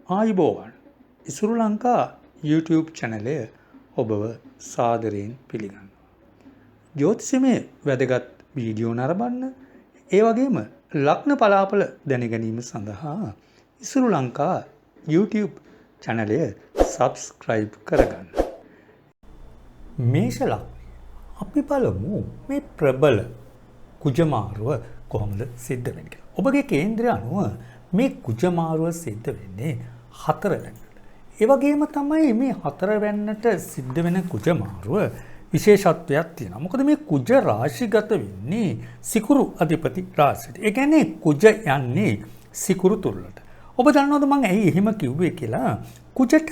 ආයුබෝවන් ඉසුරු ලංකා YouTube චැනලය ඔබව සාදරයෙන් පිළිගන්නවා. ජ්‍යොතිෂමය වැදගත් වීඩියෝ නරඹන්න ඒ වගේම ලග්න පලාඵල දැනගැනීම සඳහා ඉසුරු ලංකා YouTube චැනලය සබ්ස්ක්‍රයිබ් කරගන්න. මේෂ ලග්නය අපි බලමු මේ ප්‍රබල කුජමාරුව කොහොමද සිද්ධ වෙන්නේ කියලා. ඔබගේ කේන්ද්‍රය අනුව මේ කුජමාරුව සිද්ධ වෙන්නේ 4 වෙනිදට. ඒ වගේම තමයි මේ 4 වෙනිදට සිද්ධ වෙන කුජමාරුව විශේෂත්වයක් තියෙනවා. මොකද මේ කුජ රාශිගත වෙන්නේ සිකුරු අධිපති රාශියට. ඒ කියන්නේ කුජ යන්නේ සිකුරු තුරලට. ඔබ දන්නවද මම ඇයි එහෙම කිව්වේ කියලා? කුජට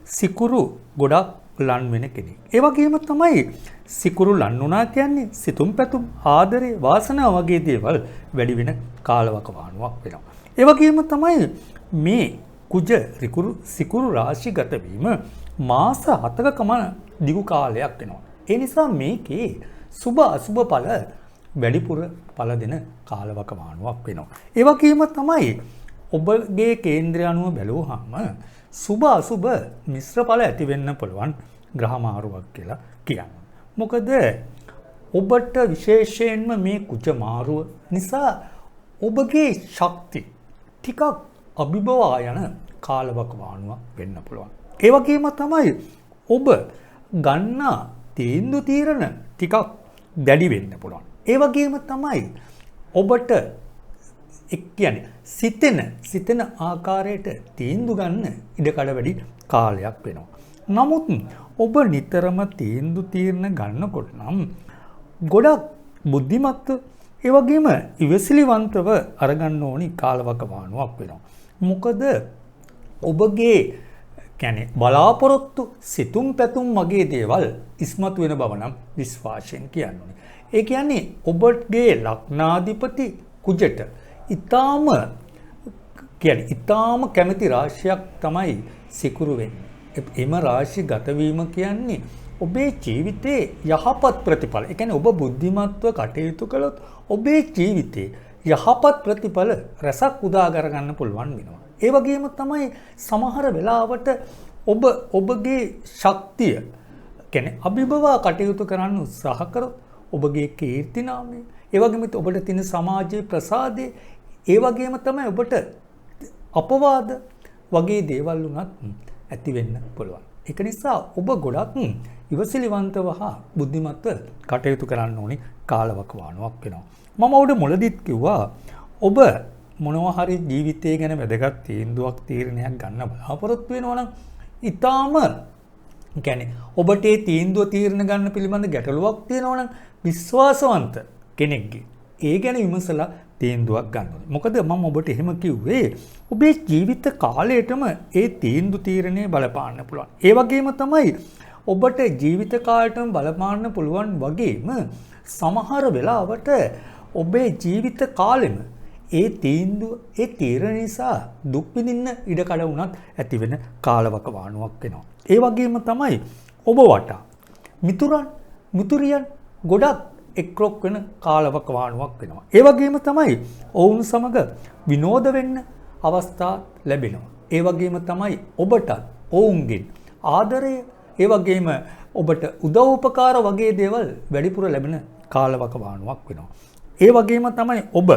සිකුරු ගොඩක් ලන් වෙන කෙනෙක්. ඒ වගේම තමයි සිකුරු ලන් වුණා කියන්නේ සිතුම් පැතුම් ආදරේ වාසනාව වගේ දේවල් වැඩි වෙන කාලවකවානුවක් වෙනවා. ඒ වගේම තමයි මේ කුජ සිකුරු රාශිගත වීම මාස 7ක කම දිගු කාලයක් වෙනවා. ඒ නිසා මේකේ සුබ අසුබ ඵල වැඩිපුර ඵල දෙන කාලවකවානුවක් වෙනවා. ඒ වගේම තමයි ඔබගේ කේන්ද්‍රය අනුව බැලුවහම සුබ අසුබ මිශ්‍ර ඵල ඇති වෙන්න පුළුවන් ග්‍රහ මාරුවක් කියලා කියනවා. මොකද ඔබට විශේෂයෙන්ම මේ කුජ මාරුව නිසා ඔබගේ ශක්ති ටිකක් අභිබවා යන කාලවකවානුවක් වෙන්න පුළුවන්. ඒ වගේම තමයි ඔබ ගන්න තීන්දුව తీරන ටිකක් දැඩි වෙන්න පුළුවන්. ඒ වගේම තමයි ඔබට කියන්නේ සිතෙන ආකාරයට තීන්දුව ගන්න ඉඩකඩ වැඩි කාලයක් වෙනවා. නමුත් ඔබ නිතරම තීන්දුව తీරන ගන්නකොට නම් ගොඩක් බුද්ධිමත්ව ඒ වගේම ඉවසිලිවන්තව අරගන්න ඕනි කාලවකවානුවක් වෙනවා. මොකද ඔබගේ කියන්නේ බලාපොරොත්තු සිතුම් පැතුම් වගේ දේවල් ඉස්මතු වෙන බව නම් විශ්වාසයෙන් කියන්නේ. ඒ කියන්නේ ඔබගේ ලග්නාධිපති කුජට ඊටාම කැමැති රාශියක් තමයි සිකුරු වෙන්නේ. එම රාශි ගත වීම කියන්නේ ඔබේ ජීවිතේ යහපත් ප්‍රතිඵල. ඒ කියන්නේ ඔබ බුද්ධිමත්ව කටයුතු කළොත් ඔබේ ජීවිතේ යහපත් ප්‍රතිඵල රසක් උදා කරගන්න පුළුවන් වෙනවා. ඒ වගේම තමයි සමහර වෙලාවට ඔබගේ ශක්තිය කියන්නේ අභිබවා කටයුතු කරන්න උත්සාහ කරොත් ඔබගේ කීර්ති නාමය, ඒ වගේම ඔබට තියෙන සමාජයේ ප්‍රසාදේ, ඒ වගේම තමයි ඔබට අපවාද වගේ දේවල් උනත් ඇති වෙන්න පුළුවන්. ඒක නිසා ඔබ ගොඩක් ඉවසිලිවන්තව හා බුද්ධිමත්ව කටයුතු කරන්න ඕනි කාලවකවානුවක් වෙනවා. මම උඩ මුලදිත් කිව්වා ඔබ මොනවා හරි ජීවිතය ගැන වැදගත් තීන්දුවක් තීරණයක් ගන්න බලාපොරොත්තු වෙනවා නම් ඊටාම කියන්නේ ඔබට ඒ තීන්දුව තීරණ ගන්න පිළිබඳ ගැටලුවක් තියෙනවා නම් විශ්වාසවන්ත කෙනෙක්ගේ ඒ ගැන විමසලා තීන්දුවක් ගන්න ඕනේ. මොකද මම ඔබට එහෙම කිව්වේ ඔබේ ජීවිත කාලයටම ඒ තීන්දුව තීරණේ බලපාන්න පුළුවන්. ඒ වගේම තමයි ඔබට ජීවිත කාලයටම බලපාන්න පුළුවන් වගේම සමහර වෙලාවට ඔබේ ජීවිත කාලෙම ඒ තීන්දුව ඒ තීරණ නිසා දුක් විඳින්න ඉඩකඩ වුණත් ඇති වෙන කාලවකවානුවක් වෙනවා. ඒ වගේම තමයි ඔබ වටා මිතුරියන් ගොඩක් එක්රොක් වෙන කාලවකවානුවක් වෙනවා. ඒ වගේම තමයි ඔවුන් සමග විනෝද වෙන්න අවස්ථා ලැබෙනවා. ඒ වගේම තමයි ඔබට ඔවුන්ගෙන් ආදරය, ඒ වගේම ඔබට උදව් උපකාර වගේ දේවල් වැඩිපුර ලැබෙන කාලවකවානුවක් වෙනවා. ඒ වගේම තමයි ඔබ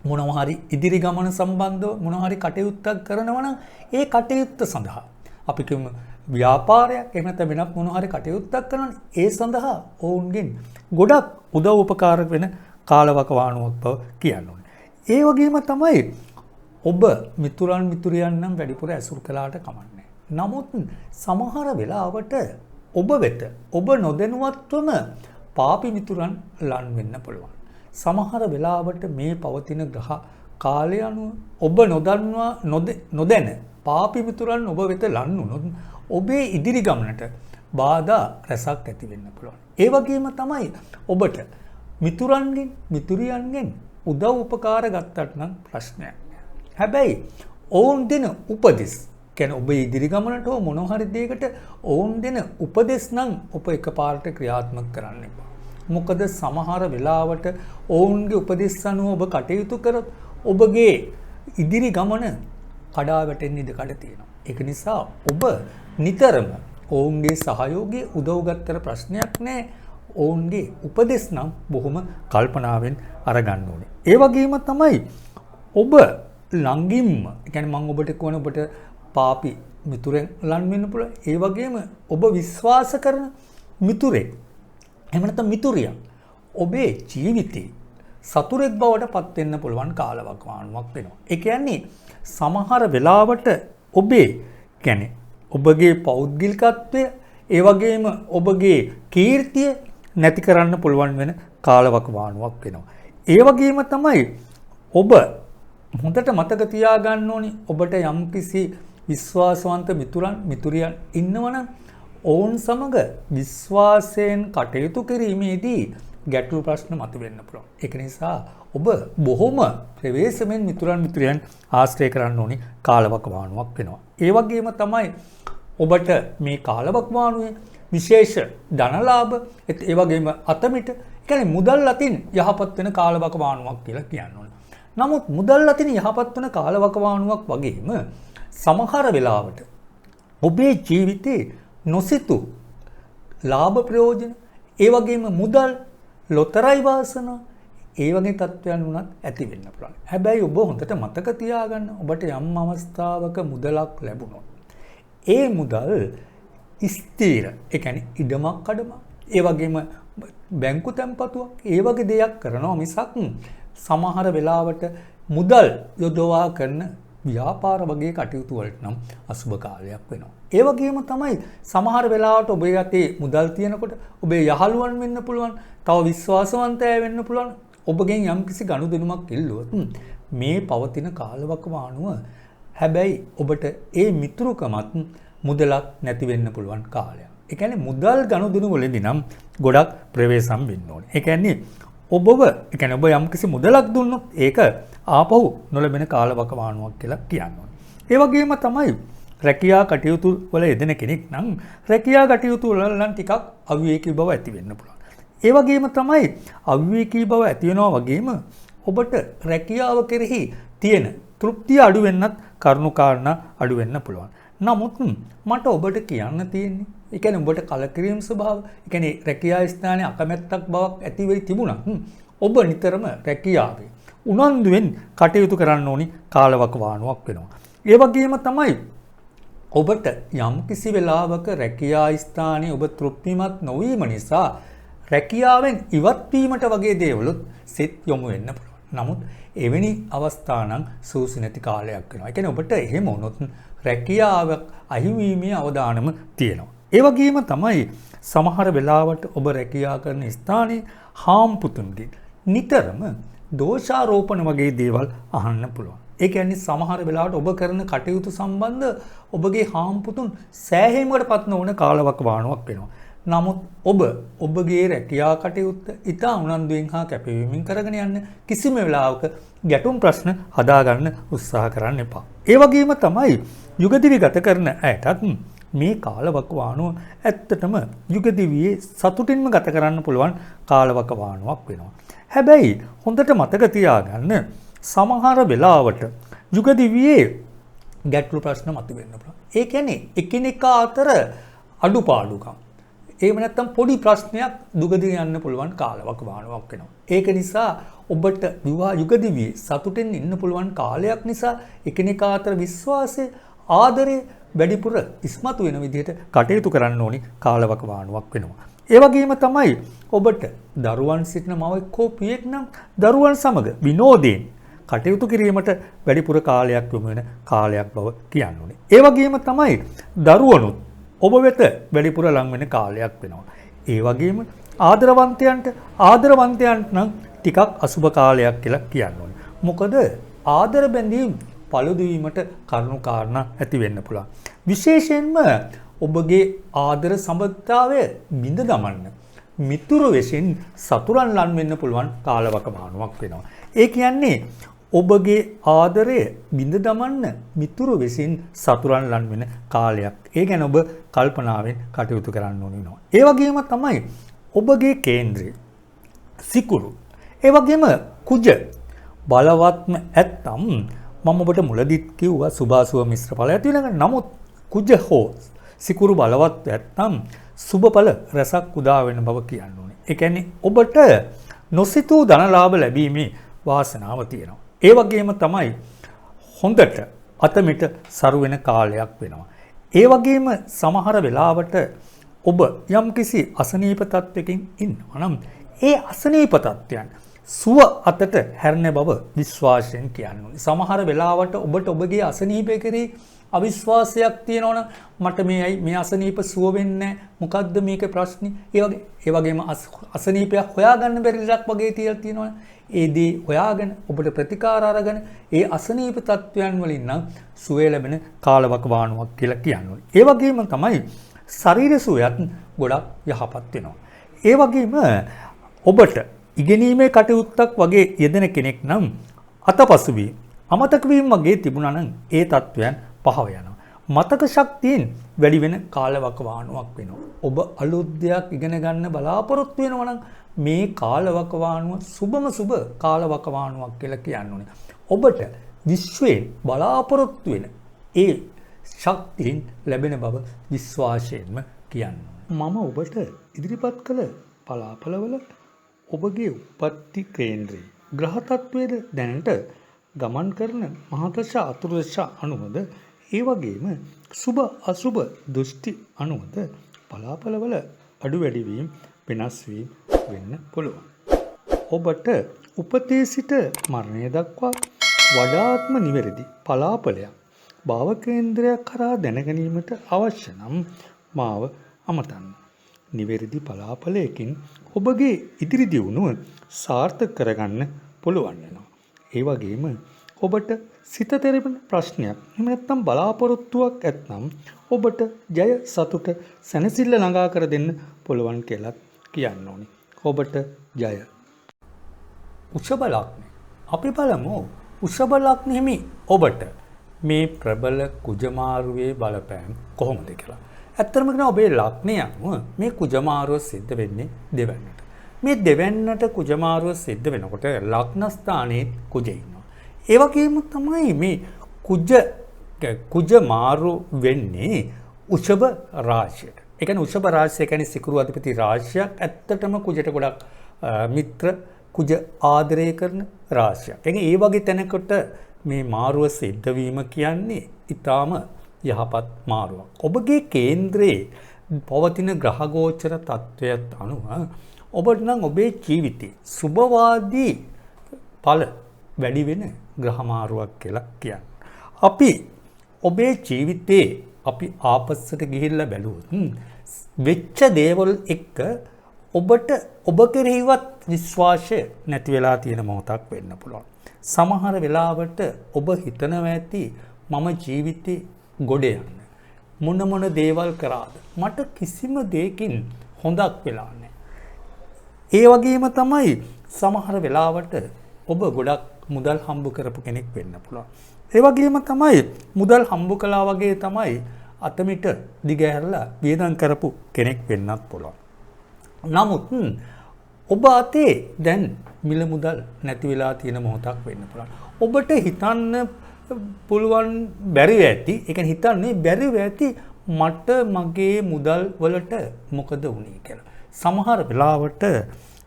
මොනවා හරි ඉදිරි ගමන සම්බන්ධව මොනවා හරි කටයුත්තක් කරනවා නම් ඒ කටයුත්ත සඳහා අපි කියමු ව්‍යාපාරයක් එහෙම නැත්නම් වෙනත් මොනවා හරි කටයුත්තක් කරනවා ඒ සඳහා ඔවුන්ගෙන් ගොඩක් උදව් උපකාර වෙන කාලවකවානුවක් බව කියන්න ඕනේ. ඒ වගේම තමයි ඔබ මිතුරියන් නම් වැඩිපුර ඇසුරු කළාට කමන්නේ. නමුත් සමහර වෙලාවට ඔබ වෙත ඔබ නොදැනුවත්වම පාපි මිතුරන් ලන් වෙන්න පුළුවන්. සමහර වෙලාවට මේ පවතින ග්‍රහ කාලය අනුව ඔබ නොදැන පාපි මිතුරන් ඔබ වෙත ලන් වුණොත් ඔබේ ඉදිරි ගමනට බාධා රැසක් ඇති වෙන්න පුළුවන්. ඒ වගේම තමයි ඔබට මිතුරියන්ගෙන් උදව් උපකාර ගත්තට නම් ප්‍රශ්නයක් නෑ. හැබැයි ඔවුන් දෙන උපදෙස් කියන්නේ ඔබ ඉදිරි ගමනට හෝ මොනවා හරි දෙයකට ඔවුන් දෙන උපදෙස් නම් ඔබ එකපාරට ක්‍රියාත්මක කරන්න එපා. මොකද සමහර වෙලාවට ඔවුන්ගේ උපදෙස් අනුව ඔබ කටයුතු කරොත් ඔබගේ ඉදිරි ගමන කඩා වැටෙන්න ඉඩ කඩ තියෙනවා. ඒක නිසා ඔබ නිතරම ඔවුන්ගේ සහයෝගය උදව්ගත්තර ප්‍රශ්නයක් නැහැ. ඔවුන්ගේ උපදෙස් නම් බොහොම කල්පනාවෙන් අරගන්න ඕනේ. ඒ වගේම තමයි ඔබ ළඟින්ම, ඒ කියන්නේ මම ඔබට කියන ඔබට පාපි මිතුරෙන් ලං වෙන්න පුළුවන්. ඒ වගේම ඔබ විශ්වාස කරන මිතුරෙක් එහෙම නැත්නම් මිතුරියක් ඔබේ ජීවිතේ සතුරෙක් බවට පත් වෙන්න පුළුවන් කාලවකවානුවක් වෙනවා. ඒ කියන්නේ සමහර වෙලාවට ඔබේ කියන්නේ ඔබගේ පෞද්ගලිකත්වය ඒ වගේම ඔබගේ කීර්තිය නැති කරන්න පුළුවන් වෙන කාලවකවානුවක් වෙනවා. ඒ වගේම තමයි ඔබ හොඳට මතක තියාගන්න ඕනි ඔබට යම්කිසි විශ්වාසවන්ත මිතුරියන් ඉන්නවනම් ඔවුන් සමග විශ්වාසයෙන් කටයුතු කිරීමේදී ගැටලු ප්‍රශ්න මතුවෙන්න පුළුවන්. ඒක නිසා ඔබ බොහොම ප්‍රවේශමෙන් මිතුරන් ආශ්‍රය කරන්න ඕනි කාලවකවානුවක් වෙනවා. ඒ වගේම තමයි ඔබට මේ කාලවකවානුවේ විශේෂ ධනලාභ ඒ වගේම අතමිට කියන්නේ මුදල් අතින් යහපත් වෙන කාලවකවානුවක් කියලා කියන්න ඕනේ. නමුත් මුදල් අතින් යහපත් වෙන කාලවකවානුවක් වගේම සමහර වෙලාවට ඔබේ ජීවිතේ නොසිතු ලාභ ප්‍රයෝජන ඒ වගේම මුදල් ලොතරැයි වාසනා ඒ වගේ තත්ත්වයන් උනත් ඇති වෙන්න පුළුවන්. හැබැයි ඔබ හොඳට මතක තියාගන්න ඔබට යම් අවස්ථාවක මුදලක් ලැබුණොත් ඒ මුදල් ස්ථිර ඒ කියන්නේ ඉඩමක් කඩමක් ඒ වගේම බැංකු තැන්පතුවක් ඒ වගේ දෙයක් කරනවා මිසක් සමහර වෙලාවට මුදල් යොදවා කරන ව්‍යාපාර වගේ කටයුතු වලට නම් අසුබ කාලයක් වෙනවා. ඒ වගේම තමයි සමහර වෙලාවට ඔබේ අතේ මුදල් තියෙනකොට ඔබේ යහළුවන් වෙන්න පුළුවන්, තව විශ්වාසවන්තය වෙන්න පුළුවන්. ඔබගෙන් යම්කිසි ගනුදෙනුමක් ඉල්ලුවොත් මේ පවතින කාලවකවානුව හැබැයි ඔබට ඒ මිතුරුකමත් මුදලක් නැති වෙන්න පුළුවන් කාලයක්. ඒ කියන්නේ මුදල් ගනුදෙනු වලදී නම් ගොඩක් ප්‍රවේශම් වෙන්න ඕනේ. ඒ කියන්නේ ඔබ යම්කිසි මුදලක් දුන්නොත් ඒක ආපහු නොලැබෙන කාලවකවානුවක් කියලා කියනවා. ඒ වගේම තමයි රැකියා කටයුතු වල යෙදෙන කෙනෙක් නම් රැකියා කටයුතු වල නම් ටිකක් අවිවේකී බව ඇති වෙන්න පුළුවන්. ඒ වගේම තමයි අවිවේකී බව ඇති වෙනවා වගේම ඔබට රැකියාව කෙරෙහි තියෙන තෘප්තිය අඩු වෙන්නත් කරුණු කාරණා අඩු වෙන්න පුළුවන්. නමුත් මට ඔබට කියන්න තියෙන්නේ ඒ කියන්නේ ඔබට කලකිරීම ස්වභාව, ඒ කියන්නේ රැකියා ස්ථානයේ අකමැත්තක් බවක් ඇති වෙයි තිබුණා. ඔබ නිතරම රැකියාවේ උනන්දුවෙන් කටයුතු කරන්න ඕනි කාලවකවානුවක් වෙනවා. ඒ වගේම තමයි ඔබට යම් කිසි වෙලාවක රැකියා ස්ථානයේ ඔබ තෘප්තිමත් නොවීම නිසා රැකියාවෙන් ඉවත් වීමට වගේ දේවලුත් සිත් යොමු වෙන්න පුළුවන්. නමුත් එවැනි අවස්ථා නම් සූසි නැති කාලයක් වෙනවා. ඒ කියන්නේ ඔබට එහෙම වුණොත් රැකියාවක් අහිමිවීමේ අවදානම තියෙනවා. ඒ වගේම තමයි සමහර වෙලාවට ඔබ රැකියා කරන ස්ථානයේ හාම්පුතුන්ගේ නිතරම දෝෂාරෝපණ වගේ දේවල් අහන්න පුළුවන්. ඒ කියන්නේ සමහර වෙලාවට ඔබ කරන කටයුතු සම්බන්ධ ඔබගේ හාම්පුතුන් සෑහීමකට පත් නොවන කාලවකවානුවක් වෙනවා. නමුත් ඔබගේ රැකියා කටයුත්ත ඉතා උනන්දුවෙන් හා කැපවීමෙන් කරගෙන යන්න කිසිම වෙලාවක ගැටුම් ප්‍රශ්න හදාගන්න උත්සාහ කරන්න එපා. ඒ වගේම තමයි යුගදිවි ගත කරන අයටත් මේ කාලවකවානුව ඇත්තටම යුගදිවියේ සතුටින්ම ගත කරන්න පුළුවන් කාලවකවානුවක් වෙනවා. හැබැයි හොඳට මතක තියාගන්න සමහර වෙලාවට යුගදිවියේ ගැටලු ප්‍රශ්න මතුවෙන්න පුළුවන්. ඒ කියන්නේ එකිනෙකා අතර අඩුපාඩුකම් එහෙම නැත්නම් පොඩි ප්‍රශ්නයක් දුගදී යන්න පුළුවන් කාලවකවානුවක් වෙනවා. ඒක නිසා ඔබට විවාහ යුගදිවියේ සතුටින් ඉන්න පුළුවන් කාලයක් නිසා එකිනෙකා අතර විශ්වාසය, ආදරය වැඩිපුර ඉස්මතු වෙන විදිහට කටයුතු කරන්න ඕනි කාලවකවානුවක් වෙනවා. ඒ වගේම තමයි ඔබට දරුවන් සිටින මවෙක් හෝ පියෙක් නම් දරුවන් සමග විනෝදයෙන් කටයුතු කිරීමට වැඩිපුර කාලයක් යොමු වෙන කාලයක් බව කියන්න ඕනේ. ඒ වගේම තමයි දරුවනුත් ඔබ වෙත වැඩිපුර ලං වෙන කාලයක් වෙනවා. ඒ වගේම ආදරවන්තයන්ට නම් ටිකක් අසුබ කාලයක් කියලා කියන්න ඕනේ. මොකද ආදර බැඳීම් පළුදු වීමට කරුණු කාරණා ඇති වෙන්න පුළුවන්. විශේෂයෙන්ම ඔබගේ ආදර සම්බන්ධතාවය බිඳ දමන්න මිතුරු වෙසින් සතුරන් ලන් වෙන්න පුළුවන් කාලවකවානුවක් වෙනවා. ඒ කියන්නේ ඔබගේ ආදරය බිඳ දමන්න මිතුරු වෙසින් සතුරන් ලන් වෙන කාලයක්. ඒ ගැන ඔබ කල්පනාවෙන් කටයුතු කරන්න ඕන වෙනවා. ඒ වගේම තමයි ඔබගේ කේන්ද්‍රය සිකුරු ඒ වගේම කුජ බලවත්ම ඇත්තම් මම ඔබට මුලදිත් කිව්වා සුභාසුභ මිශ්‍ර ඵල ඇති වෙනවා. නමුත් කුජ හෝ සිකුරු බලවත් නැත්නම් සුභඵල රසක් උදා වෙන බව කියන්න ඕනේ. ඒ කියන්නේ ඔබට නොසිතූ ධනලාභ ලැබීමේ වාසනාව තියෙනවා. ඒ වගේම තමයි හොඳට අතමිට සරු වෙන කාලයක් වෙනවා. ඒ වගේම සමහර වෙලාවට ඔබ යම්කිසි අසනීප තත්වයකින් ඉන්නවා නම් ඒ අසනීප තත්වයන් සුව අතට හැරෙන බව විශ්වාසයෙන් කියන්න ඕනේ. සමහර වෙලාවට ඔබට ඔබගේ අසනීපය කෙරෙහි අවිශ්වාසයක් තියෙනවනම් මට මේ අසනීප සුව වෙන්නේ මොකද්ද මේකේ ප්‍රශ්නේ? ඒ වගේම අසනීපයක් හොයාගන්න බැරි ලක් වගේ තියලා තියෙනවනේ. ඒ දේ හොයාගෙන ඔබට ප්‍රතිකාර අරගෙන ඒ අසනීප තත්වයන් වලින් නම් සුවය ලැබෙන කාලවකවානුවක් කියලා කියන්නේ. ඒ වගේම තමයි ශරීර සුවයත් ගොඩක් යහපත් වෙනවා. ඒ වගේම ඔබට ඉගෙනීමේ කටයුත්තක් වගේ යෙදෙන කෙනෙක් නම් අතපසු වීම අමතක වීම වගේ තිබුණා නම් ඒ තත්වයන් පහව යනවා. මතක ශක්තියෙන් වැඩි වෙන කාලවකවානුවක් වෙනවා. ඔබ අලුත් දෙයක් ඉගෙන ගන්න බලාපොරොත්තු වෙනවා නම් මේ කාලවකවානුව සුබම සුබ කාලවකවානුවක් කියලා කියන්නේ. ඔබට විශ්වයෙන් බලාපොරොත්තු වෙන ඒ ශක්තියෙන් ලැබෙන බව විශ්වාසයෙන්ම කියනවා. මම ඔබට ඉදිරිපත් කළ පලාපලවල ඔබගේ උපත්ති කේන්ද්‍රයේ ග්‍රහ තත්වයේද දැනට ගමන් කරන මහදශ අතුරුදශ අනුවද ඒ වගේම සුබ අසුබ දෘෂ්ටි අනුවද පලාපලවල අඩු වැඩි වීම වෙනස් වීම වෙන්න පුළුවන්. ඔබට උපතේ සිට මරණය දක්වා වඩාත්ම නිවැරදි පලාපලයක් භාව කේන්ද්‍රයක් කරා දැනගැනීමට අවශ්‍ය නම් මාව අමතන්න. නිවැරදි පලාපලයකින් ඔබගේ ඉදිරි දියුණුව සාර්ථක කරගන්න පුළුවන් වෙනවා. ඒ වගේම ඔබට සිත තෙරෙන ප්‍රශ්නයක් එහෙම නැත්නම් බලාපොරොත්තුවක් ඇත්නම් ඔබට ජය සතුට සැනසෙල්ල ළඟා කර දෙන්න පුළුවන් කියලා කියන්න ඕනේ. ඔබට ජය. උෂභ ලග්නය. අපි බලමු උෂභ ලග්නෙහිමි ඔබට මේ ප්‍රබල කුජමාරුවේ බලපෑම කොහොමද කියලා. ඇත්තටම කියනවා ඔබේ ලග්නය අනුව මේ කුජමාරුව සිද්ධ වෙන්නේ දෙවැන්නට. මේ දෙවැන්නට කුජමාරුව සිද්ධ වෙනකොට ලග්න ස්ථානයේ කුජ ඉන්නවා. ඒ වගේම තමයි මේ කුජමාරු වෙන්නේ උෂභ රාශියට. ඒ කියන්නේ උෂභ රාශිය කියන්නේ සිකුරු අධිපති රාශියක්. ඇත්තටම කුජට ගොඩක් මිත්‍ර කුජ ආදරය කරන රාශියක්. ඒ වගේ තැනකට මේ මාරුව සිද්ධ වීම කියන්නේ ඊටාම යහපත් මාරුවක්. ඔබගේ කේන්ද්‍රයේ පවතින ග්‍රහ ගෝචර තත්වයට අනුව ඔබට නම් ඔබේ ජීවිතේ සුභවාදී ඵල වැඩි වෙන ග්‍රහ මාරුවක් කියලා කියන්නේ. අපි ඔබේ ජීවිතේ අපි ආපස්සට ගිහිල්ලා බැලුවොත් වෙච්ච දේවල් එක්ක ඔබට ඔබ කෙරෙහිවත් විශ්වාසය නැති වෙලා තියෙන මොහොතක් වෙන්න පුළුවන්. සමහර වෙලාවට ඔබ හිතනවා ඇති මම ජීවිතේ ගොඩ යන්න. මොන දේවල් කරාද? මට කිසිම දෙයකින් හොඳක් වෙලා නැහැ. ඒ වගේම තමයි සමහර වෙලාවට ඔබ ගොඩක් මුදල් හම්බ කරපු කෙනෙක් වෙන්න පුළුවන්. ඒ වගේම තමයි මුදල් හම්බ කළා වගේ තමයි අතමිට දිගහැරලා වියදම් කරපු කෙනෙක් වෙන්නත් පුළුවන්. නමුත් ඔබ අතේ දැන් මිල මුදල් නැති වෙලා තියෙන මොහොතක් වෙන්න පුළුවන්. ඔබට හිතන්න පුළුවන් බැරිව ඇති. ඒ කියන්නේ හිතන්නේ බැරිව ඇති මට මගේ මුදල් වලට මොකද වුනේ කියලා. සමහර වෙලාවට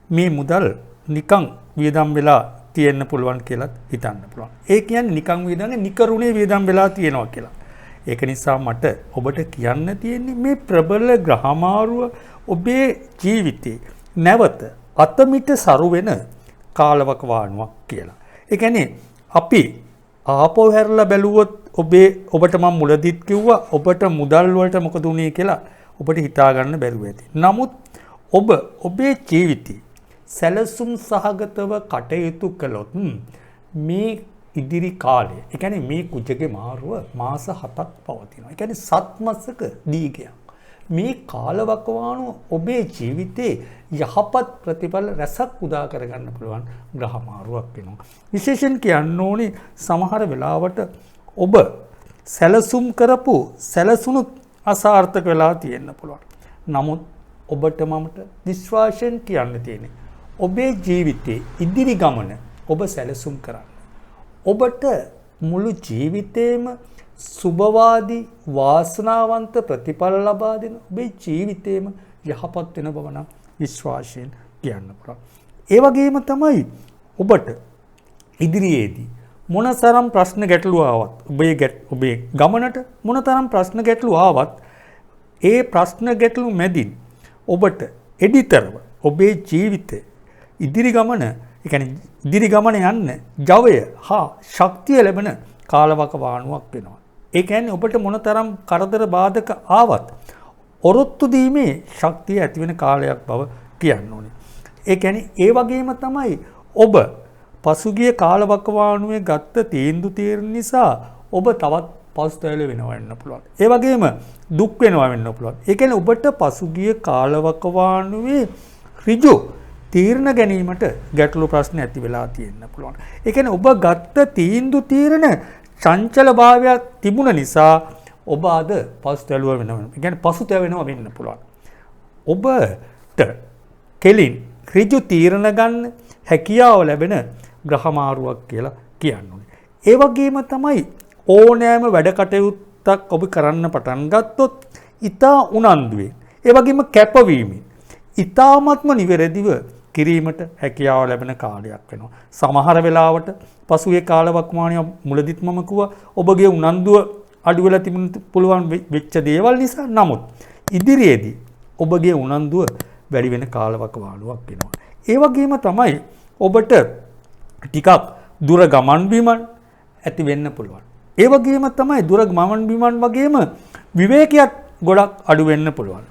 මේ මුදල් නිකන් වියදම් වෙලා තියෙන්න පුළුවන් කියලා හිතන්න පුළුවන්. ඒ කියන්නේ නිකන් වියදම්නේ නිකරුණේ වියදම් වෙලා තියෙනවා කියලා. ඒක නිසා මට ඔබට කියන්න තියෙන්නේ මේ ප්‍රබල ග්‍රහමාරුව ඔබේ ජීවිතේ නැවත අතමිට සරු වෙන කාලවකවානුවක් කියලා. ඒ කියන්නේ අපි ආපහු හැරලා බැලුවොත් ඔබට මම මුලදිත් කිව්වා ඔබට මුදල් වලට මොකද උනේ කියලා ඔබට හිතා ගන්න බැරුව ඇති. නමුත් ඔබ ඔබේ ජීවිතේ සැලසුම් සහගතව කටයුතු කළොත් මේ ඉදිරි කාලය, ඒ කියන්නේ මේ කුජගේ මාරුව මාස 7ක් පවතිනවා. ඒ කියන්නේ 7 මාසක දීගයක්. මේ කාලවකවානුව ඔබේ ජීවිතේ යහපත් ප්‍රතිඵල රැසක් උදා කරගන්න පුළුවන් ග්‍රහ මාරුවක් වෙනවා. විශේෂයෙන් කියන්න ඕනේ සමහර වෙලාවට ඔබ සැලසුම් කරපු සැලසුණු අසාර්ථක වෙලා තියෙන්න පුළුවන්. නමුත් ඔබට මමට විශ්වාසයෙන් කියන්න තියෙන්නේ ඔබේ ජීවිතේ ඉදිරි ගමන ඔබ සැලසුම් කරන්න. ඔබට මුළු ජීවිතේම සුභවාදී වාසනාවන්ත ප්‍රතිඵල ලබා දෙන ඔබේ ජීවිතේම යහපත් වෙන බව නම් විශ්වාසයෙන් කියන්න පුළුවන්. ඒ වගේම තමයි ඔබට ඉදිරියේදී මොනතරම් ප්‍රශ්න ගැටලු ආවත් ඔබේ ගමනට මොනතරම් ප්‍රශ්න ගැටලු ආවත් ඒ ප්‍රශ්න ගැටලු මැදින් ඔබට එඩිතරව ඔබේ ජීවිතේ ඉදිරි ගමන යන්න ජවය හා ශක්තිය ලැබෙන කාලවකවානුවක් වෙනවා. ඒ කියන්නේ ඔබට මොනතරම් කරදර බාධක ආවත් ඔරොත්තු දීමේ ශක්තිය ඇති වෙන කාලයක් බව කියන්න ඕනේ. ඒ කියන්නේ ඒ වගේම තමයි ඔබ පසුගිය කාලවකවානුවේ ගත්ත තීන්දුව නිසා ඔබ තවත් පසුතැවිලි වෙනවා වෙන්න පුළුවන්. ඒ වගේම දුක් වෙනවා වෙන්න පුළුවන්. ඒ කියන්නේ ඔබට පසුගිය කාලවකවානුවේ ඍජු තීරණ ගැනීමට ගැටලු ප්‍රශ්න ඇති වෙලා තියෙන්න පුළුවන්. ඒ කියන්නේ ඔබ ගත්ත තීරණ චංචල භාවයක් තිබුණ නිසා ඔබ අද පසුතැවිලි වෙනවා. ඒ කියන්නේ පසුතැවෙනවා වෙන්න පුළුවන්. ඔබට කෙලින් ඍජු තීරණ ගන්න හැකියාව ලැබෙන ග්‍රහමාරුවක් කියලා කියන්නේ. ඒ වගේම තමයි ඕනෑම වැඩ කටයුත්තක් ඔබ කරන්න පටන් ගත්තොත් ඊටා උනන්දුවෙන් ඒ වගේම කැපවීමෙන් ඊටාත්ම නිවැරදිව කිරීමට හැකියාව ලැබෙන කාලයක් වෙනවා. සමහර වෙලාවට පසුගිය කාලවකවානුවේ මුලදිත් මම කිව්වා ඔබගේ උනන්දුව අඩු වෙලා තිබුණ පුළුවන් වෙච්ච දේවල් නිසා. නමුත් ඉදිරියේදී ඔබගේ උනන්දුව වැඩි වෙන කාලවකවානුවක් වෙනවා. ඒ වගේම තමයි ඔබට ටිකක් දුර ගමන් බිමන් ඇති වෙන්න පුළුවන්. ඒ වගේම තමයි දුර ගමන් බිමන් වගේම විවේකයක් ගොඩක් අඩු වෙන්න පුළුවන්.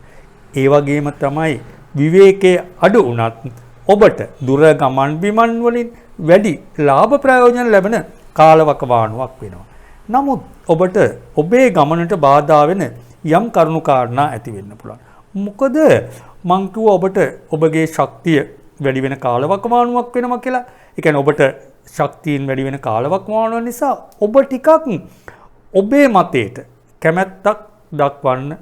ඒ වගේම තමයි විවේකයේ අඩු වුණත් ඔබට දුර ගමන් බිමන් වලින් වැඩි ලාභ ප්‍රයෝජන ලැබෙන කාලවකවානුවක් වෙනවා. නමුත් ඔබට ඔබේ ගමනට බාධා වෙන යම් කරුණු කාරණා ඇති වෙන්න පුළුවන්. මොකද මං කිව්වා ඔබට ඔබගේ ශක්තිය වැඩි වෙන කාලවකවානුවක් වෙනවා කියලා. ඒ කියන්නේ ඔබට ශක්තියින් වැඩි වෙන කාලවකවානුව නිසා ඔබ ටිකක් ඔබේ මතයට කැමැත්තක් දක්වන්න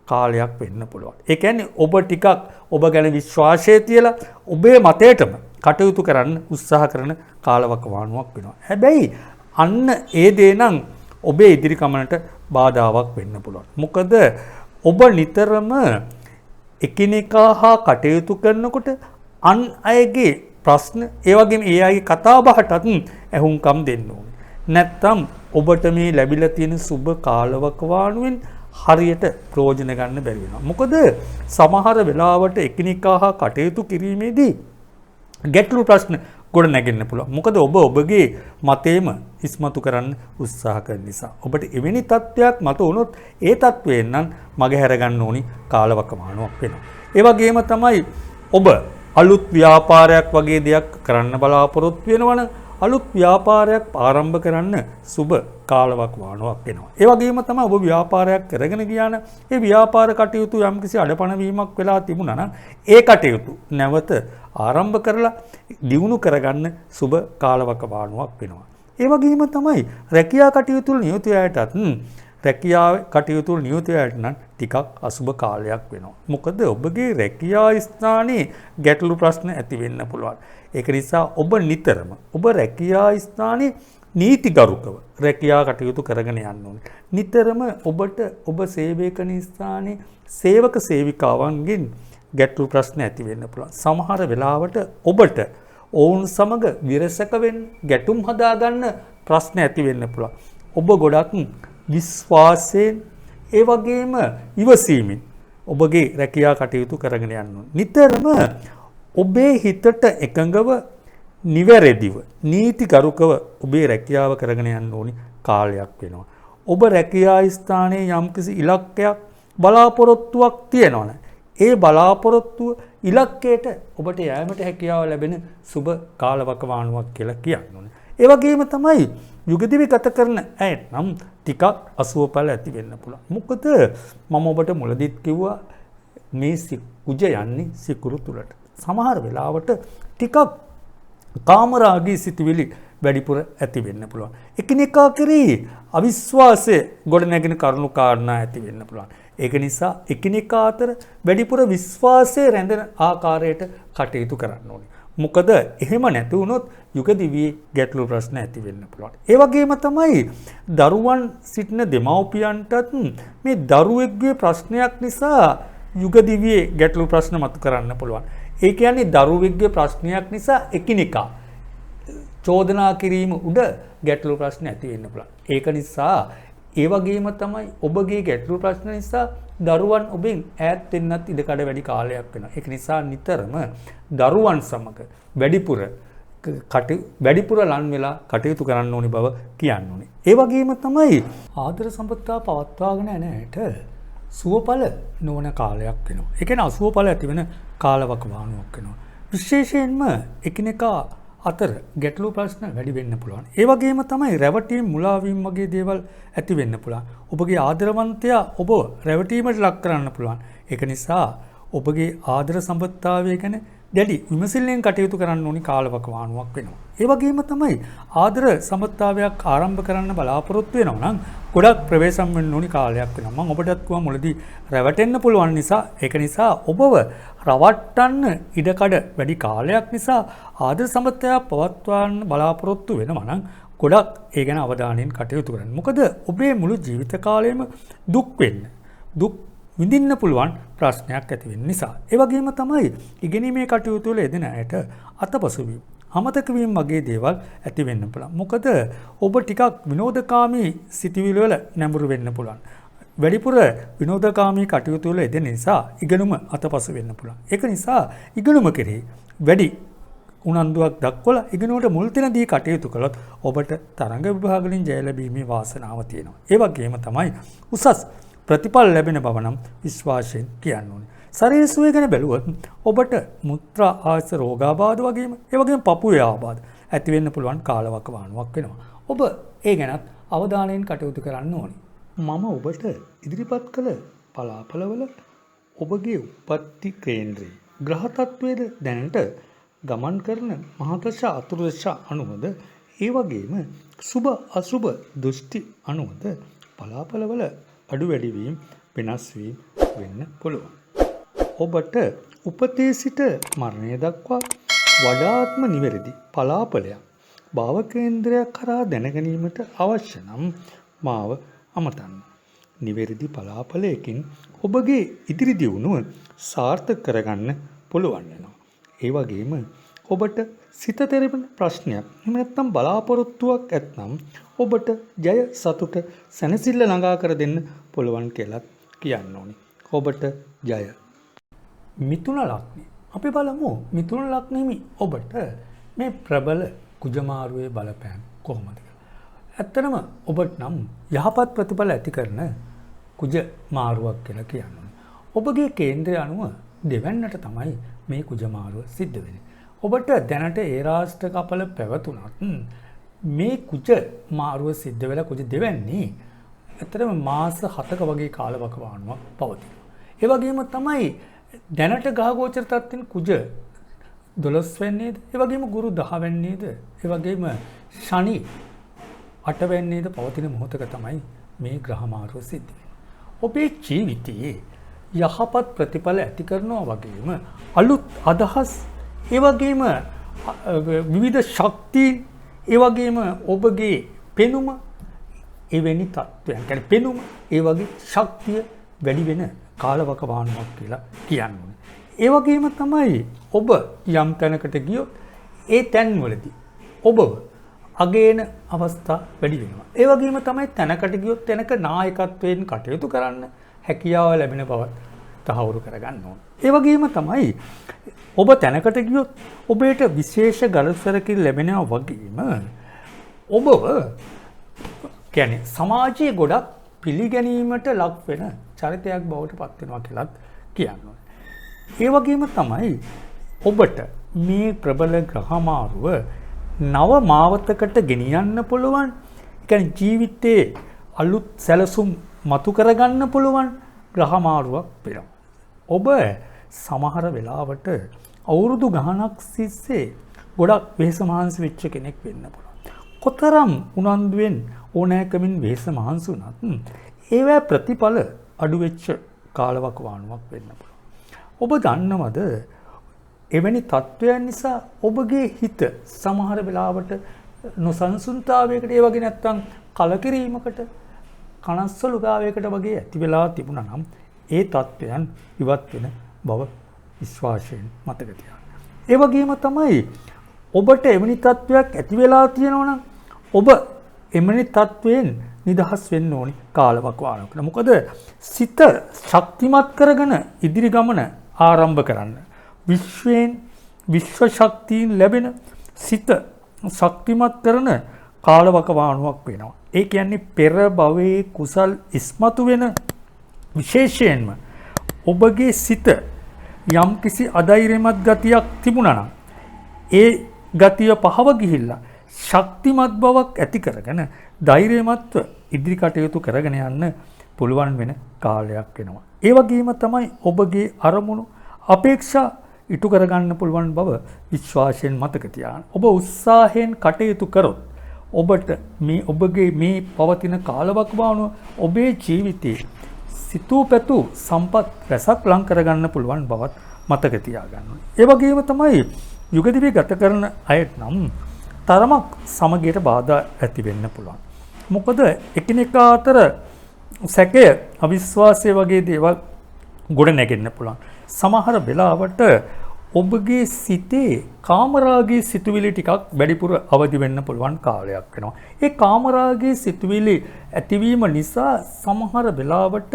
කාලයක් වෙන්න පුළුවන්. ඒ කියන්නේ ඔබ ටිකක් ඔබ ගැන විශ්වාසය තියලා ඔබේ මතයටම කටයුතු කරන්න උත්සාහ කරන කාලවකවානුවක් වෙනවා. හැබැයි අන්න ඒ දේ නම් ඔබේ ඉදිරි ගමනට බාධාවක් වෙන්න පුළුවන්. මොකද ඔබ නිතරම එකිනෙකා හා කටයුතු කරනකොට අන් අයගේ ප්‍රශ්න ඒ වගේම ඒ අයගේ කතා බහටත් ඇහුම්කම් දෙන්න ඕනේ. නැත්තම් ඔබට මේ ලැබිලා තියෙන සුබ කාලවකවානුවෙන් හරියට ප්‍රයෝජන ගන්න බැරි වෙනවා. මොකද සමහර වෙලාවට එකිනෙකා හා කටයුතු කිරීමේදී ගැටලු ප්‍රශ්න ගොඩ නැගෙන්න පුළුවන්. මොකද ඔබ ඔබගේ මතේම ඉස්මතු කරන්න උත්සාහ කරන නිසා. ඔබට එවැනි තත්ත්වයක් මත වුණොත් ඒ තත්ත්වයෙන් නම් මගහැර ගන්න ඕනි කාලවකවානුවක් වෙනවා. ඒ වගේම තමයි ඔබ අලුත් ව්‍යාපාරයක් වගේ දෙයක් කරන්න බලාපොරොත්තු වෙනවනම් අලුත් ව්‍යාපාරයක් ආරම්භ කරන්න සුබ කාලවකවානුවක් වෙනවා. ඒ වගේම තමයි ඔබ ව්‍යාපාරයක් කරගෙන ගියාන ඒ ව්‍යාපාර කටයුතු යම්කිසි අඩපණ වීමක් වෙලා තිබුණා නම් ඒ කටයුතු නැවත ආරම්භ කරලා දියුණු කරගන්න සුබ කාලවකවානුවක් වෙනවා. ඒ වගේම තමයි රැකියා කටයුතු වල නියුතු අයටත් රැකියා කටයුතු වල නියුතු අයට නම් ටිකක් අසුබ කාලයක් වෙනවා. මොකද ඔබගේ රැකියා ස්ථානයේ ගැටලු ප්‍රශ්න ඇති වෙන්න පුළුවන්. ඒක නිසා ඔබ නිතරම ඔබ රැකියා ස්ථානයේ නීතිගරුකව රැකියා කටයුතු කරගෙන යන්න ඕනේ. නිතරම ඔබට ඔබ සේවය කරන ස්ථානයේ සේවක සේවිකාවන්ගෙන් ගැටලු ප්‍රශ්න ඇති වෙන්න පුළුවන්. සමහර වෙලාවට ඔබට ඔවුන් සමග විරසක වෙන්න ගැටුම් හදාගන්න ප්‍රශ්න ඇති වෙන්න පුළුවන්. ඔබ ගොඩක් විශ්වාසයෙන් ඒ වගේම ඉවසීමෙන් ඔබගේ රැකියා කටයුතු කරගෙන යන්න ඕනේ. නිතරම ඔබේ හිතට එකඟව නිවැරදිව නීතිගරුකව ඔබේ රැකියාව කරගෙන යන්න ඕනි කාලයක් වෙනවා. ඔබ රැකියා ස්ථානයේ යම්කිසි ඉලක්කයක් බලාපොරොත්තුවක් තියෙනවනේ. ඒ බලාපොරොත්තුව ඉලක්කයට ඔබට යෑමට හැකියාව ලැබෙන සුබ කාලවකවානුවක් කියලා කියන්නේ. ඒ වගේම තමයි යුගදිවි ගත කරන අය නම් ටිකක් අසුවපල ඇති වෙන්න පුළුවන්. මොකද මම ඔබට මුලදීත් කිව්වා මේ කුජ යන්නේ සිකුරු තුලට. සමහර වෙලාවට ටිකක් කාමරාගී සිතුවිලි වැඩිපුර ඇති වෙන්න පුළුවන්. එකිනෙකා කෙරෙහි අවිශ්වාසය ගොඩ නැගෙන කරුණු කාරණා ඇති වෙන්න පුළුවන්. ඒක නිසා එකිනෙකා අතර වැඩිපුර විශ්වාසය රැඳෙන ආකාරයට කටයුතු කරන්න ඕනේ. මොකද එහෙම නැති වුණොත් යුග දිවියේ ගැටලු ප්‍රශ්න ඇති වෙන්න පුළුවන්. ඒ වගේම තමයි දරුවන් සිටින දෙමව්පියන්ටත් මේ දරුවෙක්ගේ ප්‍රශ්නයක් නිසා යුග දිවියේ ගැටලු ප්‍රශ්න මතු කරන්න පුළුවන්. ඒ කියන්නේ දරුවෙක්ගේ ප්‍රශ්නයක් නිසා එකිනෙකා චෝදනා කිරීම උඩ ගැටලු ප්‍රශ්න ඇති වෙන්න පුළුවන්. ඒක නිසා ඒ වගේම තමයි ඔබගේ ගැටලු ප්‍රශ්න නිසා දරුවන් ඔබෙන් ඈත් වෙන්නත් ඉඩකඩ වැඩි කාලයක් වෙනවා. ඒක නිසා නිතරම දරුවන් සමග වැඩිපුර ලන් වෙලා කටයුතු කරන්න ඕනි බව කියන්න ඕනේ. ඒ වගේම තමයි ආදර සම්පත්තා පවත්වාගෙන යන ඇයට සුවඵල නොවන කාලයක් වෙනවා. ඒ කියන්නේ අසුවඵල ඇති වෙන කාලවකවානුවක් වෙනවා. විශේෂයෙන්ම එකිනෙකා අතර ගැටලු ප්‍රශ්න වැඩි වෙන්න පුළුවන්. ඒ වගේම තමයි රැවටීම් මුලාවීම් වගේ දේවල් ඇති වෙන්න පුළුවන්. ඔබගේ ආදරවන්තයා ඔබ රැවටීමට ලක් කරන්න පුළුවන්. ඒක නිසා ඔබගේ ආදර සම්පත්තාවය ගැන දැඩි විමසිල්ලෙන් කටයුතු කරන්න ඕනි කාලවකවානුවක් වෙනවා. ඒ වගේම තමයි ආදර සම්පත්තාවයක් ආරම්භ කරන්න බලාපොරොත්තු වෙනවා නම් ගොඩක් ප්‍රවේශම් වෙන්න ඕනි කාලයක් වෙනවා. මම ඔබටත් කිව්වා මුලදී රැවටෙන්න පුළුවන් නිසා ඒක නිසා ඔබව රවට්ටන්න ඉඩකඩ වැඩි කාලයක් නිසා ආදර සම්පත්තාව පවත්වන්න බලාපොරොත්තු වෙනවා නම් ගොඩක් ඒ ගැන අවධානයෙන් කටයුතු කරන්න. මොකද ඔබේ මුළු ජීවිත කාලයම දුක් විඳින්න පුළුවන් ප්‍රශ්නයක් ඇති වෙන නිසා. ඒ වගේම තමයි ඉගෙනීමේ කටයුතු වල යෙදෙන අයට අතපසුවීම, අමතක වීම වගේ දේවල් ඇති වෙන්න පුළුවන්. මොකද ඔබ ටිකක් විනෝදකාමී සිතුවිලි වල නැඹුරු වෙන්න පුළුවන්. වැඩිපුර විනෝදකාමී කටයුතු වල යෙදෙන නිසා ඉගෙනුම අතපසු වෙන්න පුළුවන්. ඒක නිසා ඉගෙනුම කෙරෙහි වැඩි උනන්දුවක් දක්වලා ඉගෙනුමට මුල් තැන දී කටයුතු කළොත් ඔබට තරඟ විභාග වලින් ජය ලැබීමේ වාසනාව තියෙනවා. ඒ වගේම තමයි උසස් ප්‍රතිඵල ලැබෙන බව නම් විශ්වාසයෙන් කියන්න ඕනේ. ශරීර සුවය ගැන බැලුවොත් ඔබට මුත්‍රා ආස රෝගාබාධ වගේම ඒ වගේම පපුවේ ආබාධ ඇති වෙන්න පුළුවන් කාලවකවානුවක් වෙනවා. ඔබ ඒ ගැනත් අවධානයෙන් කටයුතු කරන්න ඕනේ. මම ඔබට ඉදිරිපත් කළ පලාපලවල ඔබගේ උප්පත්ති කේන්ද්‍රයේ ග්‍රහ තත්වයේද දැනට ගමන් කරන මහදශ අතුරුදශ අනුවද ඒ වගේම සුබ අසුබ දෘෂ්ටි අනුවද පලාපලවල අඩු වැඩි වීම වෙනස් වීම වෙන්න පුළුවන්. ඔබට උපතේ සිට මරණය දක්වා වඩාත්ම නිවැරදි පලාපලයක් භාව කේන්ද්‍රයක් කරා දැනගැනීමට අවශ්‍ය නම් මාව අමතන්න. නිවැරදි පලාපලයකින් ඔබගේ ඉදිරි දියුණුව සාර්ථක කරගන්න පුළුවන් වෙනවා. ඒ වගේම ඔබට සිත තෙරපෙන ප්‍රශ්නයක් එහෙම නැත්නම් බලාපොරොත්තුවක් ඇත්නම් ඔබට ජය සතුට සැනසෙල්ල ළඟා කර දෙන්න පුළුවන් කියලා කියන්න ඕනි. ඔබට ජය. මිථුන ලග්නය. අපි බලමු මිථුන ලග්නෙමි ඔබට මේ ප්‍රබල කුජමාරුවේ බලපෑම කොහොමද කියලා. ඇත්තටම ඔබට නම් යහපත් ප්‍රතිඵල ඇති කරන කුජ මාරුවක් කියලා කියන්න ඕනේ. ඔබගේ කේන්ද්‍රය අනුව දෙවන්නට තමයි මේ කුජ මාරුව සිද්ධ වෙන්නේ. ඔබට දැනට ඒ රාෂ්ට්‍ර කපල පැවතුනත් මේ කුජ මාරුව සිද්ධ වෙලා කුජ දෙවන්නේ ඇත්තටම මාස 7ක වගේ කාලවකවානුවක් පවතිනවා. ඒ වගේම තමයි දැනට ග්‍රහගෝචර තත්ත්වෙන් කුජ 12 වෙන්නේද, ඒ වගේම ගුරු 10 වෙන්නේද, ඒ වගේම ශනි 8 වෙන්නේද පවතින මොහොතක තමයි මේ ග්‍රහ මාරුව සිද්ධ වෙන්නේ. ඔබේ ජීවිතයේ යහපත් ප්‍රතිඵල ඇති කරනවා වගේම අලුත් අදහස්, ඒ වගේම විවිධ ශක්තිය, ඒ වගේම ඔබගේ පෙනුම එවැනි තත්ත්වයන් කියන්නේ පෙනුම ඒ වගේ ශක්තිය වැඩි වෙන කාලවකවානුවක් කියලා කියන්න ඕනේ. ඒ වගේම තමයි ඔබ යම් තැනකට ගියොත් ඒ තැන්වලදී ඔබව අගේන අවස්ථා වැඩි වෙනවා. ඒ වගේම තමයි තැනකට ගියොත් තැනක නායකත්වයෙන් කටයුතු කරන්න හැකියාව ලැබෙන බව තහවුරු කරගන්න ඕනේ. ඒ වගේම තමයි ඔබ තැනකට ගියොත් ඔබට විශේෂ ගරුසරකින් ලැබෙනවා වගේම ඔබව කියන්නේ සමාජයේ ගොඩක් පිළිගැනීමට ලක් වෙන චරිතයක් බවට පත් වෙනවා කියලා කියන්න ඕනේ. ඒ වගේම තමයි ඔබට මේ ප්‍රබල ග්‍රහ මාරුව නව මාවතකට ගෙනියන්න පුළුවන්. ඒ කියන්නේ ජීවිතේ අලුත් සැලසුම් මතු කරගන්න පුළුවන් ග්‍රහ මාරුවක් වෙනවා. ඔබ සමහර වෙලාවට අවුරුදු ගණනක් තිස්සේ ගොඩක් වෙහෙස මහන්සි වෙච්ච කෙනෙක් වෙන්න පුළුවන්. කොතරම් උනන්දුවෙන් ඕනෑකමින් වෙහෙස මහන්සි වුණත් ඒවැ ප්‍රතිඵල අඩු වෙච්ච කාලවකවානුවක් වෙන්න පුළුවන්. ඔබ දන්නවද එවැනි තත්ත්වයන් නිසා ඔබගේ හිත සමහර වෙලාවට නොසන්සුන්තාවයකට ඒ වගේ නැත්තම් කලකිරීමකට කනස්සලු භාවයකට වගේ ඇති වෙලා තිබුණා නම් ඒ තත්ත්වයන් ඉවත් වෙන බව විශ්වාසයෙන් මතක තියාගන්න. ඒ වගේම තමයි ඔබට එවැනි තත්ත්වයක් ඇති වෙලා තියෙනවා නම් ඔබ එවැනි තත්ත්වයෙන් නිදහස් වෙන්න ඕනි කාලවකවානුවකට. මොකද සිත ශක්තිමත් කරගෙන ඉදිරි ගමන ආරම්භ කරන්න. විශ්ව ශක්තියින් ලැබෙන සිත ශක්තිමත් කරන කාලවකවානුවක් වෙනවා. ඒ කියන්නේ පෙර භවයේ කුසල් ඉස්මතු වෙන විශේෂයෙන්ම ඔබගේ සිත යම්කිසි අධෛර්යමත් ගතියක් තිබුණා නම් ඒ ගතිය පහව ගිහිල්ලා ශක්තිමත් බවක් ඇති කරගෙන ධෛර්යමත්ව ඉදිරි කටයුතු කරගෙන යන්න පුළුවන් වෙන කාලයක් වෙනවා. ඒ වගේම තමයි ඔබගේ අරමුණු අපේක්ෂා ඉටු කරගන්න පුළුවන් බව විශ්වාසයෙන් මතක තියාගන්න. ඔබ උත්සාහයෙන් කටයුතු කරොත් ඔබට මේ ඔබගේ මේ පවතින කාලවකවානුව ඔබේ ජීවිතයේ සිතූ පැතූ සම්පත් රැසක් ලං කරගන්න පුළුවන් බවත් මතක තියාගන්න. ඒ වගේම තමයි යුගදිවි ගත කරන අයට නම් තරමක් සමගියට බාධා ඇති වෙන්න පුළුවන්. මොකද එකිනෙකා අතර සැකය, අවිශ්වාසය වගේ දේවල් ගොඩ නැගෙන්න පුළුවන්. සමහර වෙලාවට ඔබගේ සිතේ කාමරාගයේ සිතුවිලි ටිකක් වැඩිපුර අවදි වෙන්න පුළුවන් කාලයක් වෙනවා. ඒ කාමරාගයේ සිතුවිලි ඇතිවීම නිසා සමහර වෙලාවට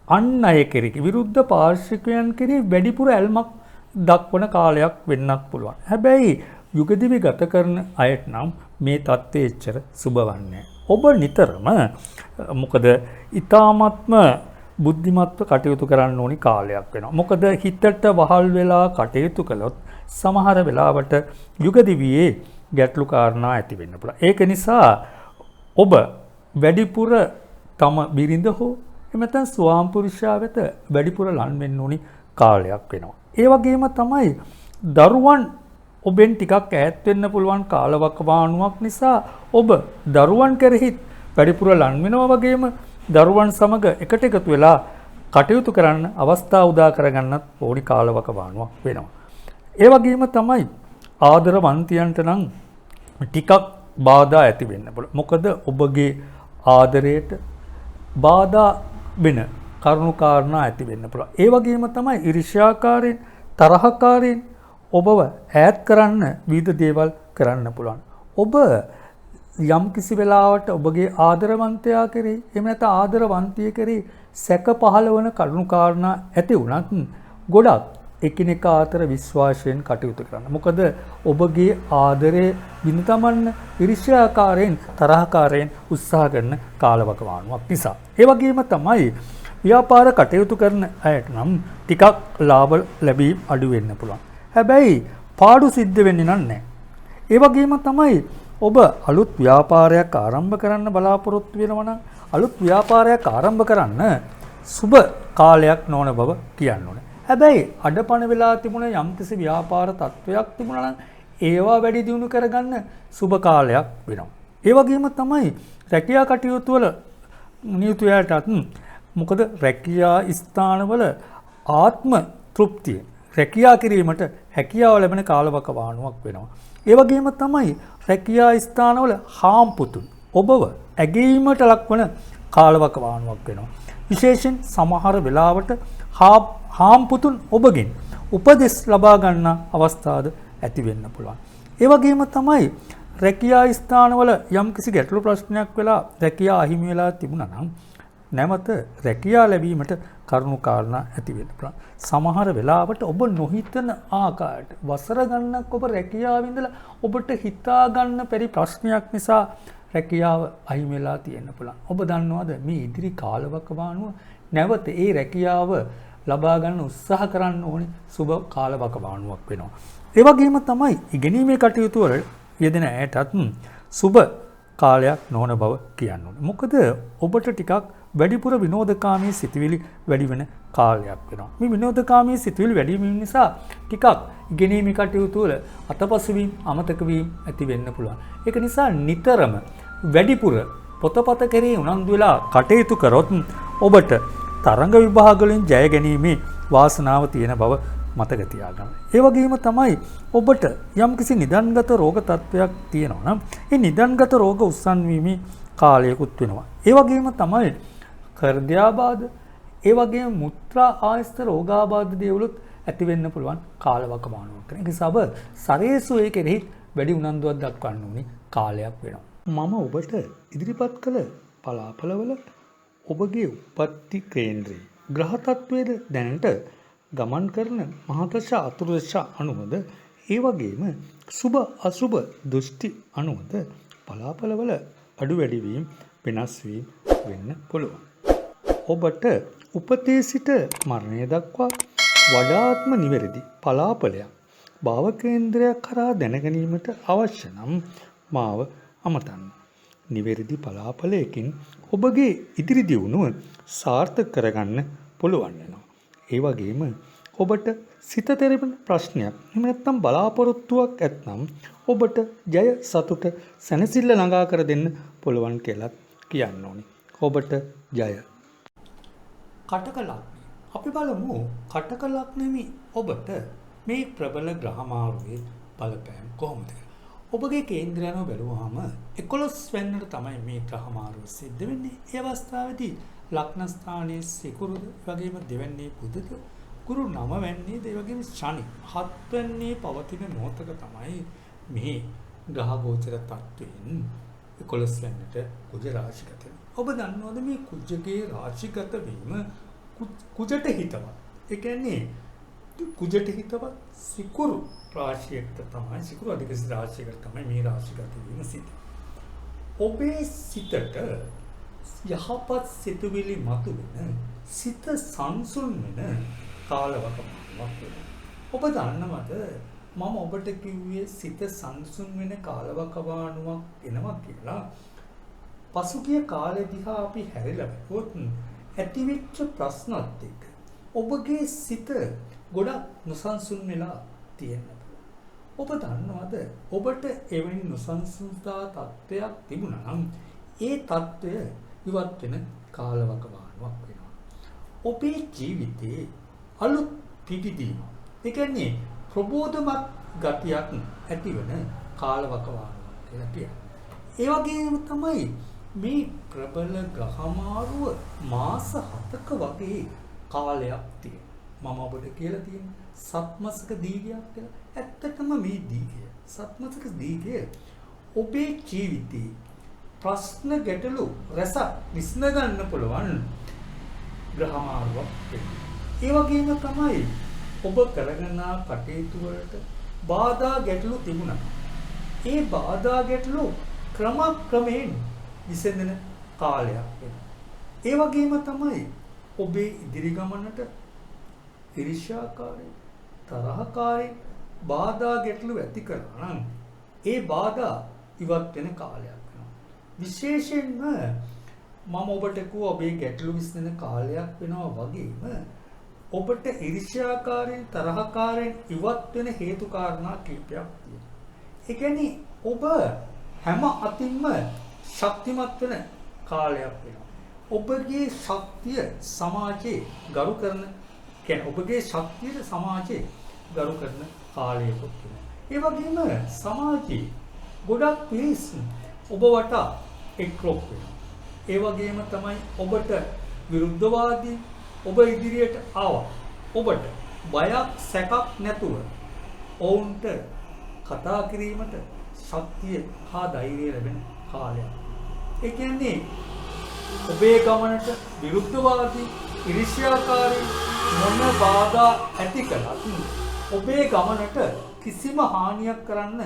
අන් අය කෙරෙහි විරුද්ධ පාර්ශ්විකයන් කෙරෙහි වැඩිපුර ඇල්මක් දක්වන කාලයක් වෙන්නත් පුළුවන්. හැබැයි යුගදිවි ගත කරන අයට නම් මේ தත්ත්වය එච්චර සුබ වන්නේ. ඔබ නිතරම මොකද ඊ타ත්ම බුද්ධිමත්ව කටයුතු කරන්න ඕනි කාලයක් වෙනවා. මොකද හිතට වහල් වෙලා කටයුතු කළොත් සමහර වෙලාවට යුගදිවියේ ගැටලු කාරණා ඇති වෙන්න පුළුවන්. ඒක නිසා ඔබ වැඩිපුර තම බිරිඳ හෝ එහෙම නැත්නම් ස්වාම පුරුෂයා වෙත වැඩිපුර ලං වෙන්න ඕනි කාලයක් වෙනවා. ඒ වගේම තමයි දරුවන් ඔබෙන් ටිකක් ඈත් වෙන්න පුළුවන් කාලවකවානුවක් නිසා ඔබ දරුවන් කෙරෙහි වැඩිපුර ලං වෙනවා වගේම දරුවන් සමග එකට එකතු වෙලා කටයුතු කරන්න අවස්ථා උදා කරගන්නත් ඕනි කාලවකවානුවක් වෙනවා. ඒ වගේම තමයි ආදරවන්තයන්ට නම් ටිකක් බාධා ඇති වෙන්න පුළුවන්. මොකද ඔබගේ ආදරයට බාධා වෙන කරුණු කාරණා ඇති වෙන්න පුළුවන්. ඒ වගේම තමයි ඊර්ෂ්‍යාකාරයෙන්, තරහකාරයෙන් ඔබව ඈත් කරන්න විවිධ දේවල් කරන්න පුළුවන්. ඔබ යම් කිසි වෙලාවට ඔබගේ ආදරවන්තයා කෙරෙහි එහෙම නැත්නම් ආදරවන්තිය කෙරෙහි සැක පහළවන කරුණු කාරණා ඇති වුණත් ගොඩක් එකිනෙකා අතර විශ්වාසයෙන් කටයුතු කරන්න. මොකද ඔබගේ ආදරය බිඳ තමන්න ඊර්ෂ්‍යාකාරයෙන්, තරහකාරයෙන් උත්සාහ කරන කාලවකවානුවක් නිසා. ඒ වගේම තමයි ව්‍යාපාර කටයුතු කරන අයට නම් ටිකක් ලාභ ලැබීම් අඩු වෙන්න පුළුවන්. හැබැයි පාඩු සිද්ධ වෙන්නේ නැහැ. ඒ වගේම තමයි ඔබ අලුත් ව්‍යාපාරයක් ආරම්භ කරන්න බලාපොරොත්තු වෙනවා නම් අලුත් ව්‍යාපාරයක් ආරම්භ කරන්න සුබ කාලයක් නොවන බව කියන්න ඕනේ. හැබැයි අඩපණ වෙලා තිබුණ යම්කිසි ව්‍යාපාර තත්වයක් තිබුණා නම් ඒවා වැඩි දියුණු කරගන්න සුබ කාලයක් වෙනවා. ඒ වගේම තමයි රැකියා කටයුතු වල නියුතුයාටත් මොකද රැකියා ස්ථානවල ආත්ම තෘප්තිය රැකියා කිරීමට හැකියාව ලැබෙන කාලවකවානුවක් වෙනවා. ඒ වගේම තමයි රැකියා ස්ථානවල හාම්පුතුන් ඔබව ඇගීමට ලක්වන කාලවකවානුවක් වෙනවා. විශේෂයෙන් සමහර වෙලාවට හාම්පුතුන් ඔබගෙන් උපදෙස් ලබා ගන්න අවස්ථාද ඇති වෙන්න පුළුවන්. ඒ වගේම තමයි රැකියා ස්ථානවල යම්කිසි ගැටලු ප්‍රශ්නයක් වෙලා රැකියා අහිමි වෙලා තිබුණා නම් නැවත රැකියා ලැබීමට කරුණු කාරණා ඇති වෙන්න පුළුවන්. සමහර වෙලාවට ඔබ නොහිතන ආකාරයට වසර ගණනක් ඔබ රැකියාව ඉඳලා ඔබට හිතා ගන්න බැරි ප්‍රශ්නයක් නිසා රැකියාව අහිමි වෙලා තියෙන්න පුළුවන්. ඔබ දන්නවද මේ ඉදිරි කාලවකවානුව නැවත ඒ රැකියාව ලබා ගන්න උත්සාහ කරන්න ඕනේ සුබ කාලවකවානුවක් වෙනවා. ඒ වගේම තමයි ඉගෙනීමේ කටයුතු වල යෙදෙන ඇයටත් සුබ කාලයක් නොවන බව කියන්න ඕනේ. මොකද ඔබට ටිකක් වැඩිපුර විනෝදකාමී සිතුවිලි වැඩි වෙන කාලයක් වෙනවා. මේ විනෝදකාමී සිතුවිලි වැඩි වීම නිසා ටිකක් ඉගෙනීමේ කටයුතු වල අතපසු වීම, අමතක වීම ඇති වෙන්න පුළුවන්. ඒක නිසා නිතරම වැඩිපුර පොතපත කෙරෙහි උනන්දු වෙලා කටයුතු කරොත් ඔබට තරඟ විභාග වලින් ජය ගැනීමේ වාසනාව තියෙන බව මතක තියාගන්න. ඒ වගේම තමයි ඔබට යම්කිසි නිදන්ගත රෝග තත්ත්වයක් තියෙනවා නම් ඒ නිදන්ගත රෝග උස්සන් වීමේ කාලයකුත් වෙනවා. ඒ වගේම තමයි හෘදයාබාධ, ඒ වගේම මුත්‍රා ආයස්ත රෝගාබාධ දේවලුත් ඇති වෙන්න පුළුවන් කාලවකවානුවක්. ඒ නිසා ඔබ ශරීරයේ කෙරෙහි වැඩි උනන්දුවක් දක්වන්න ඕනි කාලයක් වෙනවා. මම ඔබට ඉදිරිපත් කළ පලාපලවල ඔබගේ උප්පත්ති කේන්ද්‍රයේ ග්‍රහ තත්වයේද දැනට ගමන් කරන මහදශ අතුරුදශ අනුවද ඒ වගේම සුබ අසුබ දෘෂ්ටි අනුවද පලාපලවල අඩු වැඩි වීම වෙනස් වීම වෙන්න පුළුවන්. ඔබට උපතේ සිට මරණය දක්වා වඩාත්ම නිවැරදි පලාපලයක් භාව කේන්ද්‍රයක් කරා දැනගැනීමට අවශ්‍ය නම් මාව අමතන්න. නිවැරදි පලාපලයකින් ඔබගේ ඉදිරි දියුණුව සාර්ථක කරගන්න පුළුවන් වෙනවා. ඒ වගේම ඔබට සිත තෙරෙන ප්‍රශ්නයක් එහෙම නැත්නම් බලාපොරොත්තුවක් ඇත්නම් ඔබට ජය සතුට සැනසෙල්ල ළඟා කර දෙන්න පුළුවන් කියලා කියන්න ඕනි. ඔබට ජය. කටක ලග්නය. අපි බලමු කටක ලග්නෙමි ඔබට මේ ප්‍රබල ග්‍රහ මාරුවේ බලපෑම කොහොමද? ඔබගේ කේන්ද්‍රයන්ව බැලුවාම 11 වෙනිදා තමයි මේ ග්‍රහ මාරුව සිද්ධ වෙන්නේ. ඒ අවස්ථාවේදී ලග්න ස්ථානයේ සිකුරුද වගේම දෙවැන්නේ බුධද ගුරු 9 වෙනිද ඒ වගේම ශනි 7 වෙනිදී පවතින මොහොතක තමයි මේ ග්‍රහ ගෝචර තත්වයෙන් 11 වෙනිදාට කුජ රාශිගත වෙන්නේ. ඔබ දන්නවද මේ කුජගේ රාශිගත වීම කුජට හිතවත්. ඒ කියන්නේ කුජට හිතවත් සිකුරු රාශියකට තමයි සිකුරු අධික රාශියකට තමයි මේ රාශිගත වීම සිද්ධ. ඔබේ සිතට යහපත් සිතුවිලි මතුවෙන සිත සංසුන් වෙන කාලවකවානුවක් වෙනවා. ඔබ දන්නවද මම ඔබට කිව්වේ සිත සංසුන් වෙන කාලවකවානුවක් එනවා කියලා. පසුගිය කාලෙ දිහා අපි හැරිලා බලුවොත් ඇතිවෙච්ච ප්‍රශ්නත් එක්ක ඔබගේ සිත ගොඩක් නොසන්සුන් වෙලා තියෙනවා. ඔබ දන්නවද ඔබට එවැනි නොසන්සුන්තා තත්ත්වයක් තිබුණා නම් ඒ තත්ත්වය ඉවත් වෙන කාලවකවානුවක් වෙනවා. ඔබේ ජීවිතේ අලුත් පිටිදීමක්. ඒ කියන්නේ ප්‍රබෝධමත් ගතියක් ඇතිවන කාලවකවානුවක් කියලා කියනවා. ඒ වගේම තමයි මේ ප්‍රබල ග්‍රහමාරුව මාස 7ක වගේ කාලයක් තියෙනවා. මම ඔබට කියලා තියෙන සත්මස්ක දීගයක් කියලා. ඇත්තටම මේ දීගය සත්මස්ක දීගය ඔබේ ජීවිතේ ප්‍රශ්න ගැටලු රසක් විසඳ ගන්න පුළුවන් ග්‍රහමාරුවක් වෙනවා. ඒ වගේම තමයි ඔබ කරගෙන කටයුතු වලට බාධා ගැටලු තිබුණා. ඒ බාධා ගැටලු ක්‍රමයෙන් විසඳන කාලයක් වෙනවා. ඒ වගේම තමයි ඔබේ ඉදිරි ගමනට ඊර්ෂ්‍යාකාරී තරහකාරී බාධා ගැටලු ඇති කරනවා නම් ඒ බාධා ඉවත් වෙන කාලයක් වෙනවා. විශේෂයෙන්ම මම ඔබට කිව්ව ඔබේ ගැටලු විසඳන කාලයක් වෙනවා වගේම ඔබට ඊර්ෂ්‍යාකාරී තරහකාරී ඉවත් වෙන හේතු කාරණා කිහිපයක් තියෙනවා. ඒ කියන්නේ ඔබ හැම අතින්ම ශක්තිමත් වෙන කාලයක් වෙනවා. ඔබගේ ශක්තිය සමාජයේ ගරු කරන කියන්නේ ඔබගේ ශක්තිය සමාජයේ ගරු කරන කාලයකට වෙනවා. ඒ වගේම සමාජයේ ගොඩක් පිරිස් ඔබ වටා එක්රොක් වෙනවා. ඒ වගේම තමයි ඔබට විරුද්ධවාදී ඔබ ඉදිරියට ආවා. ඔබට බයක් සැකක් නැතුව ඔවුන්ට කතා කිරීමට ශක්තිය හා ධෛර්යය ලැබෙන කාලයක්. ඒ කියන්නේ ඔබේ ගමනට විරුද්ධවාදී ඊර්ෂ්‍යාකාරී මොන බාධා ඇති කළත් ඔබේ ගමනට කිසිම හානියක් කරන්න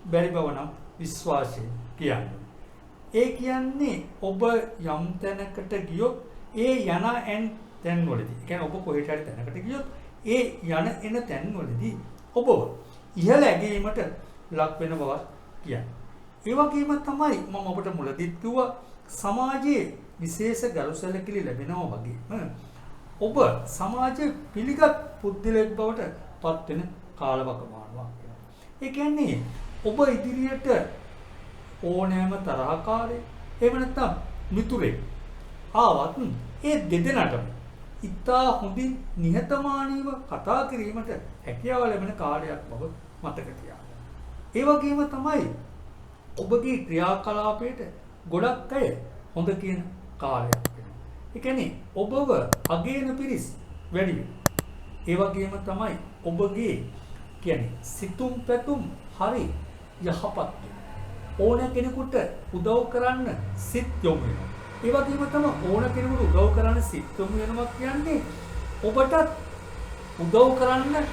බැරි බව නම් විශ්වාසය කියන්නේ. ඒ කියන්නේ ඔබ යම් තැනකට ගියොත් ඒ යන තැන්වලදී, ඒ කියන්නේ ඔබ කොහෙට හරි තැනකට ගියොත් ඒ එන තැන්වලදී ඔබ ඉහළ ඇගීමට ලක් වෙන බව කියන්නේ. ඒ වගේම තමයි මම ඔබට මුලදීත් කිව්වා සමාජයේ විශේෂ ගරුසැලකිලි ලැබෙනවා වගේම ඔබ සමාජයේ පිළිගත් පුද්ගලයෙක් බවට පත් වෙන කාලවකවානුවක් වෙනවා. ඒ කියන්නේ ඔබ ඉදිරියට ඕනෑම තරහකාරී එහෙම නැත්නම් මිතුරෙක් ආවත් ඒ දෙදෙනාටම ඉතා හොඳින් නිහතමානීව කතා කිරීමට හැකියාව ලැබෙන කාලයක් බව මතක තියාගන්න. ඒ වගේම තමයි ඔබගේ ක්‍රියාකලාපයට ගොඩක් අය හොඳ කියන කාලයක් වෙනවා. ඒ කියන්නේ ඔබව අගයන පිරිස් වැඩි වෙනවා. ඒ වගේම තමයි ඔබගේ කියන්නේ සිතුම් පැතුම් හරි යහපත් වෙනවා. ඕන කෙනෙකුට උදව් කරන්න සිත් යොමු වෙනවා. ඒ වගේම තමයි ඕන කෙනෙකුට උදව් කරන්න සිත් යොමු වෙනවා කියන්නේ ඔබට උදව් කරන්න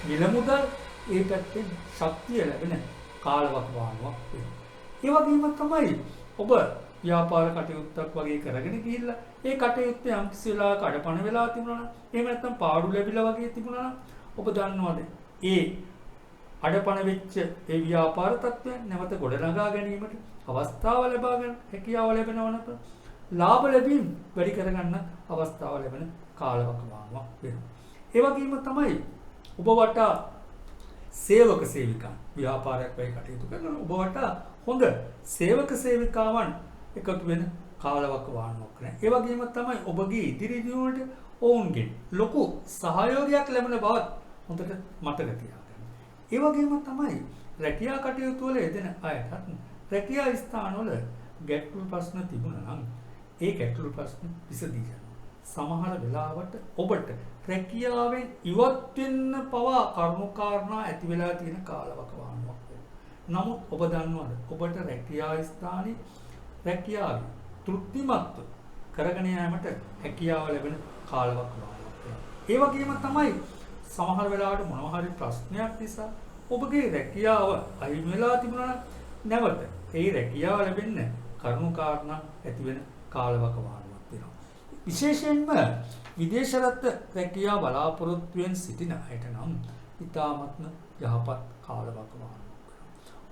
මිල මුදල් ඒ පැත්තෙන් ශක්තිය ලැබෙන කාලවකවානුවක් වෙනවා. ඒ වගේම තමයි ඔබ ව්‍යාපාර කටයුත්තක් වගේ කරගෙන ගිහිල්ලා ඒ කටයුත්ත යම් කිසි වෙලාවක අඩපණ වෙලා තිබුණා නම් එහෙම නැත්නම් පාඩු ලැබිලා වගේ තිබුණා නම් ඔබ දන්නවද ඒ අඩපණ වෙච්ච ඒ ව්‍යාපාර තත්ත්වය නැවත ගොඩනගා ගැනීමට අවස්ථාව ලබා ගන්න හැකියාව ලැබෙනවා නේද? ලාභ ලැබීම් වැඩි කරගන්න අවස්ථාව ලැබෙන කාලවකවානුවක් වෙනවා. ඒ වගේම තමයි ඔබ වටා සේවක සේවිකා ව්‍යාපාරයක් වගේ කටයුතු කරන ඔබ වටා හොඳ සේවක සේවිකාවන් එකතු වෙන කාලවකවානුවක් නෑ. ඒ වගේම තමයි ඔබගේ ඉදිරි දියුණුවට ඔවුන්ගෙන් ලොකු සහයෝගයක් ලැබෙන බවත් හොඳට මතක තියාගන්න. ඒ වගේම තමයි රැකියා කටයුතු වල යෙදෙන අයටත් රැකියා ස්ථානවල ගැටලු ප්‍රශ්න තිබුණා නම් ඒ ගැටලු ප්‍රශ්න විසඳී යනවා. සමහර වෙලාවට ඔබට රැකියාවෙන් ඉවත් වෙන්න පවා කරුණාකාරණා ඇති වෙලා තියෙන කාලවකවානුවක් වෙනවා. නමුත් ඔබ දන්නවද ඔබට රැකියා ස්ථානයේ රැකියාව තෘප්තිමත් කරගෙන යාමට හැකියාව ලැබෙන කාලවකවානුවක් වෙනවා. ඒ වගේම තමයි සමහර වෙලාවට මොනවා හරි ප්‍රශ්නයක් නිසා ඔබගේ රැකියාව අහිමි වෙලා තිබුණා නම් නැවත ඒ රැකියාව ලැබෙන්න කරුණාකාරණා ඇති වෙන කාලවකවානුවක් වෙනවා. විශේෂයෙන්ම විදේශ රට රැකියා බලාපොරොත්තුවෙන් සිටින අයට නම් ඉතාමත්ම යහපත් කාලවකවානුවක්.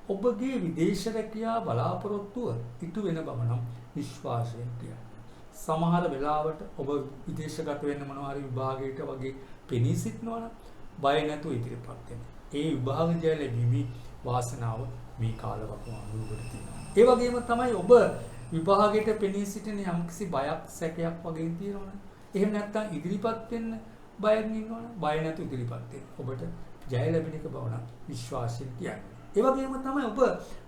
ඔබගේ විදේශ රැකියා බලාපොරොත්තුව ඉටු වෙන බව නම් විශ්වාසයෙන් කියන්න. සමහර වෙලාවට ඔබ විදේශගත වෙන්න මොනවා හරි විභාගයකට වගේ පෙනී සිටිනවා නම් බය නැතුව ඉදිරියපත් වෙන්න. ඒ විභාග ජය ලැබීමේ වාසනාව මේ කාලවකවානුවකට තියෙනවා. ඒ වගේම තමයි ඔබ විභාගයට පෙනී සිටින යම්කිසි බයක් සැකයක් වගේ තියෙනවනේ. එහෙම නැත්නම් ඉදිරිපත් වෙන්න බයෙන් ඉන්නවනේ. බය නැතුව ඉදිරිපත් වෙන්න. ඔබට ජය ලැබෙන එක බව නම් විශ්වාසයෙන් කියන්නේ. ඒ වගේම තමයි ඔබ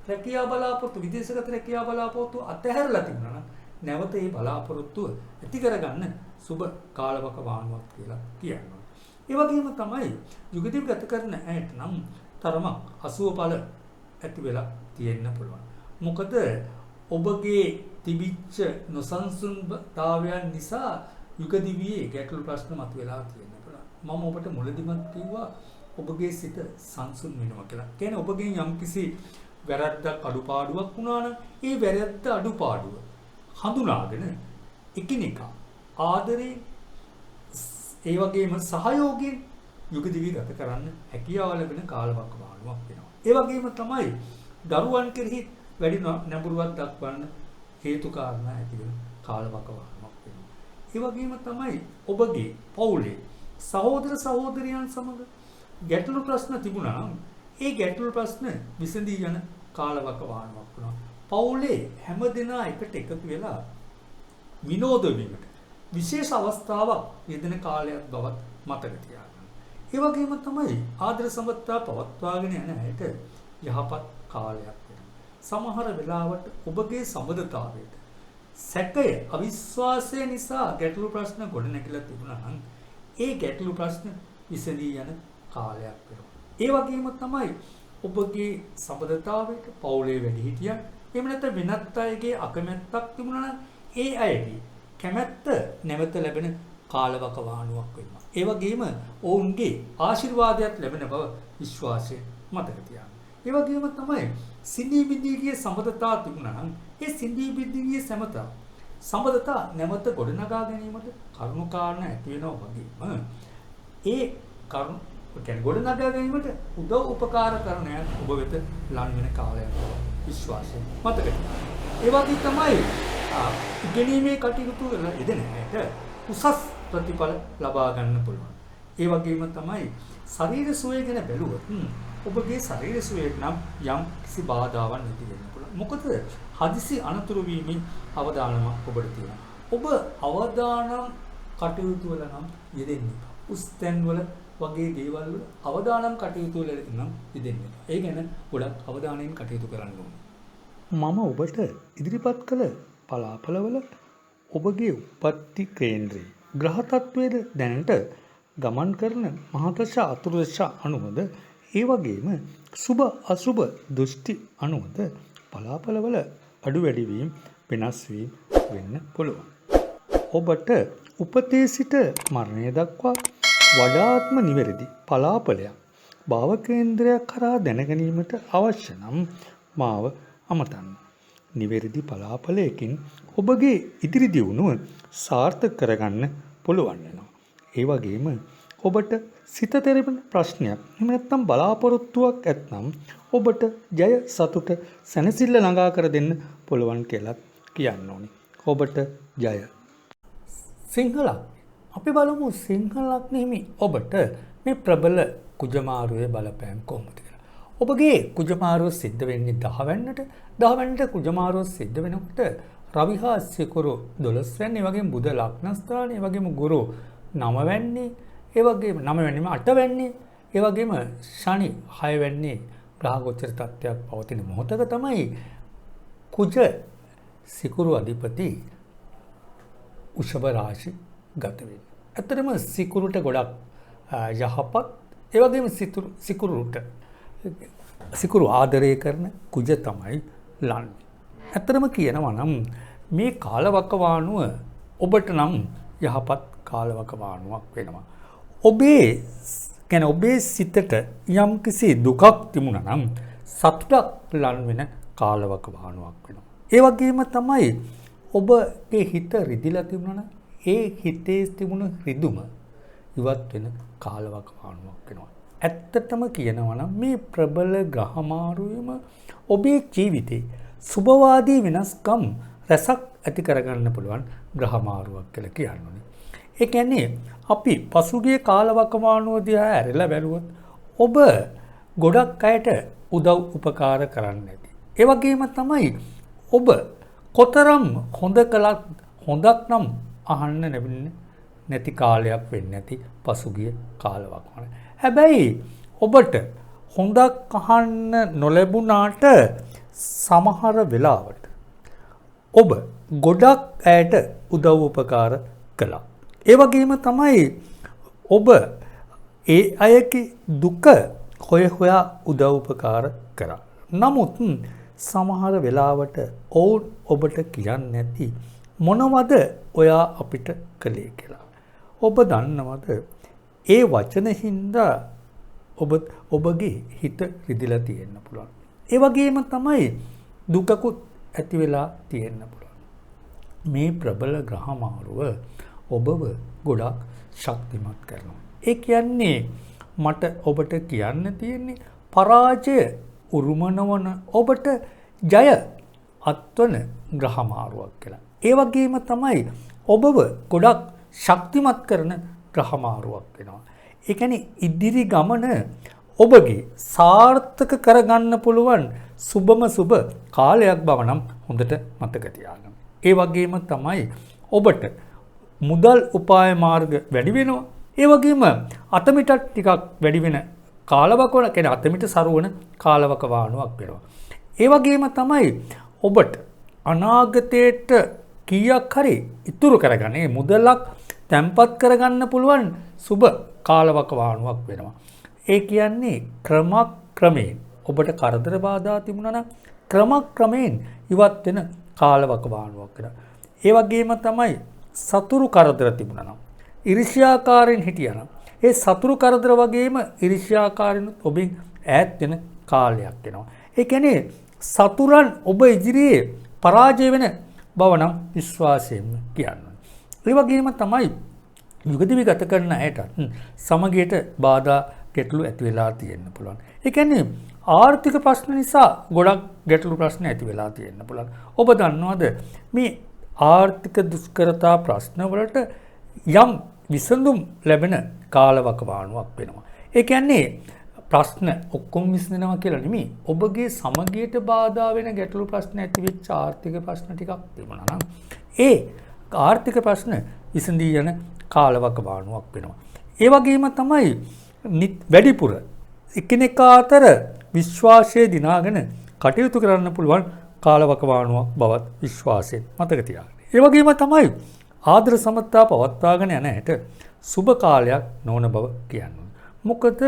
රැකියා බලාපොරොත්තු විදේශගත රැකියා බලාපොරොත්තු අතහැරලා තිබුණා නම් නැවත මේ බලාපොරොත්තුව ඇති කරගන්න සුබ කාලවකවානුවක් කියලා කියනවා. ඒ වගේම තමයි යුගදී ගත කරන ඇයට නම් තරමක් අසුව ඵල ඇති වෙලා තියෙන්න පුළුවන්. මොකද ඔබගේ තිබිච්ච නොසන්සුන්තාවයන් නිසා යුගදිවියේ ගැටලු ප්‍රශ්න මතුවලා තියෙන්න පුළුවන්. මම ඔබට මුලදිමත් කිව්වා ඔබගේ සිත සංසුන් වෙනවා කියලා. කියන්නේ ඔබගෙන් යම්කිසි වැරද්දක් අඩුපාඩුවක් වුණා නම් ඒ වැරද්ද අඩුපාඩුව හඳුනාගෙන එකිනෙකා ආදරේ ඒ වගේම සහයෝගයෙන් යුගදිවි ගත කරන්න හැකියාව ලැබෙන කාලවකවානුවක් වෙනවා. ඒ වගේම තමයි දරුවන් කෙරෙහි වැඩි නැඹුරුවක් දක්වන්න හේතු කාරණා ඇති වෙන කාලවකවානුවක් වෙනවා. ඒ වගේම තමයි ඔබගේ පවුලේ සහෝදර සහෝදරියන් සමග ගැටලු ප්‍රශ්න තිබුණා නම් ඒ ගැටලු ප්‍රශ්න විසඳී යන කාලවකවානුවක් වෙනවා. පවුලේ හැමදෙනා එකට එකතු වෙලා විනෝද වීමට විශේෂ අවස්ථාවක් යෙදෙන කාලයක් බවත් මතක තියාගන්න. ඒ වගේම තමයි ආදර සම්බන්ධතා පවත්වාගෙන යන ඇයට යහපත් කාලයක් වෙනවා. සමහර වෙලාවට ඔබගේ සම්බන්ධතාවයට සැකය අවිශ්වාසය නිසා ගැටලු ප්‍රශ්න ගොඩනැගිලා තිබුණා නම් ඒ ගැටලු ප්‍රශ්න විසඳී යන කාලයක් වෙනවා. ඒ වගේම තමයි ඔබගේ සම්බන්ධතාවයට පවුලේ වැඩිහිටියන් එහෙම නැත්නම් වෙනත් අයගේ අකමැත්තක් තිබුණා නම් ඒ අයගේ කැමැත්ත නැවත ලැබෙන කාලවකවානුවක් වෙනවා. ඒ වගේම ඔවුන්ගේ ආශිර්වාදයක් ලැබෙන බව විශ්වාසයෙන් මතක තියාගන්න. ඒ වගේම තමයි සිඳී බිඳී ගිය සම්බන්ධතා තිබුණා නම් ඒ සිඳී බිඳී ගිය සම්බන්ධතා නැවත ගොඩනගා ගැනීමට කරුණාකාරණ ඇති වෙනවා වගේම ඒ කියන්නේ ගොඩනගා ගැනීමට උදව් උපකාර කරන ඔබ වෙත ලං වෙන කාලයක් විශ්වාසයෙන් මතක තියාගන්න. ඒ වගේ තමයි ඉගෙනීමේ කටයුතු වල යෙදෙන අයට උසස් ප්‍රතිඵල ලබා ගන්න පුළුවන්. ඒ වගේම තමයි ශරීර සුවය ගැන බැලුවොත් ඔබගේ ශරීර සුවයට නම් යම් කිසි බාධාවක් නැති වෙන්න පුළුවන්. මොකද හදිසි අනතුරු වීමෙන් අවදානමක් ඔබට තියෙනවා. ඔබ අවදානම් කටයුතු වල නම් යෙදෙන්නේ. උස් තැන්වල වගේ දේවල් වල අවදානම් කටයුතු වල නම් යෙදෙන්නේ. ඒ ගැන ගොඩක් අවධානයෙන් කටයුතු කරන්න ඕනේ. මම ඔබට ඉදිරිපත් කළ පලාපලවල ඔබගේ උප්පත්ති කේන්ද්‍රයේ ග්‍රහ තත්වයේද දැනට ගමන් කරන මහදශ අතුරුදශ අනුවද ඒ වගේම සුභ අසුභ දෘෂ්ටි අනුවද පලාපලවල අඩු වැඩි වීම වෙනස් වීම වෙන්න පුළුවන්. ඔබට උපතේ සිට මරණය දක්වා වඩාත්ම නිවැරදි පලාපලයක් භාව කේන්ද්‍රයක් කරා දැනගැනීමට අවශ්‍ය නම් මාව අමතන්න. නිවැරදි පලාපලයකින් ඔබගේ ඉදිරි දියුණුව සාර්ථක කරගන්න පුළුවන් වෙනවා. ඒ වගේම ඔබට සිත තෙරපෙන ප්‍රශ්නයක් එහෙම නැත්නම් බලාපොරොත්තුවක් ඇත්නම් ඔබට ජය සතුට සැනසෙල්ල ළඟා කර දෙන්න පුළුවන් කියලා කියන්න ඕනේ. ඔබට ජය. සිංහලක් අපි බලමු සිංහලක් නෙමෙයි ඔබට මේ ප්‍රබල කුජමාරුවේ බලපෑම් කොහොමද කියලා. ඔබගේ කුජමාරුව සිද්ධ වෙන්නේ 10 වෙනිට 10 වෙනිට කුජමාරුව සිද්ධ වෙනකොට රවි හා සිකුරු 12 වෙනි, ඒ වගේම බුධ ලග්න ස්ථානයේ, ඒ වගේම ගුරු 9 වෙනි, ඒ වගේම 9 වෙනිම 8 වෙනි, ඒ වගේම ශනි 6 වෙනි ග්‍රහ ගෝචර තත්ත්වයක් පවතින මොහොතක තමයි කුජ සිකුරු අධිපති උෂභ රාශි ගත වෙන්නේ. ඇත්තටම සිකුරුට ගොඩක් යහපත්, ඒ වගේම සිකුරු ආදරය කරන කුජ තමයි ලන්නේ. ඇත්තටම කියනවා නම් මේ කාලවකවානුව ඔබට නම් යහපත් කාලවකවානුවක් වෙනවා. ඔබේ සිතට යම්කිසි දුකක් තිබුණා නම් සතුටක් ලන් වෙන කාලවකවානුවක් වෙනවා. ඒ වගේම තමයි ඔබගේ හිත රිදිලා තිබුණා නම් ඒ හිතේ තිබුණ රිදුම ඉවත් වෙන කාලවකවානුවක් වෙනවා. ඇත්තටම කියනවා නම් මේ ප්‍රබල ග්‍රහමාරුවම ඔබේ ජීවිතේ සුභවාදී වෙනස්කම් රසක් ඇති කරගන්න පුළුවන් ග්‍රහමාරුවක් කියලා කියන්නේ. ඒ කියන්නේ අපි පසුගිය කාලවකවානුව දිහා ඇරලා බැලුවොත් ඔබ ගොඩක් අයට උදව් උපකාර කරන්න ඇති. ඒ වගේම තමයි ඔබ කොතරම් හොඳ කළත් හොඳක් නම් අහන්න නැති කාලයක් වෙන්නේ නැති පසුගිය කාලවකවාන. හැබැයි ඔබට හොඳක් අහන්න නොලැබුණාට සමහර වෙලාවට ඔබ ගොඩක් අයට උදව් උපකාර කළා. ඒ වගේම තමයි ඔබ ඒ අයගේ දුක හොයා උදව් උපකාර කරා. නමුත් සමහර වෙලාවට ඔවුන් ඔබට කියන්නේ නැති මොනවද ඔයා අපිට කළේ කියලා. ඔබ දන්නවද ඒ වචන හින්දා ඔබගේ හිත රිදිලා තියෙන්න පුළුවන්. ඒ වගේම තමයි දුකකුත් ඇති වෙලා තියෙන්න පුළුවන්. මේ ප්‍රබල ග්‍රහමාරුව ඔබව ගොඩක් ශක්තිමත් කරනවා. ඒ කියන්නේ මට ඔබට කියන්න තියෙන්නේ පරාජය උරුමනවන ඔබට ජය අත්වන ග්‍රහමාරුවක් කියලා. ඒ වගේම තමයි ඔබව ගොඩක් ශක්තිමත් කරන ග්‍රහමාරුවක් වෙනවා. ඒ කියන්නේ ඉදිරි ගමන ඔබගේ සාර්ථක කරගන්න පුළුවන් සුබම සුබ කාලයක් බව නම් හොඳට මතක තියාගන්න. ඒ වගේම තමයි ඔබට මුදල් උපාය මාර්ග වැඩි වෙනවා. ඒ වගේම අතමිටත් ටිකක් වැඩි වෙන කාලවකවන කියන්නේ අතමිට සරුවන කාලවකවානුවක් වෙනවා. ඒ වගේම තමයි ඔබට අනාගතයට කීයක් හරි ඉතුරු කරගන්න මේ මුදලක් තැන්පත් කරගන්න පුළුවන් සුබ කාලවකවානුවක් වෙනවා. ඒ කියන්නේ ක්‍රමක්‍රමයෙන් ඔබට කරදර බාධා තිබුණා නම් ක්‍රමක්‍රමයෙන් ඉවත් වෙන කාලවකවානුවක් වෙනවා. ඒ වගේම තමයි සතුරු කරදර තිබුණා නම් ඊර්ෂ්‍යාකාරයෙන් හිටියා නම් ඒ සතුරු කරදර වගේම ඊර්ෂ්‍යාකාරයෙන් ඔබෙන් ඈත් වෙන කාලයක් වෙනවා. ඒ කියන්නේ සතුරන් ඔබ ඉදිරියේ පරාජය වෙන බව නම් විශ්වාසයෙන් කියන්න. ඒ වගේම තමයි යුගදිවි ගත කරන අයට සමගියට බාධා ගැටලු ඇති වෙලා තියෙන්න පුළුවන්. ඒ කියන්නේ ආර්ථික ප්‍රශ්න නිසා ගොඩක් ගැටලු ප්‍රශ්න ඇති වෙලා තියෙන්න පුළුවන්. ඔබ දන්නවද මේ ආර්ථික දුෂ්කරතා ප්‍රශ්න වලට යම් විසඳුම් ලැබෙන කාලවකවානුවක් වෙනවා. ඒ කියන්නේ ප්‍රශ්න ඔක්කොම විසඳනවා කියලා නෙමෙයි. ඔබගේ සමගියට බාධා වෙන ගැටලු ප්‍රශ්න ඇති වෙච්ච ආර්ථික ප්‍රශ්න ටිකක් තිබුණා නම් ඒ ආර්ථික ප්‍රශ්න විසඳී යන කාලවකවානුවක් වෙනවා. ඒ වගේම තමයි වැඩිපුර එකිනෙකා අතර විශ්වාසය දිනාගෙන කටයුතු කරන්න පුළුවන් කාලවකවානුවක් බවත් විශ්වාසයෙන් මතක තියාගන්න. ඒ වගේම තමයි ආදර සම්පත්තා පවත්වාගෙන යන හැට සුබ කාලයක් නොවන බව කියන්නේ. මොකද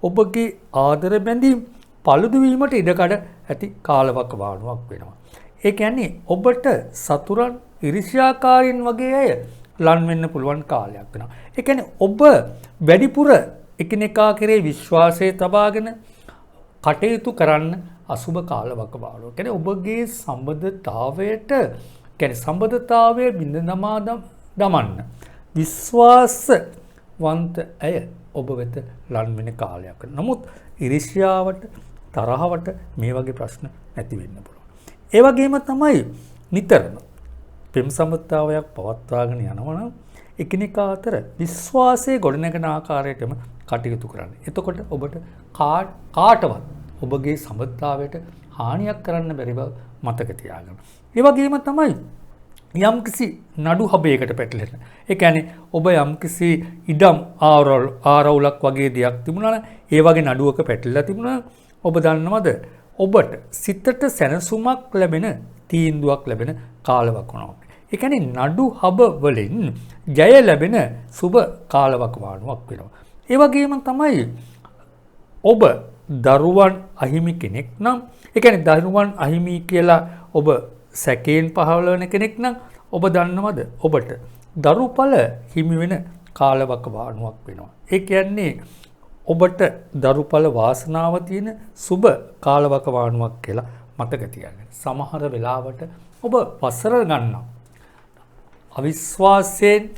ඔබගේ ආදර බැඳීම් පළුදු වීමට ඉඩකඩ ඇති කාලවකවානුවක් වෙනවා. ඒ කියන්නේ ඔබට සතුරන් ඉරිෂ්‍යාකාරීන් වගේ අය ලන් වෙන්න පුළුවන් කාලයක් වෙනවා. ඒ කියන්නේ ඔබ වැඩිපුර එකිනෙකා කෙරේ විශ්වාසය තබාගෙන කටයුතු කරන්න අසුබ කාලවකවානුව. කියන්නේ ඔබගේ සම්බන්ධතාවයට කියන්නේ සම්බන්ධතාවය බිඳ නමා දමන්න විශ්වාසවන්ත අය ඔබ වෙත ලන් වෙන කාලයක්. නමුත් ඉරිෂ්‍යාවට තරහවට මේ වගේ ප්‍රශ්න නැති වෙන්න පුළුවන්. ඒ වගේම තමයි නිතරම පෙම් සම්බන්ධතාවයක් පවත්වාගෙන යනවා නම් එකිනෙකා අතර විශ්වාසයේ ගොඩනැගෙන ආකාරයටම කටයුතු කරන්න. එතකොට ඔබට කාටවත් ඔබගේ සම්බන්ධතාවයට හානියක් කරන්න බැරි බව මතක තියාගන්න. ඒ වගේම තමයි යම්කිසි නඩු හබයකට පැටලෙන. ඒ කියන්නේ ඔබ යම්කිසි ඉඩම් ආරවුලක් වගේ දෙයක් තිබුණා නම් ඒ වගේ නඩුවක පැටලලා තිබුණා ඔබ දන්නවද ඔබට සිතට සැනසුමක් ලැබෙන තීන්දුවක් ලැබෙන කාලවකවානුවක්. ඒ කියන්නේ නඩු හබ වලින් ජය ලැබෙන සුබ කාලවකවානුවක් වෙනවා. ඒ වගේම තමයි ඔබ දරුවන් අහිමි කෙනෙක් නම් ඒ කියන්නේ දරුවන් අහිමි කියලා ඔබ සැකයෙන් පහළවන කෙනෙක් නම් ඔබ දන්නවද ඔබට දරුඵල හිමි වෙන කාලවකවානුවක් වෙනවා. ඒ කියන්නේ ඔබට දරුඵල වාසනාව තියෙන සුබ කාලවකවානුවක් කියලා මතක තියාගන්න. සමහර වෙලාවට ඔබ වසර ගන්නවා අවිශ්වාසයෙන්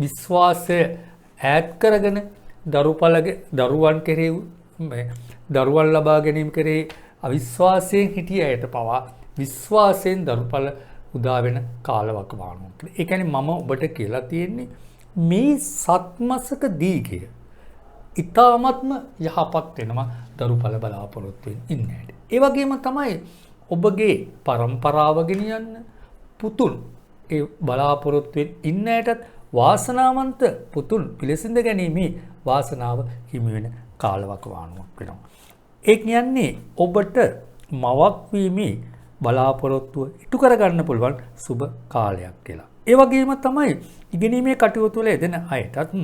විශ්වාසය ඈත් කරගෙන දරුවන් කෙරෙහි දරුවන් ලබා ගැනීම කෙරෙහි අවිශ්වාසයෙන් හිටිය අයට පවා විශ්වාසයෙන් දරුඵල උදා වෙන කාලවකවානුවක්. ඒ කියන්නේ මම ඔබට කියලා තියෙන්නේ මේ සත්මසක දීර්ඝය ඊ타ත්ම යහපත් වෙනවා දරුඵල බලාපොරොත්තුෙන් ඉන්න හැටි. ඒ වගේම තමයි ඔබගේ પરම්පරාව ගෙනියන්න පුතුන් ඒ බලාපොරොත්තුෙන් ඉන්න හැටත් වාසනාවන්ත පුතුන් පිළිසිඳ ගැනීමේ වාසනාව හිමි වෙන කාලවකවානුවක් වෙනවා. ඒ කියන්නේ ඔබට මවක් වීමේ බලාපොරොත්තුව ඉටු කරගන්න පුළුවන් සුබ කාලයක් කියලා. ඒ වගේම තමයි ඉගෙනීමේ කටයුතු වල යෙදෙන අයටත්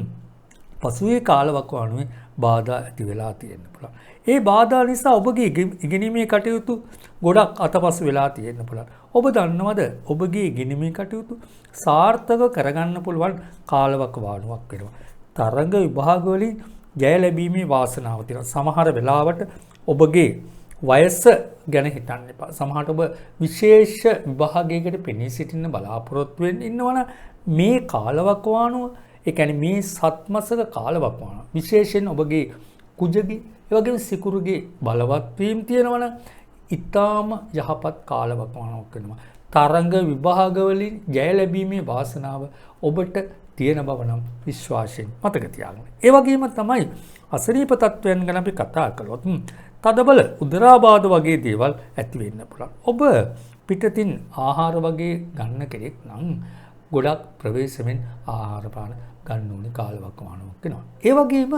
පසුගිය කාලවකවානුවේ බාධා ඇති වෙලා තියෙන්න පුළුවන්. ඒ බාධා නිසා ඔබගේ ඉගෙනීමේ කටයුතු ගොඩක් අතපසු වෙලා තියෙන්න පුළුවන්. ඔබ දන්නවද ඔබගේ ඉගෙනීමේ කටයුතු සාර්ථකව කරගන්න පුළුවන් කාලවකවානුවක් වෙනවා. තරඟ විභාග වලින් ජය ලැබීමේ වාසනාව තියෙනවා. සමහර වෙලාවට ඔබගේ වයස ගැන හිතන්න එපා. සමහරට ඔබ විශේෂ විභාගයකට පෙනී සිටින්න බලාපොරොත්තු වෙන්න ඉන්නවනම් මේ කාලවකවානුව ඒ කියන්නේ මේ සත්මසක කාලවකවානුව විශේෂයෙන් ඔබගේ කුජගේ ඒ වගේම සිකුරුගේ බලවත් වීම තියෙනවනම් ඊටාම යහපත් කාලවකවානුවක් වෙනවා. තරඟ විභාග වලින් ජය ලැබීමේ වාසනාව ඔබට තියෙන බව නම් විශ්වාසයෙන් මතක තියාගන්න. ඒ වගේම තමයි අසනීප තත්වයන් ගැන අපි කතා කළොත් තදබල උදරාබාධ වගේ දේවල් ඇති වෙන්න පුළුවන්. ඔබ පිටතින් ආහාර වගේ ගන්න කෙනෙක් නම් ගොඩක් ප්‍රවේශමෙන් ආහාර පාන ගන්න ඕනේ කාලවකවානුවක් වෙනවා. ඒ වගේම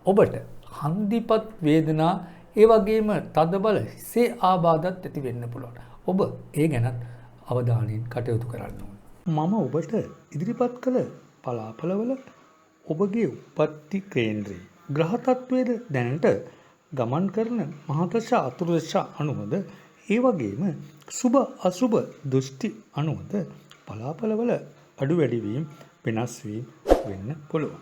ඔබට හන්දිපත් වේදනා ඒ වගේම තදබල හිසේ ආබාධත් ඇති වෙන්න පුළුවන්. ඔබ ඒ ගැනත් අවධානයෙන් කටයුතු කරන්න ඕනේ. මම ඔබට ඉදිරිපත් කළ පලාපලවල ඔබගේ උපත්ති කේන්ද්‍රයේ ග්‍රහ තත්වයේද දැනට ගමන් කරන මහදශ අතුරුදශ අනුවද ඒ වගේම සුබ අසුබ දෘෂ්ටි අනුවද පලාපලවල අඩු වැඩි වීම වෙනස් වීම වෙන්න පුළුවන්.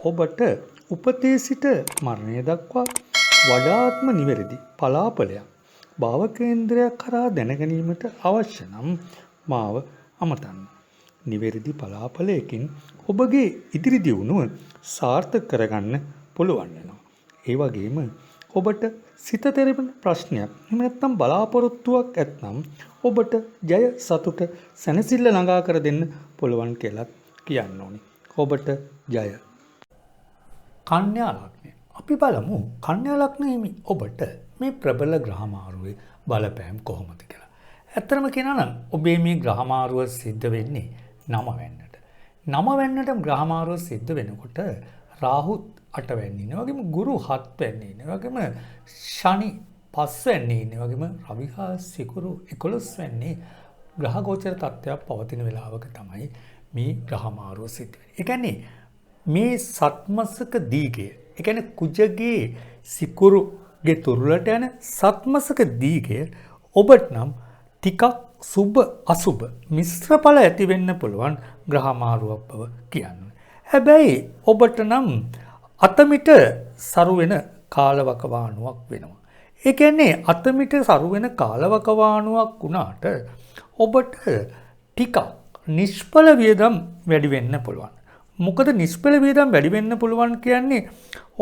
ඔබට උපතේ සිට මරණය දක්වා වඩාත්ම නිවැරදි පලාපලයක් භාව කේන්ද්‍රයක් කරා දැනගැනීමට අවශ්‍ය නම් මාව අමතන්න. නිවැරදි පලාපලයකින් ඔබගේ ඉදිරි දියුණුව සාර්ථක කරගන්න පුළුවන් වෙනවා. ඒ වගේම ඔබට සිත තෙරෙන ප්‍රශ්නයක් එහෙම නැත්නම් බලාපොරොත්තුවක් ඇත්නම් ඔබට ජය සතුට සැනසෙල්ල ළඟා කර දෙන්න පුළුවන් කියලා කියන්න ඕනේ. ඔබට ජය. කන්‍යා ලග්නය. අපි බලමු කන්‍යා ලග්නයේ ඔබට මේ ප්‍රබල ග්‍රහ මාරුවේ බලපෑම් කොහොමද කියලා. ඇත්තටම කියනවා නම් ඔබේ මේ ග්‍රහ මාරුව සිද්ධ වෙන්නේ 9 වෙනිදාට. 9 වෙන්නට ග්‍රහමාරුව සිද්ධ වෙනකොට රාහුත් 8 වෙන්නේ ඉන්නේ. වගේම ගුරු 7 වෙන්නේ ඉන්නේ. වගේම ශනි 5 වෙන්නේ ඉන්නේ. වගේම රවි හා සිකුරු 11 වෙන්නේ ග්‍රහ ගෝචර තත්ත්වයක් පවතින වෙලාවක තමයි මේ ග්‍රහමාරුව සිද්ධ වෙන්නේ. ඒ කියන්නේ මේ සත්මසක දීගය, ඒ කියන්නේ කුජගේ සිකුරුගේ තුරුලට යන සත්මසක දීගය ඔබට නම් ටිකක් සුබ අසුබ මිශ්‍ර ඵල ඇති වෙන්න පුළුවන් ග්‍රහමාරුවක් බව කියන්නේ. හැබැයි ඔබට නම් අතමිට සරු වෙන කාලවකවානුවක් වෙනවා. ඒ කියන්නේ අතමිට සරු වෙන කාලවකවානුවක් වුණාට ඔබට ටිකක් නිෂ්ඵල වියදම් වැඩි වෙන්න පුළුවන්. මොකද නිෂ්ඵල වියදම් වැඩි වෙන්න පුළුවන් කියන්නේ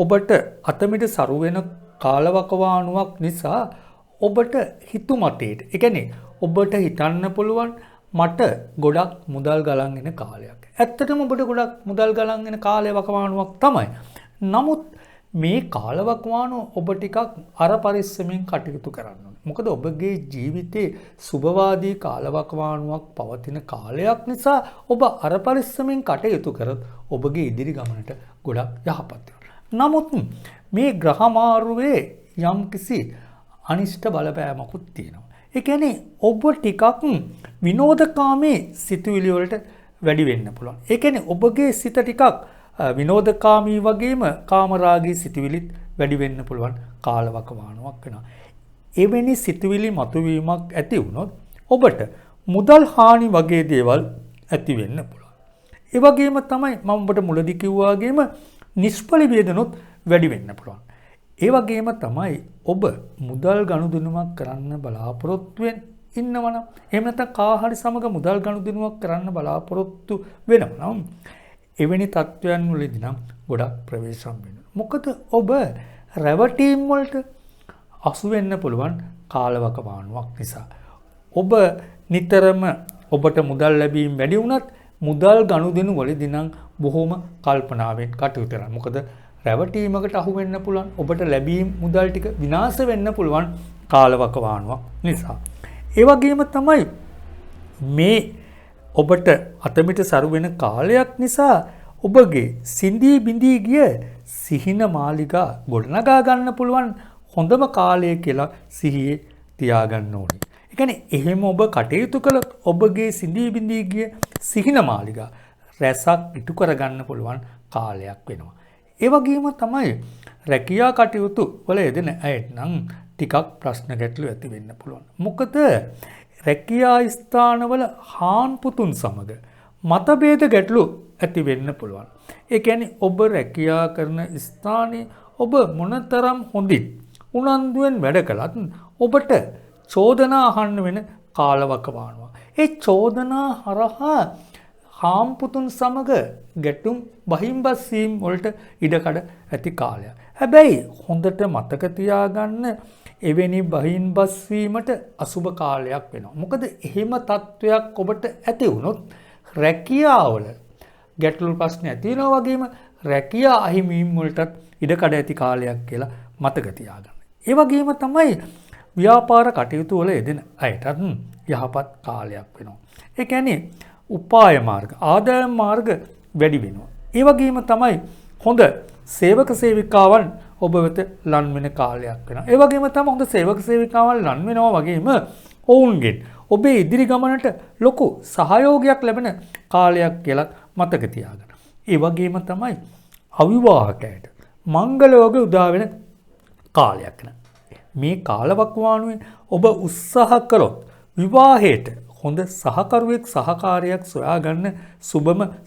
ඔබට අතමිට සරු වෙන කාලවකවානුවක් නිසා ඔබට හිතුමතේට, ඒ කියන්නේ ඔබට හිතන්න පුළුවන් මට ගොඩක් මුදල් ගලන් එන කාලයක්. ඇත්තටම ඔබට ගොඩක් මුදල් ගලන් එන කාලේ වකවානුවක් තමයි. නමුත් මේ කාලවකවානුව ඔබ ටිකක් අර පරිස්සමෙන් කටයුතු කරන්න ඕනේ. මොකද ඔබගේ ජීවිතේ සුබවාදී කාලවකවානුවක් පවතින කාලයක් නිසා ඔබ අර පරිස්සමෙන් කටයුතු කරොත් ඔබගේ ඉදිරි ගමනට ගොඩක් යහපත් වෙනවා. නමුත් මේ ග්‍රහමාරුවේ යම්කිසි අනිෂ්ට බලපෑමකුත් තියෙනවා. ඒ කියන්නේ ඔබ ටිකක් විනෝදකාමී සිතුවිලි වලට වැඩි වෙන්න පුළුවන්. ඒ කියන්නේ ඔබගේ සිත ටිකක් විනෝදකාමී වගේම කාමරාගී සිතුවිලිත් වැඩි වෙන්න පුළුවන් කාලවකවානුවක් වෙනවා. එවැනි සිතුවිලි මතුවීමක් ඇති වුණොත් ඔබට මුදල් හානි වගේ දේවල් ඇති වෙන්න පුළුවන්. ඒ වගේම තමයි මම ඔබට මුලදී කිව්වා වගේම නිෂ්ඵල වේදනොත් වැඩි වෙන්න පුළුවන්. ඒ වගේම තමයි ඔබ මුදල් ගනුදෙනුවක් කරන්න බලාපොරොත්තු ඉන්නවනම්, එහෙම නැත්නම් කාහරි සමග මුදල් ගනුදෙනුවක් කරන්න බලාපොරොත්තු වෙනවනම් එවැනි තත්ත්වයන් වලදී නම් ගොඩක් ප්‍රවේශම් වෙනවා. මොකද ඔබ රැවටීම් වලට අසු වෙන්න පුළුවන් කාලවකවානුවක් නිසා. ඔබ නිතරම ඔබට මුදල් ලැබීම වැඩි වුණත් මුදල් ගනුදෙනු වලදී නම් බොහොම කල්පනාවෙන් කටයුතු කරන්න. මොකද රැවටීමකට අහු වෙන්න පුළුවන්. ඔබට ලැබීම් මුදල් ටික විනාශ වෙන්න පුළුවන් කාලවකවානුවක් නිසා. ඒ වගේම තමයි මේ ඔබට අතමිට සරු වෙන කාලයක් නිසා ඔබගේ සිඳී බිඳී ගිය සිහින මාලිගා ගොඩනගා ගන්න පුළුවන් හොඳම කාලය කියලා සිහියේ තියාගන්න ඕනේ. ඒ කියන්නේ එහෙම ඔබ කටයුතු කළොත් ඔබගේ සිඳී බිඳී ගිය සිහින මාලිගා රැසක් ඉටු කරගන්න පුළුවන් කාලයක් වෙනවා. ඒ වගේම තමයි රැකියා කටයුතු වල යෙදෙන අයට නම් ටිකක් ප්‍රශ්න ගැටලු ඇති වෙන්න පුළුවන්. මොකද රැකියා ස්ථානවල හාන් පුතුන් සමග මතභේද ගැටලු ඇති වෙන්න පුළුවන්. ඒ කියන්නේ ඔබ රැකියා කරන ස්ථානයේ ඔබ මොනතරම් හොඳින් උනන්දුවෙන් වැඩ කළත් ඔබට චෝදනා අහන්න වෙන කාලවකවානුව. ඒ චෝදනා හරහා හාම්පුතුන් සමග ගැටුම් බහිම්බස් වීම වලට ඉඩකඩ ඇති කාලයක්. හැබැයි හොඳට මතක තියාගන්න එවැනි බහිම්බස් වීමට අසුබ කාලයක් වෙනවා. මොකද එහෙම තත්වයක් ඔබට ඇති වුණොත් රැකියාවල ගැටලු ප්‍රශ්න ඇති වෙනවා වගේම රැකියා අහිමි වීම වලටත් ඉඩකඩ ඇති කාලයක් කියලා මතක තියාගන්න. ඒ වගේම තමයි ව්‍යාපාර කටයුතු වල යෙදෙන අයටත් යහපත් කාලයක් වෙනවා. ඒ කියන්නේ උපාය මාර්ග, ආදායම් මාර්ග වැඩි වෙනවා. ඒ වගේම තමයි හොඳ සේවක සේවිකාවන් ඔබ වෙත ලන් වෙන කාලයක් වෙනවා. ඒ වගේම තමයි හොඳ සේවක සේවිකාවන් ලන් වෙනවා වගේම ඔවුන්ගෙන් ඔබේ ඉදිරි ගමනට ලොකු සහයෝගයක් ලැබෙන කාලයක් කියලා මතක තියාගන්න. ඒ වගේම තමයි අවිවාහකයට මංගල යෝග උදා වෙන කාලයක් වෙනවා. මේ කාලවකවානුවේ ඔබ උත්සාහ කළොත් විවාහයට හොඳ සහකරුවෙක් සහකාරියක් සොයාගන්න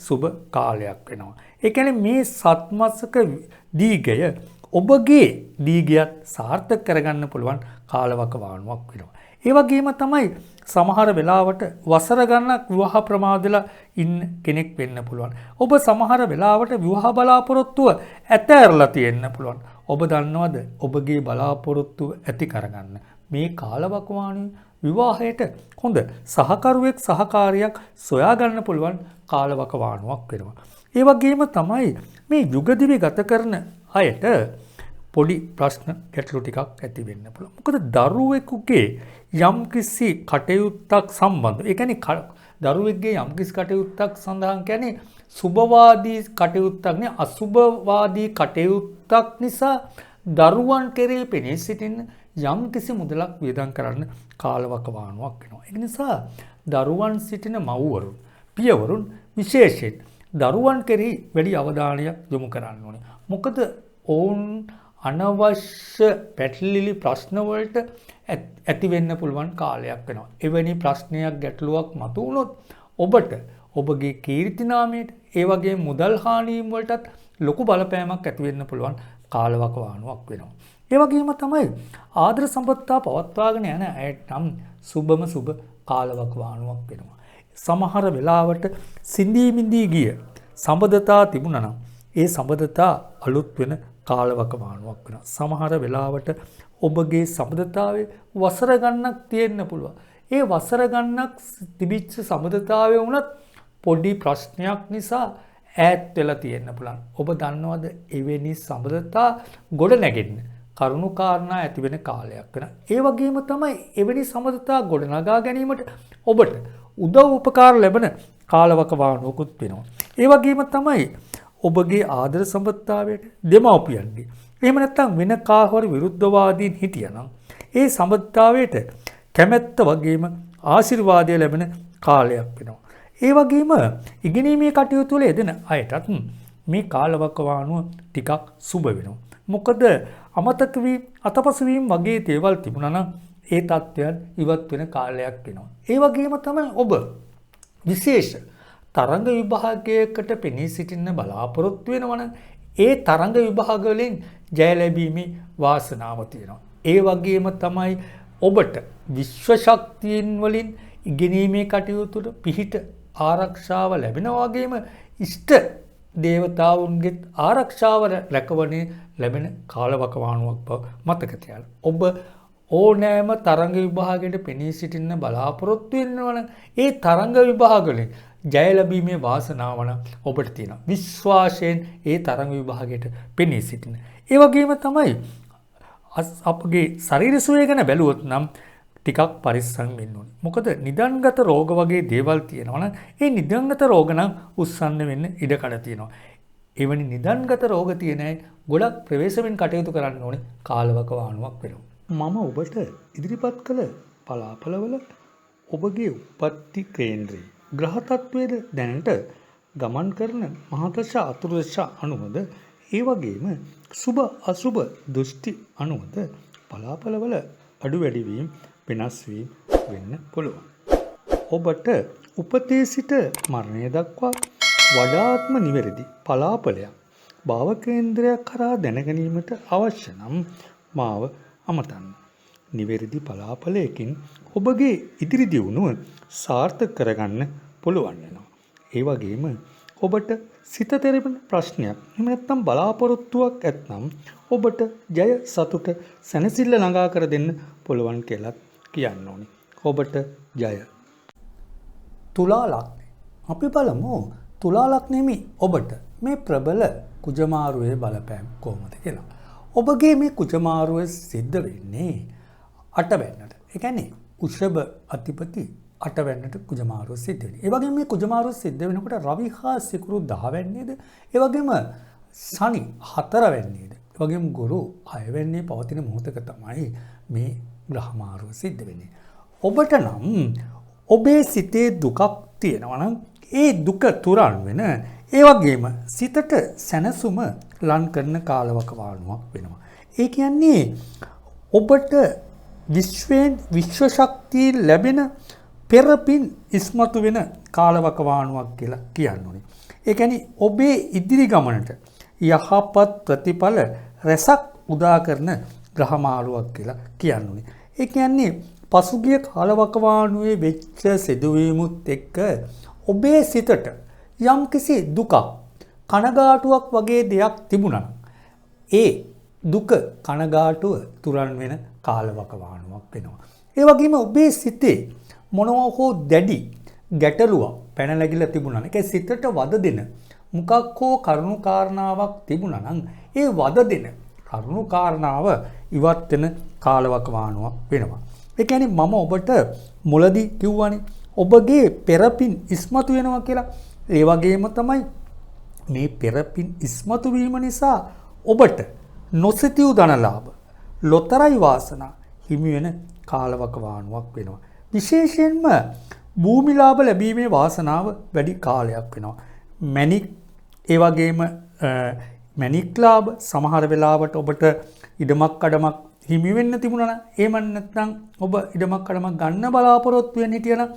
සුබ කාලයක් වෙනවා. ඒ කියන්නේ මේ සත්මසක දීගය ඔබගේ දීගයත් සාර්ථක කරගන්න පුළුවන් කාලවකවානුවක් වෙනවා. ඒ වගේම තමයි සමහර වෙලාවට වසර ගණනක් විවාහ ප්‍රමාදලා ඉන්න කෙනෙක් වෙන්න පුළුවන්. ඔබ සමහර වෙලාවට විවාහ බලාපොරොත්තුව ඇතෑරලා තියෙන්න පුළුවන්. ඔබ දන්නවද ඔබගේ බලාපොරොත්තුව ඇති කරගන්න මේ කාලවකවානුවේ විවාහයට හොඳ සහකරුවෙක් සහකාරියක් සොයාගන්න පුළුවන් කාලවකවානුවක් වෙනවා. ඒ වගේම තමයි මේ යුගදිවි ගත කරන අයට පොඩි ප්‍රශ්න ගැටලු ටිකක් ඇති වෙන්න පුළුවන්. මොකද දරුවෙකුගේ යම්කිසි කටයුත්තක් සම්බන්ධ, ඒ කියන්නේ දරුවෙක්ගේ යම්කිසි කටයුත්තක් සඳහන් කියන්නේ සුභවාදී කටයුත්තක් නේ අසුභවාදී කටයුත්තක් නිසා දරුවන් කෙරේ පෙනී සිටින්න යම්කිසි මුදලක් වියදම් කරන්න කාලවකවානුවක් වෙනවා. ඒ නිසා දරුවන් සිටින මව්වරුන් පියවරුන් විශේෂයෙන් දරුවන් කෙරෙහි වැඩි අවධානයක් යොමු කරන්න ඕනේ. මොකද ඔවුන් අනවශ්‍ය පැටලිලි ප්‍රශ්න වලට ඇති වෙන්න පුළුවන් කාලයක් වෙනවා. එවැනි ප්‍රශ්නයක් ගැටලුවක් මතුවුණොත් ඔබට ඔබගේ කීර්ති නාමයට ඒ වගේ මුදල් හානියම් වලටත් ලොකු බලපෑමක් ඇති වෙන්න පුළුවන් කාලවකවානුවක් වෙනවා. ඒ වගේම තමයි ආදර සම්පත්තා පවත්වාගෙන යන අයට නම් සුබම සුබ කාලවකවානුවක් වෙනවා. සමහර වෙලාවට සිඳී මිඳී ගිය සම්බන්ධතා තිබුණා නම් ඒ සම්බන්ධතා අලුත් වෙන කාලවකවානුවක් වෙනවා. සමහර වෙලාවට ඔබගේ සම්බන්ධතාවයේ වසර ගණනක් තියෙන්න පුළුවන්. ඒ වසර ගණනක් තිබිච්ච සම්බන්ධතාවය වුණත් පොඩි ප්‍රශ්නයක් නිසා ඈත් වෙලා තියෙන්න පුළුවන්. ඔබ දන්නවද එවැනි සම්බන්ධතා ගොඩ නැගෙන්න කරුණු කාරණා ඇති වෙන කාලයක් වෙනවා. ඒ වගේම තමයි එවැනි සම්බන්ධතා ගොඩ නගා ගැනීමට ඔබට උදව් උපකාර ලැබෙන කාලවකවානුවකුත් වෙනවා. ඒ වගේම තමයි ඔබගේ ආදර සම්බන්ධතාවයට දෙමව්පියන්ගේ එහෙම නැත්නම් වෙන කාහවර විරුද්ධවාදීන් හිටියනම් ඒ සම්බන්ධතාවයට කැමැත්ත වගේම ආශිර්වාදය ලැබෙන කාලයක් වෙනවා. ඒ වගේම ඉගෙනීමේ කටයුතු වල යෙදෙන අයටත් මේ කාලවකවානුව ටිකක් සුබ වෙනවා. මොකද අමතක වී අතපසු වීම වගේ දේවල් තිබුණා නම් ඒ තත්ත්වයන් ඉවත් වෙන කාලයක් වෙනවා. ඒ වගේම තමයි ඔබ විශේෂ තරඟ විභාගයකට පෙනී සිටින්න බලාපොරොත්තු වෙනවනම් ඒ තරඟ විභාග වලින් ජය ලැබීමේ වාසනාව තියෙනවා. ඒ වගේම තමයි ඔබට විශ්ව ශක්තියින් වලින් ඉගෙනීමේ කටයුතු පිහිට ආරක්ෂාව ලැබෙනා වගේම ඉෂ්ට දේවතාවුන්ගේ ආරක්ෂාව රැකවරණය ලැබෙන කාලවකවානුවක් බව මතක තියාගන්න. ඔබ ඕනෑම තරඟ විභාගයකට පෙනී සිටින්න බලාපොරොත්තු වෙනවනම් ඒ තරඟ විභාග වලින් ජය ලැබීමේ වාසනාව ඔබට තියෙනවා. විශ්වාසයෙන් ඒ තරඟ විභාගයට පෙනී සිටින්න. ඒ වගේම තමයි අපගේ ශරීර සුවය ගැන බැලුවොත් නම් ටිකක් පරිස්සම් වෙන්න ඕනේ. මොකද නිදන්ගත රෝග වගේ දේවල් තියෙනවා නම් ඒ නිදන්ගත රෝග නම් උස්සන්න වෙන්න ඉඩ කඩ තියෙනවා. එවැනි නිදන්ගත රෝග තියෙන අය ගොඩක් ප්‍රවේශමෙන් කටයුතු කරන්න ඕනේ කාලවකවානුවක් වෙනවා. මම ඔබට ඉදිරිපත් කළ පලාපලවල ඔබගේ උප්පත්ති කේන්ද්‍රයේ ග්‍රහ තත්වයේද දැනට ගමන් කරන මහදශ අතුරුදශ අනුවද ඒ වගේම සුබ අසුබ දෘෂ්ටි අනුවද පලාපලවල අඩු වැඩි වීම වෙනස් වීම වෙන්න පුළුවන්. ඔබට උපතේ සිට මරණය දක්වා වඩාත්ම නිවැරදි පලාපලයක් භාව කේන්ද්‍රයක් කරා දැනගැනීමට අවශ්‍ය නම් මාව අමතන්න. නිවැරදි පලාපලයකින් ඔබගේ ඉදිරි දියුණුව සාර්ථක කරගන්න පුළුවන් වෙනවා. ඒ වගේම ඔබට සිත තෙරපෙන ප්‍රශ්නයක් එහෙම නැත්නම් බලාපොරොත්තුවක් ඇත්නම් ඔබට ජය සතුට සැනසෙල්ල ළඟා කර දෙන්න පුළුවන් කියලා කියන්න ඕනේ. ඔබට ජය. තුලා ලග්නය. අපි බලමු තුලා ලග්නෙමි ඔබට මේ ප්‍රබල කුජමාරුවේ බලපෑම කොහොමද කියලා. ඔබගේ මේ කුජමාරුව සිද්ධ වෙන්නේ අටවැන්නට. ඒ කියන්නේ උෂභ අධිපති අටවැන්නට කුජමාරුව සිද්ධ වෙනවා. ඒ වගේම මේ කුජමාරුව සිද්ධ වෙනකොට රවි හා සිකුරු 10 වැන්නේද? ඒ වගේම ශනි 4 වැන්නේද? ඒ වගේම ගුරු 6 වැන්නේ පවතින මොහොතක තමයි මේ ග්‍රහමාරුව සිද්ධ වෙන්නේ. ඔබට නම් ඔබේ සිතේ දුකක් තියෙනවා නම් ඒ දුක තුරන් වෙන ඒ වගේම සිතට සැනසුම ලං කරන කාලවකවානුවක් වෙනවා. ඒ කියන්නේ ඔබට විශ්වයෙන් විශ්ව ශක්තිය ලැබෙන පෙරපින් ඉස්මතු වෙන කාලවකවානුවක් කියලා කියන්න ඕනේ. ඒ කියන්නේ ඔබේ ඉදිරි ගමනට යහපත් ප්‍රතිඵල රැසක් උදා කරන ග්‍රහමාරුවක් කියලා කියන්න ඕනේ. ඒ කියන්නේ පසුගිය කාලවකවානුවේ වෙච්ච සිදුවීමුත් එක්ක ඔබේ සිතට යම්කිසි දුකක් කනගාටුවක් වගේ දෙයක් තිබුණා. ඒ දුක කනගාටුව තුරන් වෙන කාලවකවානුවක් වෙනවා. ඒ වගේම ඔබේ සිතේ මොනවා හෝ දැඩි ගැටලුවක් පැන නැගිලා තිබුණා නම් ඒක සිතට වද දෙන මොකක් හෝ කරුණු කාරණාවක් තිබුණා නම් ඒ වද දෙන කරුණු කාරණාව ඉවත් වෙන කාලවකවානුවක් වෙනවා. ඒ කියන්නේ මම ඔබට මුලදී කිව්වනේ ඔබගේ පෙරපින් ඉස්මතු වෙනවා කියලා. ඒ වගේම තමයි මේ පෙරපින් ඉස්මතු වීම නිසා ඔබට නොසිතියු ධනලාභ, ලොතරැයි වාසනා හිමි වෙන කාලවකවානුවක් වෙනවා. විශේෂයෙන්ම භූමි ලාභ ලැබීමේ වාසනාව වැඩි කාලයක් වෙනවා. මැණික් ඒ වගේම මැණික් ලාභ සමහර වෙලාවට ඔබට ඉඩමක් කඩමක් හිමි වෙන්න තිබුණා නම් එහෙම නැත්නම් ඔබ ඉඩමක් කඩමක් ගන්න බලාපොරොත්තු වෙන්න හිටියනම්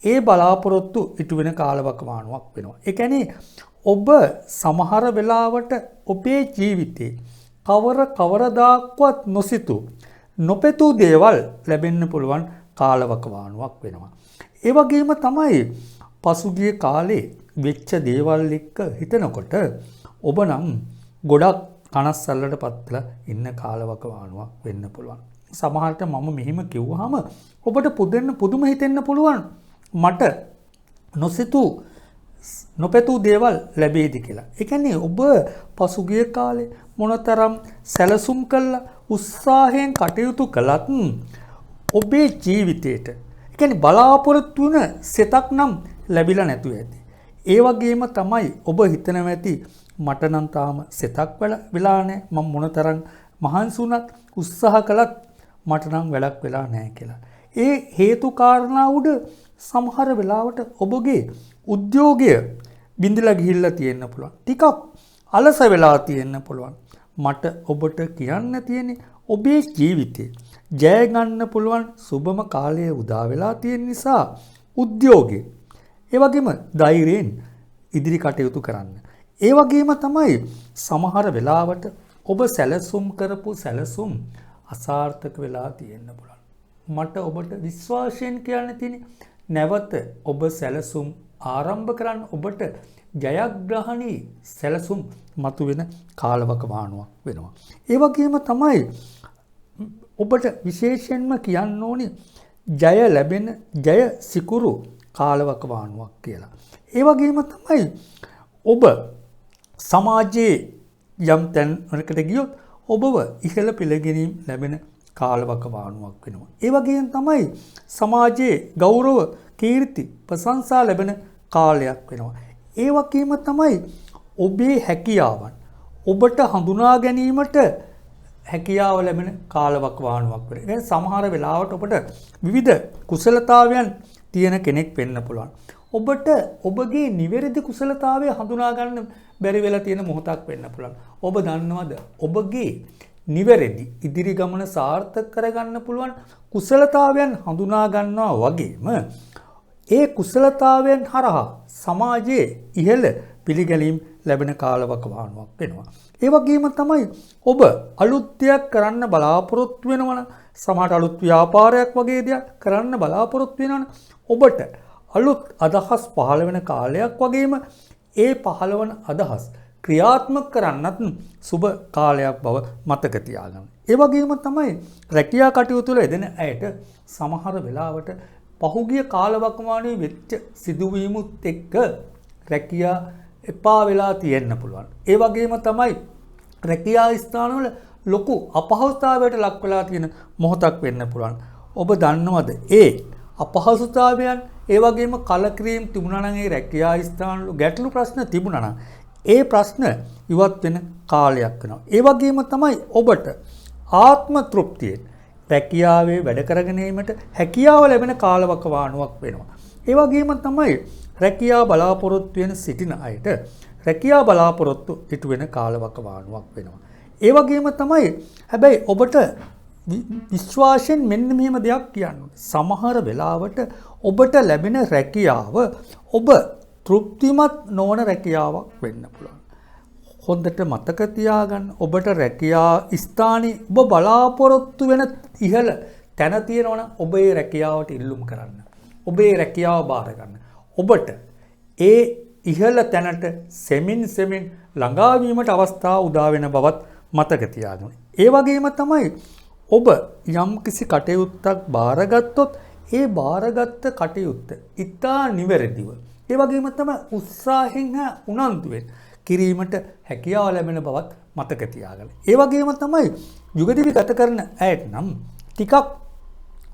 ඒ බලාපොරොත්තු ඉටු වෙන කාලවකවානුවක් වෙනවා. ඒ කියන්නේ ඔබ සමහර වෙලාවට ඔබේ ජීවිතේ කවරදාක්වත් නොසිතූ නොපෙතූ දේවල් ලැබෙන්න පුළුවන් කාලවකවානුවක් වෙනවා. ඒ වගේම තමයි පසුගිය කාලේ වෙච්ච දේවල් එක්ක හිතනකොට ඔබ නම් ගොඩක් කනස්සල්ලට පත්ලා ඉන්න කාලවකවානුවක් වෙන්න පුළුවන්. සමහරට මම මෙහෙම කිව්වහම ඔබට පුදුම හිතෙන්න පුළුවන් මට නොසිතූ නොපෙතූ දේවල් ලැබෙයිද කියලා. ඒ කියන්නේ ඔබ පසුගිය කාලේ මොනතරම් සැලසුම් කළා උත්සාහයෙන් කටයුතු කළත් ඔබේ ජීවිතේට ඒ කියන්නේ බලාපොරොත්තු වුණ සෙතක් නම් ලැබිලා නැතුව ඇති. ඒ වගේම තමයි ඔබ හිතනවා ඇති මට නම් තාම සෙතක් වෙලා නැහැ. මම මොනතරම් මහන්සි වුණත් උත්සාහ කළත් මට නම් වැඩක් වෙලා නැහැ කියලා. ඒ හේතු කාරණා උඩ සමහර වෙලාවට ඔබගේ උද්‍යෝගය බිඳලා ගිහිල්ලා තියෙන්න පුළුවන්. ටිකක් අලස වෙලා තියෙන්න පුළුවන්. මට ඔබට කියන්න තියෙන්නේ ඔබේ ජීවිතේ ජය ගන්න පුළුවන් සුබම කාලය උදා වෙලා තියෙන නිසා උද්‍යෝගය ඒ වගේම ධෛර්යයෙන් ඉදිරි කටයුතු කරන්න. ඒ වගේම තමයි සමහර වෙලාවට ඔබ සැලසුම් කරපු සැලසුම් අසාර්ථක වෙලා තියෙන්න පුළුවන්. මට ඔබට විශ්වාසයෙන් කියන්න තියෙන්නේ නැවත ඔබ සැලසුම් ආරම්භ කරන්න ඔබට ජයග්‍රහණී සැලසුම් මතුවෙන කාලවකවානුවක් වෙනවා. ඒ වගේම තමයි ඔබට විශේෂයෙන්ම කියන්න ඕනේ ජය ලැබෙන ජය සිකුරු කාලවකවානුවක් කියලා. ඒ වගේම තමයි ඔබ සමාජයේ යම් තැනකට ගියොත් ඔබව ඉහළ පිළිගැනීම ලැබෙන කාලවකවානුවක් වෙනවා. ඒ වගේම තමයි සමාජයේ ගෞරව, කීර්ති, ප්‍රශංසා ලැබෙන කාලයක් වෙනවා. ඒ වගේම තමයි ඔබේ හැකියාවන් ඔබට හඳුනා ගැනීමට හැකියාව ලැබෙන කාලවකවානුවක් වෙනවා. ඒ සමහර වෙලාවට ඔබට විවිධ කුසලතාවයන් තියෙන කෙනෙක් වෙන්න පුළුවන්. ඔබට ඔබගේ නිවැරදි කුසලතාවය හඳුනා ගන්න බැරි වෙලා තියෙන මොහොතක් වෙන්න පුළුවන්. ඔබ දන්නවද ඔබගේ නිවැරදි ඉදිරි ගමන සාර්ථක කරගන්න පුළුවන් කුසලතාවයන් හඳුනා ගන්නවා වගේම ඒ කුසලතාවයන් හරහා සමාජයේ ඉහළ පිළිගැනීම් ලැබෙන කාලවකවානුවක් වෙනවා. ඒ වගේම තමයි ඔබ අලුත් දෙයක් කරන්න බලාපොරොත්තු වෙනවනම් සමහර අලුත් ව්‍යාපාරයක් වගේ දෙයක් කරන්න බලාපොරොත්තු වෙනවනම් ඔබට අලුත් අදහස් පහළ වෙන කාලයක් වගේම ඒ පහළවන අදහස් ක්‍රියාත්මක කරන්නත් සුබ කාලයක් බව මතක තියාගන්න. ඒ වගේම තමයි රැකියා කටයුතු වල යෙදෙන අයට සමහර වෙලාවට පහුගිය කාලවකවානුවේ වෙච්ච සිදුවීමුත් එක්ක රැකියා එපා වෙලා තියෙන්න පුළුවන්. ඒ වගේම තමයි රැකියා ස්ථානවල ලොකු අපහසුතාවයට ලක් වෙලා තියෙන මොහොතක් වෙන්න පුළුවන්. ඔබ දන්නවද ඒ අපහසුතාවයන් ඒ වගේම කලකිරීම තිබුණා නම් ඒ රැකියා ස්ථානවල ගැටලු ප්‍රශ්න තිබුණා නම් ඒ ප්‍රශ්න ඉවත් වෙන කාලයක් වෙනවා. ඒ වගේම තමයි ඔබට ආත්ම තෘප්තියෙන් රැකියාවේ වැඩ කරගෙන ීමට හැකියාව ලැබෙන කාලවකවානුවක් වෙනවා. ඒ වගේම තමයි රැකියා බලාපොරොත්තු වෙන සිටින අයට රැකියා බලාපොරොත්තු ඉටු වෙන කාලවකවානුවක් වෙනවා. ඒ වගේම තමයි හැබැයි ඔබට විශ්වාසයෙන් මෙන්න මෙහෙම දෙයක් කියන්න ඕනේ. සමහර වෙලාවට ඔබට ලැබෙන රැකියාව ඔබ තෘප්තිමත් නොවන රැකියාවක් වෙන්න පුළුවන්. හොඳට මතක තියාගන්න ඔබට රැකියා ස්ථානයේ ඔබ බලාපොරොත්තු වෙන ඉහළ තැන තියෙනවා නම් ඔබ ඒ රැකියාවට ඉල්ලුම් කරන්න. ඔබේ රැකියාව බාර ගන්න. ඔබට ඒ ඉහළ තැනට සෙමින් ළඟා වීමට අවස්ථාව උදා වෙන බවත් මතක තියාගන්න. ඒ වගේම තමයි ඔබ යම් කිසි කටයුත්තක් බාරගත්තොත් ඒ බාරගත්ත කටයුත්ත ඉතා නිවැරදිව ඒ වගේම තමයි උත්සාහයෙන් උනන්දුවෙන් කිරීමට හැකියාව ලැබෙන බවත් මතක තියාගන්න. ඒ වගේම තමයි යුගදිවි ගත කරන අයට නම් ටිකක්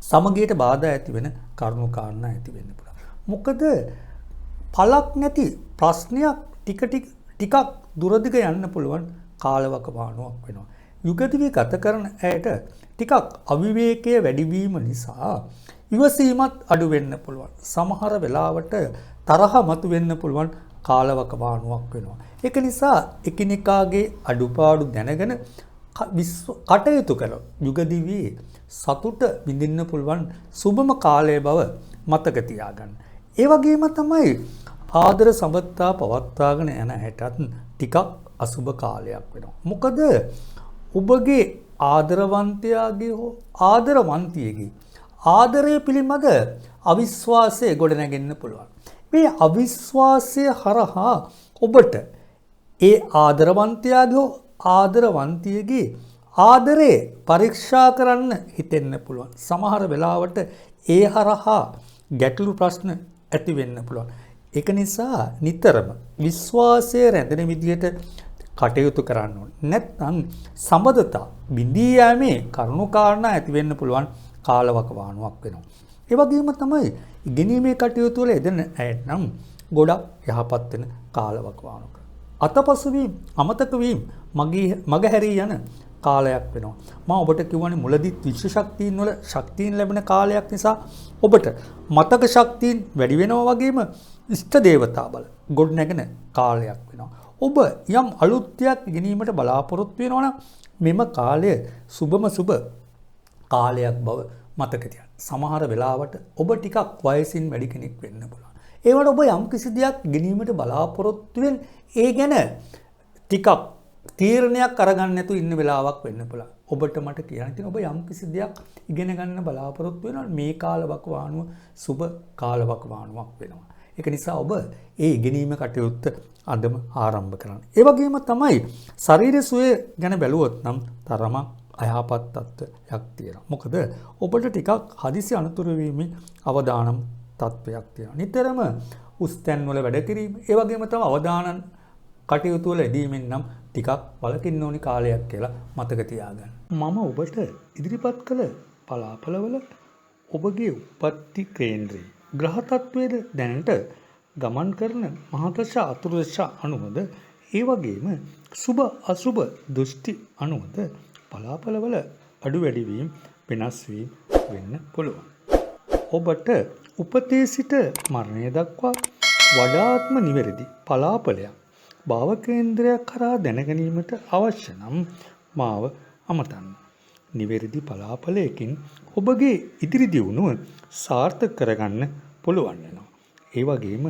සමගියට බාධා ඇති වෙන කරුණු කාරණා ඇති වෙන්න පුළුවන්. මොකද පළක් නැති ප්‍රශ්නයක් ටිකක් දුරදිග යන්න පුළුවන් කාලවකවානුවක් වෙනවා. යුගදිවි ගත කරන ඇයට ටිකක් අවිවේකයේ වැඩිවීම නිසා ඉවසීමත් අඩු වෙන්න පුළුවන්. සමහර වෙලාවට තරහ මතුවෙන්න පුළුවන් කාලවකවානුවක් වෙනවා. ඒක නිසා එකිනෙකාගේ අඩුපාඩු දැනගෙන කටයුතු කළොත් යුගදිවි සතුට විඳින්න පුළුවන් සුබම කාලය බව මතක තියාගන්න. ඒ වගේම තමයි ආදර සම්බන්ධතා පවත්වාගෙන යන හැටත් ටිකක් අසුබ කාලයක් වෙනවා. මොකද ඔබගේ ආදරවන්තයාගේ හෝ ආදරවන්තියගේ ආදරය පිළිබඳ අවිශ්වාසය ගොඩ නැගෙන්න පුළුවන්. මේ අවිශ්වාසය හරහා ඔබට ඒ ආදරවන්තයාගේ හෝ ආදරවන්තියගේ ආදරේ පරීක්ෂා කරන්න හිතෙන්න පුළුවන්. සමහර වෙලාවට ඒ හරහා ගැටලු ප්‍රශ්න ඇති වෙන්න පුළුවන්. ඒක නිසා නිතරම විශ්වාසය රැඳෙන විදිහට කටයුතු කරන්න ඕනේ. නැත්නම් සම්බන්ධතා බිඳී යෑමේ කරුණු කාරණා ඇති වෙන්න පුළුවන් කාලවකවානුවක් වෙනවා. ඒ වගේම තමයි ඉගෙනීමේ කටයුතු වල යෙදෙන අයට නම් ගොඩක් යහපත් වෙන කාලවකවානුවක්. අතපසු වීම, අමතක වීම මගහැරී යන කාලයක් වෙනවා. මම ඔබට කියවනේ මුලදී විශ්ව ශක්තියින් වල ශක්තියින් ලැබෙන කාලයක් නිසා ඔබට මතක ශක්තියින් වැඩි වෙනවා වගේම ඉෂ්ට දේවතා බල ගොඩ නැගෙන කාලයක් වෙනවා. ඔබ යම් අලුත් දෙයක් ඉගෙනීමට බලාපොරොත්තු වෙනවා නම් මෙම කාලය සුබම සුබ කාලයක් බව මතක තියාගන්න. සමහර වෙලාවට ඔබ ටිකක් වයසින් වැඩි කෙනෙක් වෙන්න පුළුවන්. ඒවට ඔබ යම් කිසි දෙයක් ඉගෙනීමට බලාපොරොත්තු වෙන ඒ ගැන ටිකක් තීරණයක් අරගන්න නැතුව ඉන්න වෙලාවක් වෙන්න පුළුවන්. ඔබට මට කියන්න තියෙන ඔබ යම් කිසි දෙයක් ඉගෙන ගන්න බලාපොරොත්තු වෙනවා මේ කාලවකවානුව සුබ කාලවකවානුවක් වෙනවා. ඒක නිසා ඔබ ඒ ඉගෙනීම කටයුත්ත අදම ආරම්භ කරන්න. ඒ වගේම තමයි ශරීර සුවය ගැන බැලුවොත් නම් තරමක් අයහපත් තත්ත්වයක් තියෙනවා. මොකද ඔබට ටිකක් හදිසි අනතුරු වීමේ අවදානම් තත්ත්වයක් තියෙනවා. නිතරම උස්තැන් වල වැඩ කිරීම, ඒ වගේම තමයි අවදානම් කටයුතු වල යෙදීමෙන් නම් ටිකක් වළකින්න ඕනි කාලයක් කියලා මතක තියාගන්න. මම ඔබට ඉදිරිපත් කළ පලාපලවල ඔබගේ උප්පත්ති කේන්ද්‍රයේ ග්‍රහ තත්ත්වයේද දැනට ගමන් කරන මහදශ අතුරුදශ අනුවද ඒ වගේම සුබ අසුබ දෘෂ්ටි අනුවද පලාපලවල අඩු වැඩි වීම වෙනස් වීම වෙන්න පුළුවන්. ඔබට උපතේ සිට මරණය දක්වා වඩාත්ම නිවැරදි පලාපලයක් භාව කේන්ද්‍රයක් කරා දැනගැනීමට අවශ්‍ය නම් මාව අමතන්න. නිවැරදි පලාපලයකින් ඔබගේ ඉදිරි දියුණුව සාර්ථක කරගන්න පුළුවන් වෙනවා. ඒ වගේම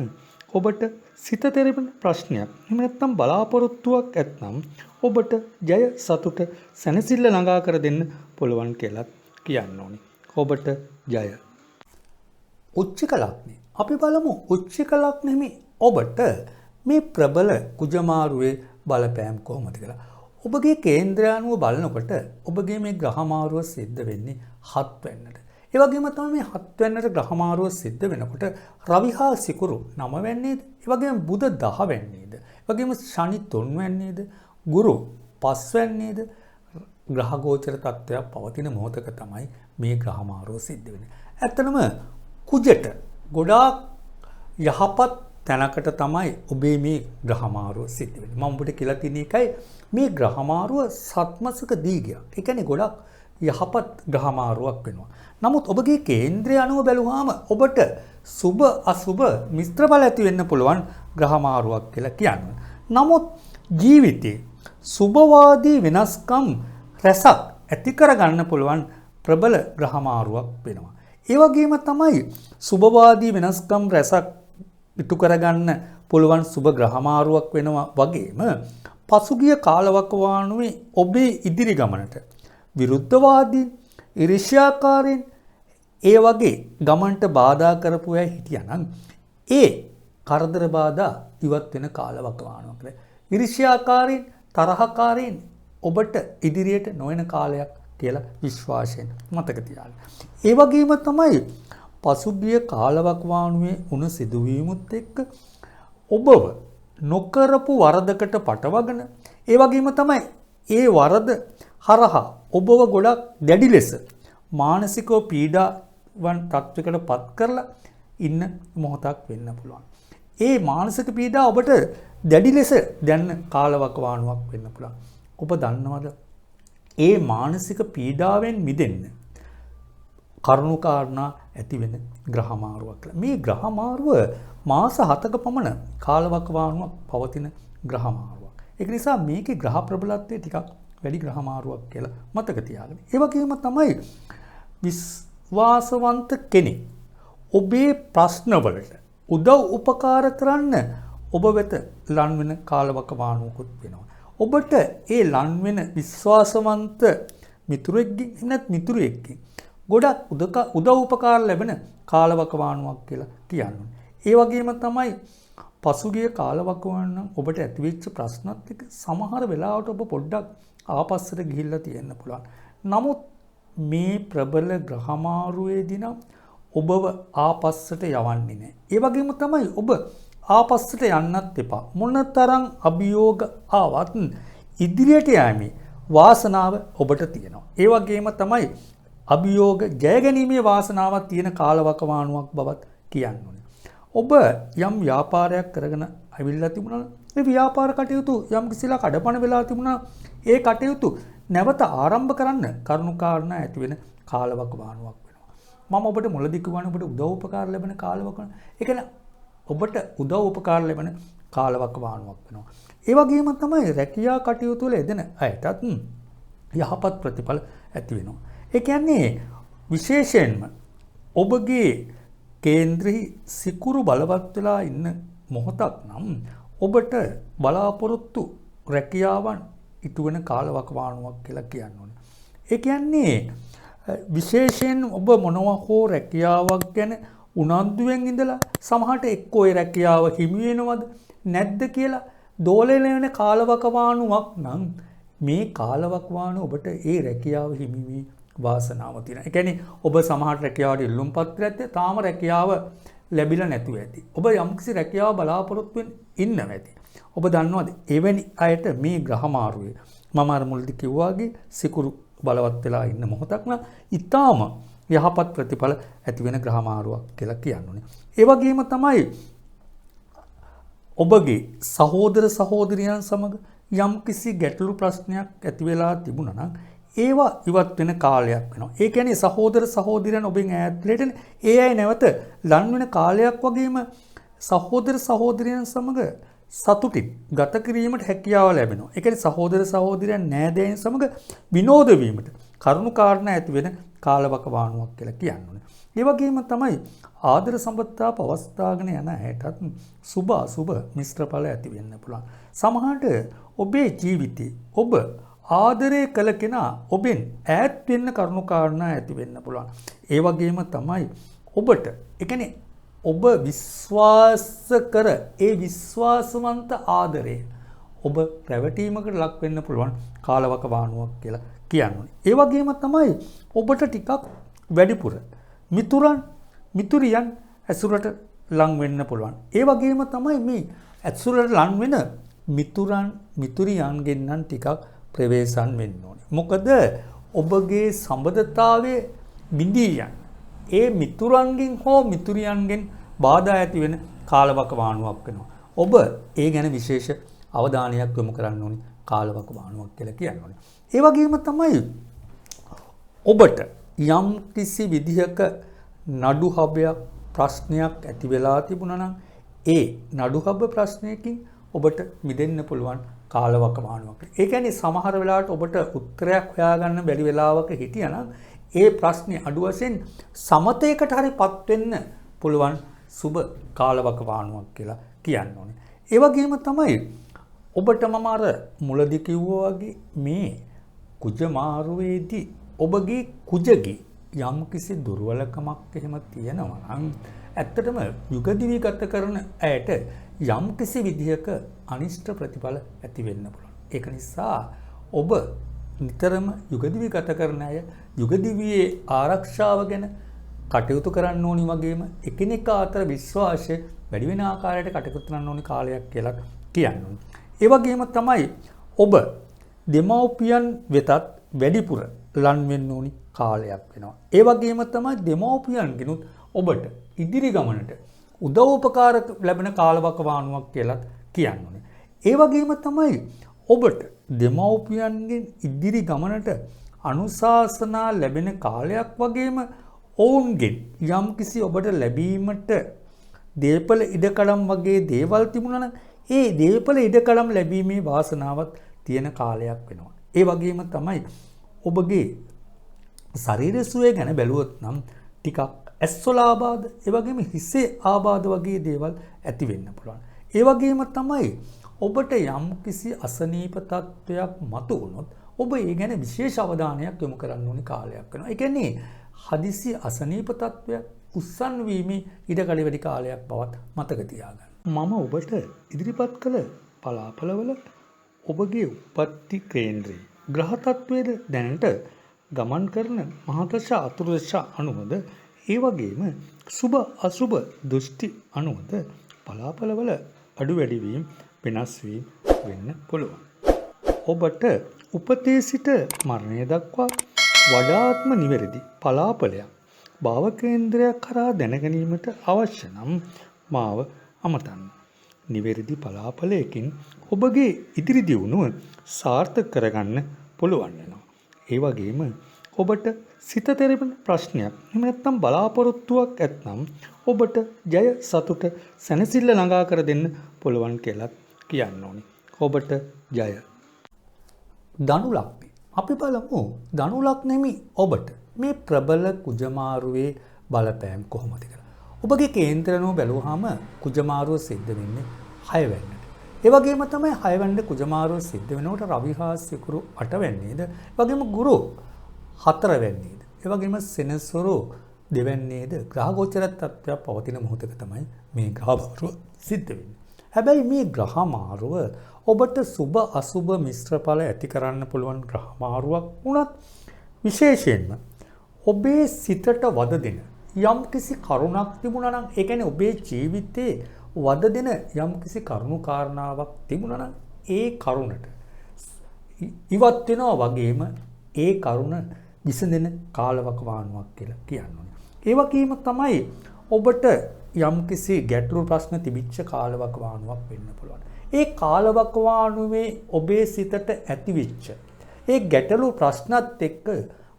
ඔබට සිත තෙරපෙන ප්‍රශ්නයක් එහෙම නැත්නම් බලාපොරොත්තුවක් ඇත්නම් ඔබට ජය සතුට සැනසෙල්ල ළඟා කර දෙන්න පුළුවන් කියලා කියන්න ඕනේ. ඔබට ජය. උච්චක ලග්නේ. අපි බලමු උච්චක ලග්නෙමි ඔබට මේ ප්‍රබල කුජමාරුවේ බලපෑම් කොහොමද කියලා. ඔබගේ කේන්ද්‍රානුව බලනකොට ඔබගේ මේ ග්‍රහමාරුව සිද්ධ වෙන්නේ 7 වෙනිට. ඒ වගේම තමයි මේ 7 වෙනිට ග්‍රහමාරුව සිද්ධ වෙනකොට රවි හා සිකුරු 9 වෙනිද, ඒ වගේම බුධ 10 වෙනිද, ඒ වගේම ශනි 3 වෙනිද, ගුරු 5 වෙනිද ග්‍රහ ගෝචර තත්ත්වයක් පවතින මොහොතක තමයි මේ ග්‍රහමාරුව සිද්ධ වෙන්නේ. ඇත්තටම කුජට ගොඩාක් යහපත් තැනකට තමයි ඔබේ මේ ග්‍රහමාරුව සිද්ධ වෙන්නේ. මම ඔබට කියලා තියෙන එකයි මේ ග්‍රහමාරුව සත්මසක දීගයක්. ඒ කියන්නේ ගොඩක් යහපත් ග්‍රහමාරුවක් වෙනවා. නමුත් ඔබගේ කේන්ද්‍රය අනුව බැලුවාම ඔබට සුබ අසුබ මිශ්‍ර බල ඇති වෙන්න පුළුවන් ග්‍රහමාරුවක් කියලා කියනවා. නමුත් ජීවිතේ සුබවාදී වෙනස්කම් රැසක් ඇති කරගන්න පුළුවන් ප්‍රබල ග්‍රහමාරුවක් වෙනවා. ඒ වගේම තමයි සුබවාදී වෙනස්කම් රැසක් ඉටු කරගන්න පුළුවන් සුබ ග්‍රහමාරුවක් වෙනවා වගේම පසුගිය කාලවකවානුවේ ඔබේ ඉදිරි ගමනට විරුද්ධවාදීන් ඊර්ෂ්‍යාකාරීන් ඒ වගේ ගමන්ට බාධා කරපු අය හිටියනම් ඒ කරදර බාධා ඉවත් වෙන කාලවකවානුවක්. ඊර්ෂ්‍යාකාරීන් තරහකාරීන් ඔබට ඉදිරියට නොයන කාලයක් කියලා විශ්වාසයෙන් මතක තියාගන්න. ඒ වගේම තමයි පසුගිය කාලවකවානුවේ වුණ සිදුවීමුත් එක්ක ඔබව නොකරපු වරදකට පටවගෙන ඒ වගේම තමයි ඒ වරද හරහා ඔබව ගොඩක් දැඩි ලෙස මානසිකව පීඩාවන් තත්වයකට පත් කරලා ඉන්න මොහොතක් වෙන්න පුළුවන්. ඒ මානසික පීඩා ඔබට දැඩි ලෙස දැනෙන කාලවකවානුවක් වෙන්න පුළුවන්. ඔබ දන්නවද? ඒ මානසික පීඩාවෙන් මිදෙන්න කරුණු කාරණා ඇති වෙන ග්‍රහමාරුවක් කියලා. මේ ග්‍රහමාරුව මාස 7ක පමණ කාලවකවානුවක් පවතින ග්‍රහමාරුවක්. ඒක නිසා මේකේ ග්‍රහ ප්‍රබලත්වය ටිකක් වැඩි ග්‍රහමාරුවක් කියලා මතක තියාගන්න. ඒ වගේම තමයි විශ්වාසවන්ත කෙනෙක් ඔබේ ප්‍රශ්නවලට උදව් උපකාර කරන්න ඔබ වෙත ලන් වෙන කාලවකවානුවකුත් වෙනවා. ඔබට ඒ ලන් වෙන විශ්වාසවන්ත මිතුරෙක්ගෙන් නැත් මිතුරියෙක්ගෙන් ගොඩක් උදව් උපකාර ලැබෙන කාලවකවානුවක් කියලා කියන්නේ. ඒ වගේම තමයි පසුගිය කාලවකවානුව ඔබට ඇතිවෙච්ච ප්‍රශ්නත් එක්ක සමහර වෙලාවට ඔබ පොඩ්ඩක් ආපස්සට ගිහිල්ලා තියෙන්න පුළුවන්. නමුත් මේ ප්‍රබල ග්‍රහමාරුවේදී නම් ඔබව ආපස්සට යවන්නේ නැහැ. ඒ වගේම තමයි ඔබ ආපස්සට යන්නත් එපා. මොනතරම් අභියෝග ආවත් ඉදිරියට යෑමේ වාසනාව ඔබට තියෙනවා. ඒ වගේම තමයි අභියෝග ජයගැනීමේ වාසනාවක් තියෙන කාලවකවානුවක් බවත් කියන්නේ. ඔබ යම් ව්‍යාපාරයක් කරගෙන අවිල්ලා තිබුණා. ඒ ව්‍යාපාර කටයුතු යම් කිසිලා කඩපණ වෙලා තිබුණා. ඒ කටයුතු නැවත ආරම්භ කරන්න කරුණු කාරණා ඇති වෙන කාලවකවානුවක් වෙනවා. මම ඔබට මුලදී කිව්වනේ ඔබට උදව් උපකාර ලැබෙන කාලවකවානුව. ඒ කියන්නේ ඔබට උදව් උපකාර ලැබෙන කාලවකවානුවක් වෙනවා. ඒ වගේම තමයි රැකියා කටයුතු වල යෙදෙන අයටත් යහපත් ප්‍රතිඵල ඇති වෙනවා. ඒ කියන්නේ විශේෂයෙන්ම ඔබගේ කේන්ද්‍රෙහි සිකුරු බලවත් වෙලා ඉන්න මොහොතක් නම් ඔබට බලාපොරොත්තු රැකියාවන් ඉටු වෙන කාලවකවානුවක් කියලා කියන්න. ඒ කියන්නේ විශේෂයෙන් ඔබ මොනවා හෝ රැකියාවක් ගැන උනන්දුවෙන් ඉඳලා සමහරට එක්කෝ ඒ රැකියාව හිමි වෙනවද නැද්ද කියලා දෝලන වෙන කාලවකවානුවක් නම් මේ කාලවකවානුව ඔබට ඒ රැකියාව හිමි වී වාසනාව තියෙනවා. ඒ කියන්නේ ඔබ සමහර රැකියාවට ඉල්ලුම් පත්‍රයක් තාම රැකියාව ලැබිලා නැතුව ඇති. ඔබ යම්කිසි රැකියාව බලාපොරොත්තු වෙමින් ඉන්නවා ඇති. ඔබ දන්නවද එවැනි අයට මේ ග්‍රහමාරුවේ මම අර මුලදී කිව්වාගේ සිකුරු බලවත් වෙලා ඉන්න මොහොතක් නම් ඊටාම යහපත් ප්‍රතිඵල ඇති වෙන ග්‍රහමාරුවක් කියලා කියන්නේ. ඒ වගේම තමයි ඔබගේ සහෝදර සහෝදරියන් සමග යම්කිසි ගැටලු ප්‍රශ්නයක් ඇති වෙලා තිබුණා නම් ඒවා ඉවත් වෙන කාලයක් වෙනවා. ඒ කියන්නේ සහෝදර සහෝදරයන් ඔබෙන් ඈත්ලෙට ඒ අය නැවත ලන් වෙන කාලයක් වගේම සහෝදර සහෝදරයන් සමග සතුටින් ගත කිරීමට හැකියාව ලැබෙනවා. ඒ කියන්නේ සහෝදර සහෝදරයන් නෑදෑයන් සමග විනෝද වීමට කරුණු කාරණා ඇති වෙන කාලවකවානුවක් කියලා කියන්නේ. ඒ වගේම තමයි ආදර සම්බන්ධතා පවස්ථාගෙන යන ඇයටත් සුබ අසුබ මිශ්‍ර ඵල ඇති වෙන්න පුළුවන්. සමහරට ඔබේ ජීවිතේ ඔබ ආදරය කළ කෙනා ඔබෙන් ඈත් වෙන්න කරුණු කාරණා ඇති වෙන්න පුළුවන්. ඒ වගේම තමයි ඔබට ඒ කියන්නේ ඔබ විශ්වාස කර ඒ විශ්වාසවන්ත ආදරය ඔබ රැවටීමකට ලක් වෙන්න පුළුවන් කාලවකවානුවක් කියලා කියන්නේ. ඒ වගේම තමයි ඔබට ටිකක් වැඩිපුර මිතුරියන් ඇසුරට ලං වෙන්න පුළුවන්. ඒ වගේම තමයි මේ ඇසුරට ලං වෙන මිතුරියන්ගෙන් නම් ටිකක් ප්‍රවේශම් වෙන්න ඕනේ. මොකද ඔබගේ සම්බන්ධතාවයේ බිඳී යන ඒ මිතුරන්ගෙන් හෝ මිතුරියන්ගෙන් බාධා ඇති වෙන කාලවකවානුවක් වෙනවා. ඔබ ඒ ගැන විශේෂ අවධානයක් යොමු කරන්න ඕනේ කාලවකවානුවක් කියලා කියන්නේ. ඒ වගේම තමයි ඔබට යම් කිසි විදිහක නඩුහබයක් ප්‍රශ්නයක් ඇති වෙලා තිබුණා නම් ඒ නඩුහබ ප්‍රශ්නයකින් ඔබට මිදෙන්න පුළුවන් කාලවකවානුවක්. ඒ කියන්නේ සමහර වෙලාවට ඔබට උත්තරයක් හොයාගන්න බැරි වෙලාවක හිටියනම් ඒ ප්‍රශ්නේ අඩු වශයෙන් සමතයකට හරිපත් වෙන්න පුළුවන් සුබ කාලවකවානුවක් කියලා කියන්න ඕනේ. ඒ වගේම තමයි ඔබට මම අර මුලදී කිව්වා වගේ මේ කුජ මාරුවේදී ඔබගේ කුජගේ යම් කිසි දුර්වලකමක් එහෙම තියෙනවා නම් ඇත්තටම යුග දිවි ගත කරන ඇයට යම් කිසි විදිහක අනිෂ්ට ප්‍රතිඵල ඇති වෙන්න පුළුවන්. ඒක නිසා ඔබ නිතරම යුග දිවි ගත කරන අය යුග දිවියේ ආරක්ෂාව ගැන කටයුතු කරන්න ඕනි වගේම එකිනෙකා අතර විශ්වාසය වැඩි වෙන ආකාරයට කටයුතු කරන්න ඕනි කාලයක් කියලා කියන්නේ. ඒ වගේම තමයි ඔබ දෙමව්පියන් වෙතත් වැඩිපුර ලන් වෙන්න ඕනි කාලයක් වෙනවා. ඒ වගේම තමයි දෙමව්පියන්ගෙනුත් ඔබට ඉදිරි ගමනට උදව්පකාර ලැබෙන කාලවකවානුවක් කියලා කියන්න ඕනේ. ඒ වගේම තමයි ඔබට දෙමව්පියන්ගෙන් ඉදිරි ගමනට අනුශාසනා ලැබෙන කාලයක් වගේම ඔවුන්ගෙන් යම්කිසි ඔබට ලැබීමට දේපල ඉඩකඩම් වගේ දේවල් තිබුණා නම් ඒ දේපල ඉඩකඩම් ලැබීමේ වාසනාවක් තියෙන කාලයක් වෙනවා. ඒ වගේම තමයි ඔබගේ ශරීර සුවය ගැන බැලුවොත් නම් ටිකක් ඇස්වල ආබාධ, ඒ වගේම හිසේ ආබාධ වගේ දේවල් ඇති වෙන්න පුළුවන්. ඒ වගේම තමයි ඔබට යම්කිසි අසනීප තත්ත්වයක් මතු වුණොත් ඔබ ඒ ගැන විශේෂ අවධානයක් යොමු කරන්න ඕනි කාලයක් වෙනවා. ඒ කියන්නේ හදිසි අසනීප තත්ත්වයක් උස්සන් වීමේ ඉඩකඩ වැඩි කාලයක් බවත් මතක තියාගන්න. මම ඔබට ඉදිරිපත් කළ පලාපලවල ඔබගේ උප්පත්ති කේන්ද්‍රයේ ග්‍රහ තත්ත්වයේද දැනට ගමන් කරන මහදශා අතුරුදශා අනුවද ඒ වගේම සුබ අසුබ දෘෂ්ටි අනුවද පලාපලවල අඩු වැඩි වීම වෙනස් වීම වෙන්න පුළුවන්. ඔබට උපතේ සිට මරණය දක්වා වඩාත්ම නිවැරදි පලාපලයක් භාව කේන්ද්‍රයක් කරා දැනගැනීමට අවශ්‍ය නම් මාව අමතන්න. නිවැරදි පලාපලයකින් ඔබගේ ඉදිරි දියුණුව සාර්ථක කරගන්න පුළුවන් වෙනවා. ඒ වගේම ඔබට සිත තෙරෙන ප්‍රශ්නයක් එහෙම නැත්නම් බලාපොරොත්තුවක් ඇත්නම් ඔබට ජය සතුට සැනසෙල්ල ළඟා කර දෙන්න පුළුවන් කියලා කියන්න ඕනි. ඔබට ජය. ධනු ලග්නේ. අපි බලමු ධනු ලග්නෙමි ඔබට මේ ප්‍රබල කුජමාරුවේ බලපෑම් කොහොමද කියලා. ඔබගේ කේන්ද්‍රණුව බැලුවාම කුජමාරුව සිද්ධ වෙන්නේ 6 වෙනිදා. ඒ වගේම තමයි 6 වෙනිදා කුජමාරුව සිද්ධ වෙනකොට රවි හා සිකුරු 8 වෙනිදාද. ඒ වගේම ගුරු 4 වෙනිදාද. ඒ වගේම සෙනසුරු 2 වෙනිදාද ග්‍රහ ගෝචර තත්ත්වයක් පවතින මොහොතක තමයි මේ ග්‍රහ මාරුව සිද්ධ වෙන්නේ. හැබැයි මේ ග්‍රහ මාරුව ඔබට සුබ අසුබ මිශ්‍ර ඵල ඇති කරන්න පුළුවන් ග්‍රහ මාරුවක් වුණත් විශේෂයෙන්ම ඔබේ සිතට වද දෙන යම්කිසි කරුණක් තිබුණා නම් ඒ කියන්නේ ඔබේ ජීවිතේ වද දෙන යම්කිසි කරුණු කාරණාවක් තිබුණා නම් ඒ කරුණට ඉවත් වෙනවා වගේම ඒ කරුණ විසඳෙන කාලවකවානුවක් කියලා කියනවා. ඒ වගේම තමයි ඔබට යම්කිසි ගැටලු ප්‍රශ්න තිබිච්ච කාලවකවානුවක් වෙන්න පුළුවන්. ඒ කාලවකවානුවේ ඔබේ සිතට ඇතිවෙච්ච ඒ ගැටලු ප්‍රශ්නත් එක්ක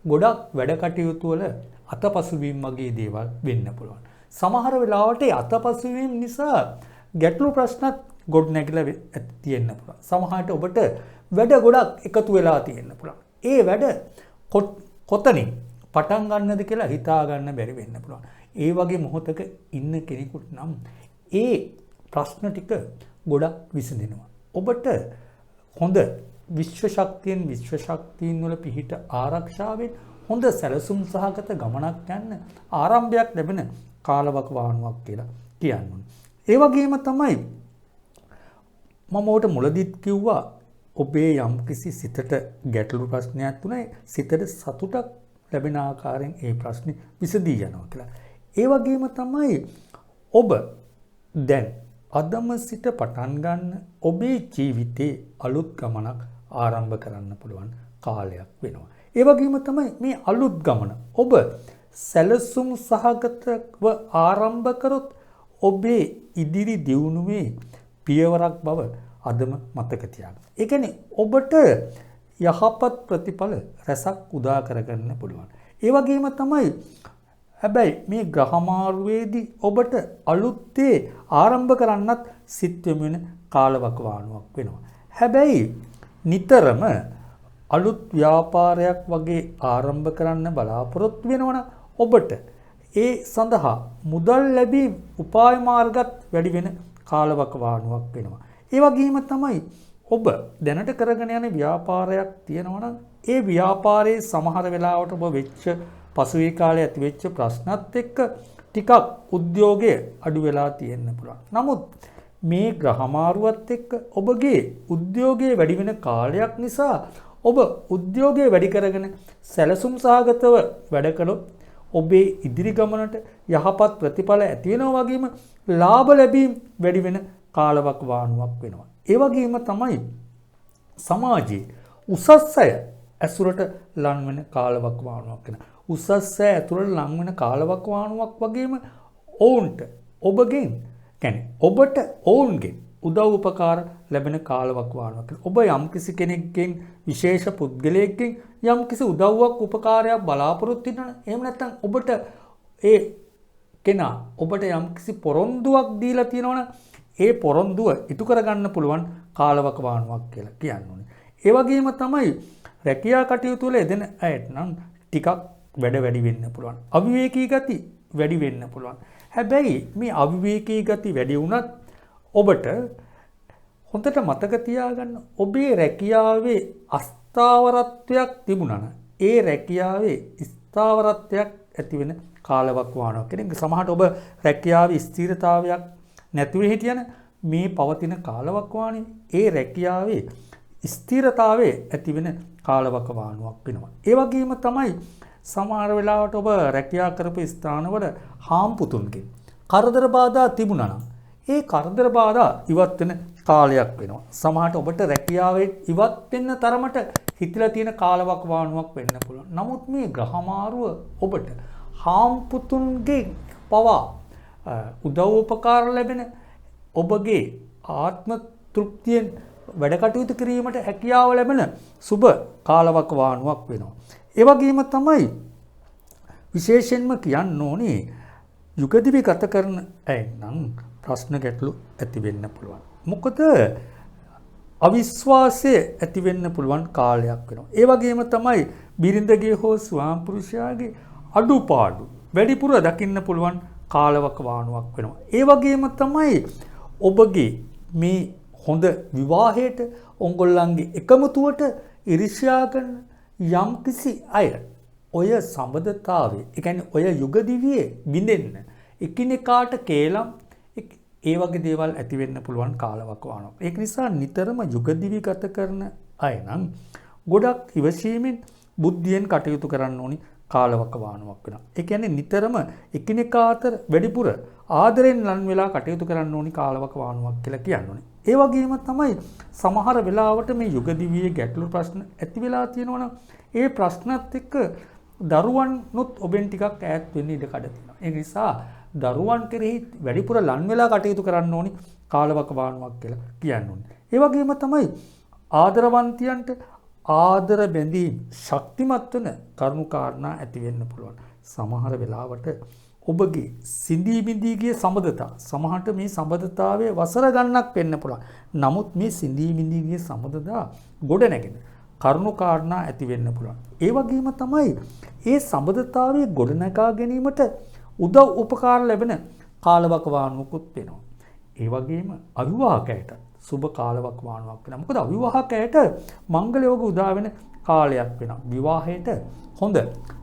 ගොඩක් වැඩ කටයුතු වල අතපසුවීම් වගේ දේවල් වෙන්න පුළුවන්. සමහර වෙලාවට ඒ අතපසුවීම් නිසා ගැටලු ප්‍රශ්නත් ගොඩ නැගිලා තියෙන්න පුළුවන්. සමහරට ඔබට වැඩ ගොඩක් එකතු වෙලා තියෙන්න පුළුවන්. ඒ වැඩ කොතනින් පටන් ගන්නද කියලා හිතා ගන්න බැරි වෙන්න පුළුවන්. ඒ වගේ මොහොතක ඉන්න කෙනෙකුට නම් ඒ ප්‍රශ්න ටික ගොඩක් විසඳෙනවා. ඔබට හොඳ විශ්ව ශක්තියින් වල පිහිට ආරක්ෂාවෙන් හොඳ සැලසුම් සහගත ගමනක් යන්න ආරම්භයක් ලැබෙන කාලවකවානුවක් කියලා කියන්නේ. ඒ වගේම තමයි මම ඔබට මුලදිත් කිව්වා ඔබේ යම්කිසි සිතට ගැටලු ප්‍රශ්නයක් තුනේ සිතට සතුටක් ලැබෙන ආකාරයෙන් ඒ ප්‍රශ්නේ විසඳී යනවා කියලා. ඒ වගේම තමයි ඔබ දැන් අදම සිට පටන් ගන්න ඔබේ ජීවිතේ අලුත් ගමනක් ආරම්භ කරන්න පුළුවන් කාලයක් වෙනවා. ඒ වගේම තමයි මේ අලුත් ගමන ඔබ සැලසුම් සහගතව ආරම්භ කරොත් ඔබේ ඉදිරි දියුණුවේ පියවරක් බව අදම මතක තියාගන්න. ඒ කියන්නේ ඔබට යහපත් ප්‍රතිඵල රැසක් උදා කරගන්න පුළුවන්. ඒ වගේම තමයි හැබැයි මේ ග්‍රහ මාරුවේදී ඔබට අලුත්තේ ආරම්භ කරන්නත් සිත් යොමු වෙන කාලවකවානුවක් වෙනවා. හැබැයි නිතරම අලුත් ව්‍යාපාරයක් වගේ ආරම්භ කරන්න බලාපොරොත්තු වෙනවනම් ඔබට ඒ සඳහා මුදල් ලැබීම් උපාය මාර්ගත් වැඩි වෙන කාලවකවානුවක් වෙනවා. ඒ වගේම තමයි ඔබ දැනට කරගෙන යන ව්‍යාපාරයක් තියෙනවා නම් ඒ ව්‍යාපාරයේ සමහර වෙලාවට ඔබ වෙච්ච පසුගිය කාලේ ඇති වෙච්ච ප්‍රශ්නත් එක්ක ටිකක් උද්‍යෝගය අඩු වෙලා තියෙන්න පුළුවන්. නමුත් මේ ග්‍රහ මාරුවත් එක්ක ඔබගේ උද්‍යෝගයේ වැඩි වෙන කාලයක් නිසා ඔබ උද්‍යෝගය වැඩි කරගෙන සැලසුම් සහගතව වැඩ කළොත් ඔබේ ඉදිරි ගමනට යහපත් ප්‍රතිඵල ඇති වෙනවා වගේම ලාභ ලැබීම් වැඩි වෙන කාලවකවානුවක් වෙනවා. ඒ වගේම තමයි සමාජයේ උසස් අය ඇසුරට ලං වෙන කාලවකවානුවක් වෙනවා. උසස් අය ඇතුළට ලං වෙන කාලවකවානුවක් වගේම ඔවුන්ට ඔබගෙන් කියන්නේ ඔබට ඔවුන්ගෙන් උදව් උපකාර ලැබෙන කාලවකවානුවක්. ඔබ යම්කිසි කෙනෙක්ගෙන් විශේෂ පුද්ගලයෙක්ගෙන් යම්කිසි උදව්වක් උපකාරයක් බලාපොරොත්තු වෙනවනේ. එහෙම නැත්නම් ඔබට ඒ කෙනා ඔබට යම්කිසි පොරොන්දුවක් දීලා තියෙනවනේ. ඒ පොරොන්දුව ඉටු කරගන්න පුළුවන් කාලවකවානුවක් කියලා කියන්නේ. ඒ වගේම තමයි රැකියා කටයුතු වල යෙදෙන අයට නම් ටිකක් වැඩ වැඩි වෙන්න පුළුවන්. අවිවේකී ගති වැඩි වෙන්න පුළුවන්. හැබැයි මේ අවිවේකී ගති වැඩි වුණත් ඔබට හොඳට මතක තියාගන්න ඔබේ රැකියාවේ අස්ථාවරත්වයක් තිබුණා නම් ඒ රැකියාවේ ස්ථාවරත්වයක් ඇති වෙන කාලවකවානුවක්. කියන්නේ සමහරට ඔබ රැකියාවේ ස්ථිරතාවයක් නැතුව හිටියන මේ පවතින කාලවකවානුවේ ඒ රැකියාවේ ස්ථිරතාවයේ ඇති වෙන කාලවකවානුවක් වෙනවා. ඒ වගේම තමයි සමහර වෙලාවට ඔබ රැකියා කරපු ස්ථානවල හාම්පුතුන්ගෙන් කරදර බාධා තිබුණා නම් ඒ කරදර බාධා ඉවත් වෙන කාලයක් වෙනවා. සමහරට ඔබට රැකියාවේ ඉවත් වෙන්න තරමට හිතලා තියෙන කාලවකවානුවක් වෙන්න පුළුවන්. නමුත් මේ ග්‍රහමාරුව ඔබට හාම්පුතුන්ගේ පවා උදව් උපකාර ලැබෙන ඔබගේ ආත්ම තෘප්තියෙන් වැඩ කටයුතු කිරීමට හැකියාව ලැබෙන සුබ කාලවකවානුවක් වෙනවා. ඒ වගේම තමයි විශේෂයෙන්ම කියන්න ඕනේ යුගදිවි ගත කරන අය නම් ප්‍රශ්න ගැටලු ඇති වෙන්න පුළුවන්. මොකද අවිශ්වාසය ඇති වෙන්න පුළුවන් කාලයක් වෙනවා. ඒ වගේම තමයි බිරිඳගේ හෝ ස්වාමිපුරුෂයාගේ අඩුපාඩු වැඩිපුර දකින්න පුළුවන් කාලවකවානුවක් වෙනවා. ඒ වගේම තමයි ඔබගේ මේ හොඳ විවාහයට ඔයගොල්ලන්ගේ එකමුතුවට ඉරිෂ්‍යා කරන යම්කිසි අය ඔය සම්බන්ධතාවයේ ඒ කියන්නේ ඔය යුගදිවියේ බිඳෙන්න එකිනෙකාට කේලම් ඒ වගේ දේවල් ඇති වෙන්න පුළුවන් කාලවකවානුවක්. ඒක නිසා නිතරම යුගදිවි ගත කරන අය නම් ගොඩක් ඉවසීමෙන් බුද්ධියෙන් කටයුතු කරන්න ඕනි කාලවකවානුවක් වෙනවා. ඒ කියන්නේ නිතරම එකිනෙකා අතර වැඩිපුර ආදරෙන් ලං වෙලා කටයුතු කරන්න ඕනි කාලවකවානුවක් කියලා කියන්නේ. ඒ වගේම තමයි සමහර වෙලාවට මේ යුගදිවියේ ගැටලු ප්‍රශ්න ඇති වෙලා තියෙනවා. ඒ ප්‍රශ්නත් එක්ක දරුවන්නුත් ඔබෙන් ටිකක් ඈත් වෙන්න ඉඩ කඩ තියෙනවා. ඒ නිසා දරුවන් කෙරෙහි වැඩිපුර ලං වෙලා කටයුතු කරන්න ඕනි කාලවකවානුවක් කියලා කියන්නේ. ඒ වගේම තමයි ආදරවන්තියන්ට ආදර බැඳීම් ශක්තිමත් වෙන කරුණු කාරණා ඇති වෙන්න පුළුවන්. සමහර වෙලාවට ඔබගේ සිඳී බිඳී ගිය සම්බන්ධතා සමහරට මේ සම්බන්ධතාවයේ වසර ගණනක් වෙන්න පුළුවන්. නමුත් මේ සිඳී බිඳී ගිය සම්බන්ධතා ගොඩ නැගෙන කරුණු කාරණා ඇති වෙන්න පුළුවන්. ඒ වගේම තමයි ඒ සම්බන්ධතාවයේ ගොඩනගා ගැනීමට උදව් උපකාර ලැබෙන කාලවකවානුවකුත් වෙනවා. ඒ වගේම අවිවාහකයට සුබ කාලවකවානුවක් වෙනවා. මොකද අවිවාහකයට මංගල යෝග උදා වෙන කාලයක් වෙනවා. විවාහයට හොඳ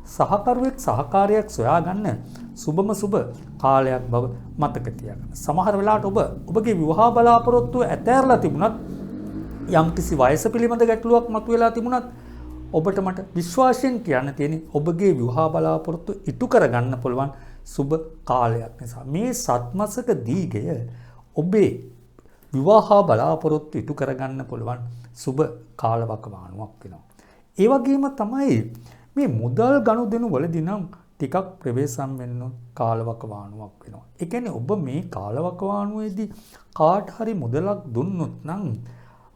සහකරුවෙක් සහකාරියක් සොයාගන්න සුබම සුබ කාලයක් බව මතක තියාගන්න. සමහර වෙලාවට ඔබගේ විවාහ බලාපොරොත්තුව ඇතෑරලා තිබුණත් යම්කිසි වයස පිළිබඳ ගැටලුවක් මතුවලා තිබුණත් ඔබට මට විශ්වාසයෙන් කියන්න තියෙන්නේ ඔබගේ විවාහ බලාපොරොත්තු ඉටු කරගන්න පුළුවන් සුබ කාලයක් නිසා. මේ සත්මසක දීගය ඔබේ විවාහ බලාපොරොත්තු ඉටු කරගන්න පුළුවන් සුබ කාලවකවානුවක් වෙනවා. ඒ වගේම තමයි මේ මුදල් ගනුදෙනු වලදී නම් ටිකක් ප්‍රවේශම් වෙන්න කාලවකවානුවක් වෙනවා. ඒ කියන්නේ ඔබ මේ කාලවකවානුවේදී කාට හරි මුදලක් දුන්නොත් නම්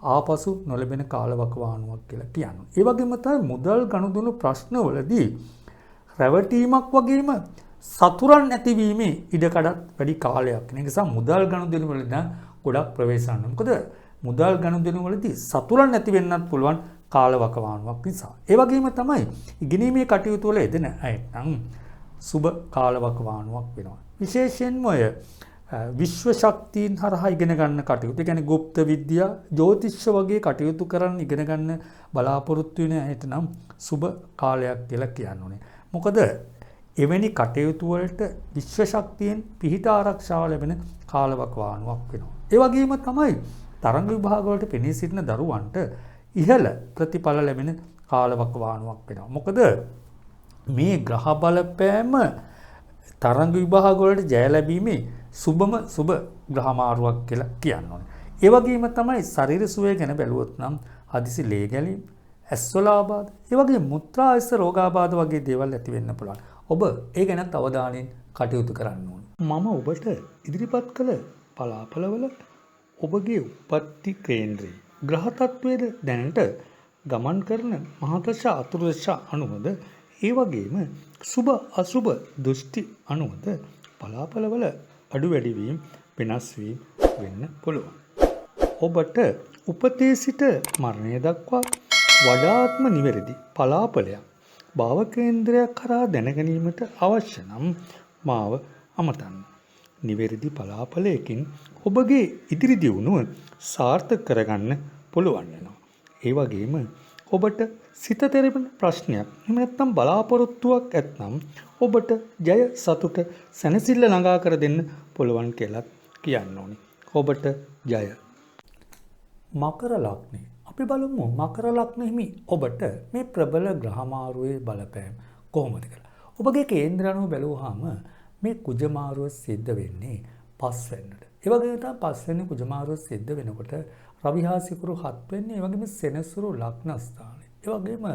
ආපසු නොලැබෙන කාලවකවානුවක් කියලා කියනවා. ඒ වගේම තමයි මුදල් ගනුදෙනු ප්‍රශ්නවලදී රැවටීමක් වගේම සතුරන් ඇතිවීමේ ඉඩකඩත් වැඩි කාලයක්. ඒ නිසා මුදල් ගනුදෙනු වලදී ගොඩක් ප්‍රවේශම් වෙනවා. මොකද මුදල් ගනුදෙනු වලදී සතුරන් ඇති වෙන්නත් පුළුවන් කාලවකවානුවක් නිසා. ඒ වගේම තමයි ඉගෙනීමේ කටයුතු වල යෙදෙන අය නම් සුබ කාලවකවානුවක් වෙනවා. විශේෂයෙන්ම ඔය විශ්ව ශක්තියින් හරහා ඉගෙන ගන්න කටයුතු. ඒ කියන්නේ গুপ্ত විද්‍යා, ජ්‍යොතිෂ වගේ කටයුතු කරන් ඉගෙන ගන්න බලාපොරොත්තු වෙන අයට නම් සුබ කාලයක් කියලා කියන්නේ. මොකද එවැනි කටයුතු වලට විශ්ව ශක්තියෙන් පිහිට ආරක්ෂාව ලැබෙන කාලවකවානුවක් වෙනවා. ඒ වගේම තමයි තරංග විභාග වලට පෙනී සිටින දරුවන්ට ඉහළ ප්‍රතිඵල ලැබෙන කාලවකවානුවක් වෙනවා. මොකද මේ ග්‍රහ බලපෑම තරංග විභාග වලට ජය ලැබීමේ සුබම සුබ ග්‍රහමාරුවක් කියලා කියනවා. ඒ වගේම තමයි ශරීර සුවය ගැන බැලුවොත් නම් හදිසි ලේ ගැලීම්, ඇස්වල ආබාධ, ඒ වගේ මුත්‍රාශය රෝගාබාධ වගේ දේවල් ඇති වෙන්න පුළුවන්. ඔබ ඒ ගැනත් අවධානයෙන් කටයුතු කරන්න ඕන. මම ඔබට ඉදිරිපත් කළ පලාපලවල ඔබගේ උප්පත්ති කේන්ද්‍රයේ ග්‍රහ තත්වයේද දැනට ගමන් කරන මහදශ අතුරුදශ අනුවද ඒ වගේම සුබ අසුබ දෘෂ්ටි අනුවද පලාපලවල අඩු වැඩි වීම වෙනස් වීම වෙන්න පුළුවන්. ඔබට උපතේ සිට මරණය දක්වා වඩාත්ම නිවැරදි පලාපලයක් භාව කේන්ද්‍රයක් කරා දැනගැනීමට අවශ්‍ය නම් මාව අමතන්න. නිවැරදි පලාපලයකින් ඔබගේ ඉදිරි දියුණුව සාර්ථක කරගන්න පුළුවන් වෙනවා. ඒ වගේම ඔබට සිත තෙරපෙන ප්‍රශ්නයක් එහෙම නැත්නම් බලාපොරොත්තුවක් ඇත්නම් ඔබට ජය සතුට සැනසෙල්ල ළඟා කර දෙන්න පුළුවන් කියලා කියන්න ඕනේ. ඔබට ජය. මකර ලග්නය. අපි බලමු මකර ලග්න හිමි ඔබට මේ ප්‍රබල ග්‍රහ මාරුවේ බලපෑම කොහොමද කියලා. ඔබගේ කේන්ද්‍ර අනුව බැලුවාම මේ කුජ මාරුව සිද්ධ වෙන්නේ 5 වෙනිදාට. ඒ වගේම තමයි 5 වෙනි කුජ මාරුව සිද්ධ වෙනකොට රවි හා සිකුරු 7 වෙනි, ඒ වගේම සෙනසුරු ලග්න ස්ථානයේ. ඒ වගේම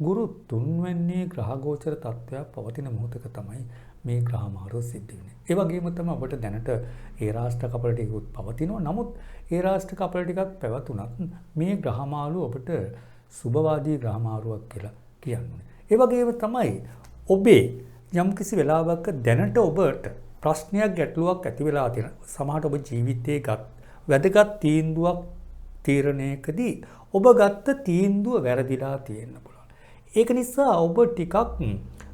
ගුරු 3 වෙනි ග්‍රහ ගෝචර තත්ත්වයක් පවතින මොහොතක තමයි මේ ග්‍රහ මාරුව සිද්ධ වෙන්නේ. ඒ වගේම තමයි ඔබට දැනට ඒ රාෂ්ට්‍ර කපල ටිකත් පවතිනවා. නමුත් ඒ රාෂ්ට්‍ර කපල ටිකක් පැවතුනත් මේ ග්‍රහ මාරුව ඔබට සුබවාදී ග්‍රහ මාරුවක් කියලා කියන්නේ. ඒ වගේම තමයි ඔබේ යම්කිසි වෙලාවක දැනට ඔබට ප්‍රශ්නයක් ගැටලුවක් ඇති වෙලා තියෙන. සමහරට ඔබ ජීවිතයේ වැදගත් තීන්දුවක් තීරණයකදී ඔබ ගත්ත තීන්දුව වැරදිලා තියෙන්න පුළුවන්. ඒක නිසා ඔබ ටිකක්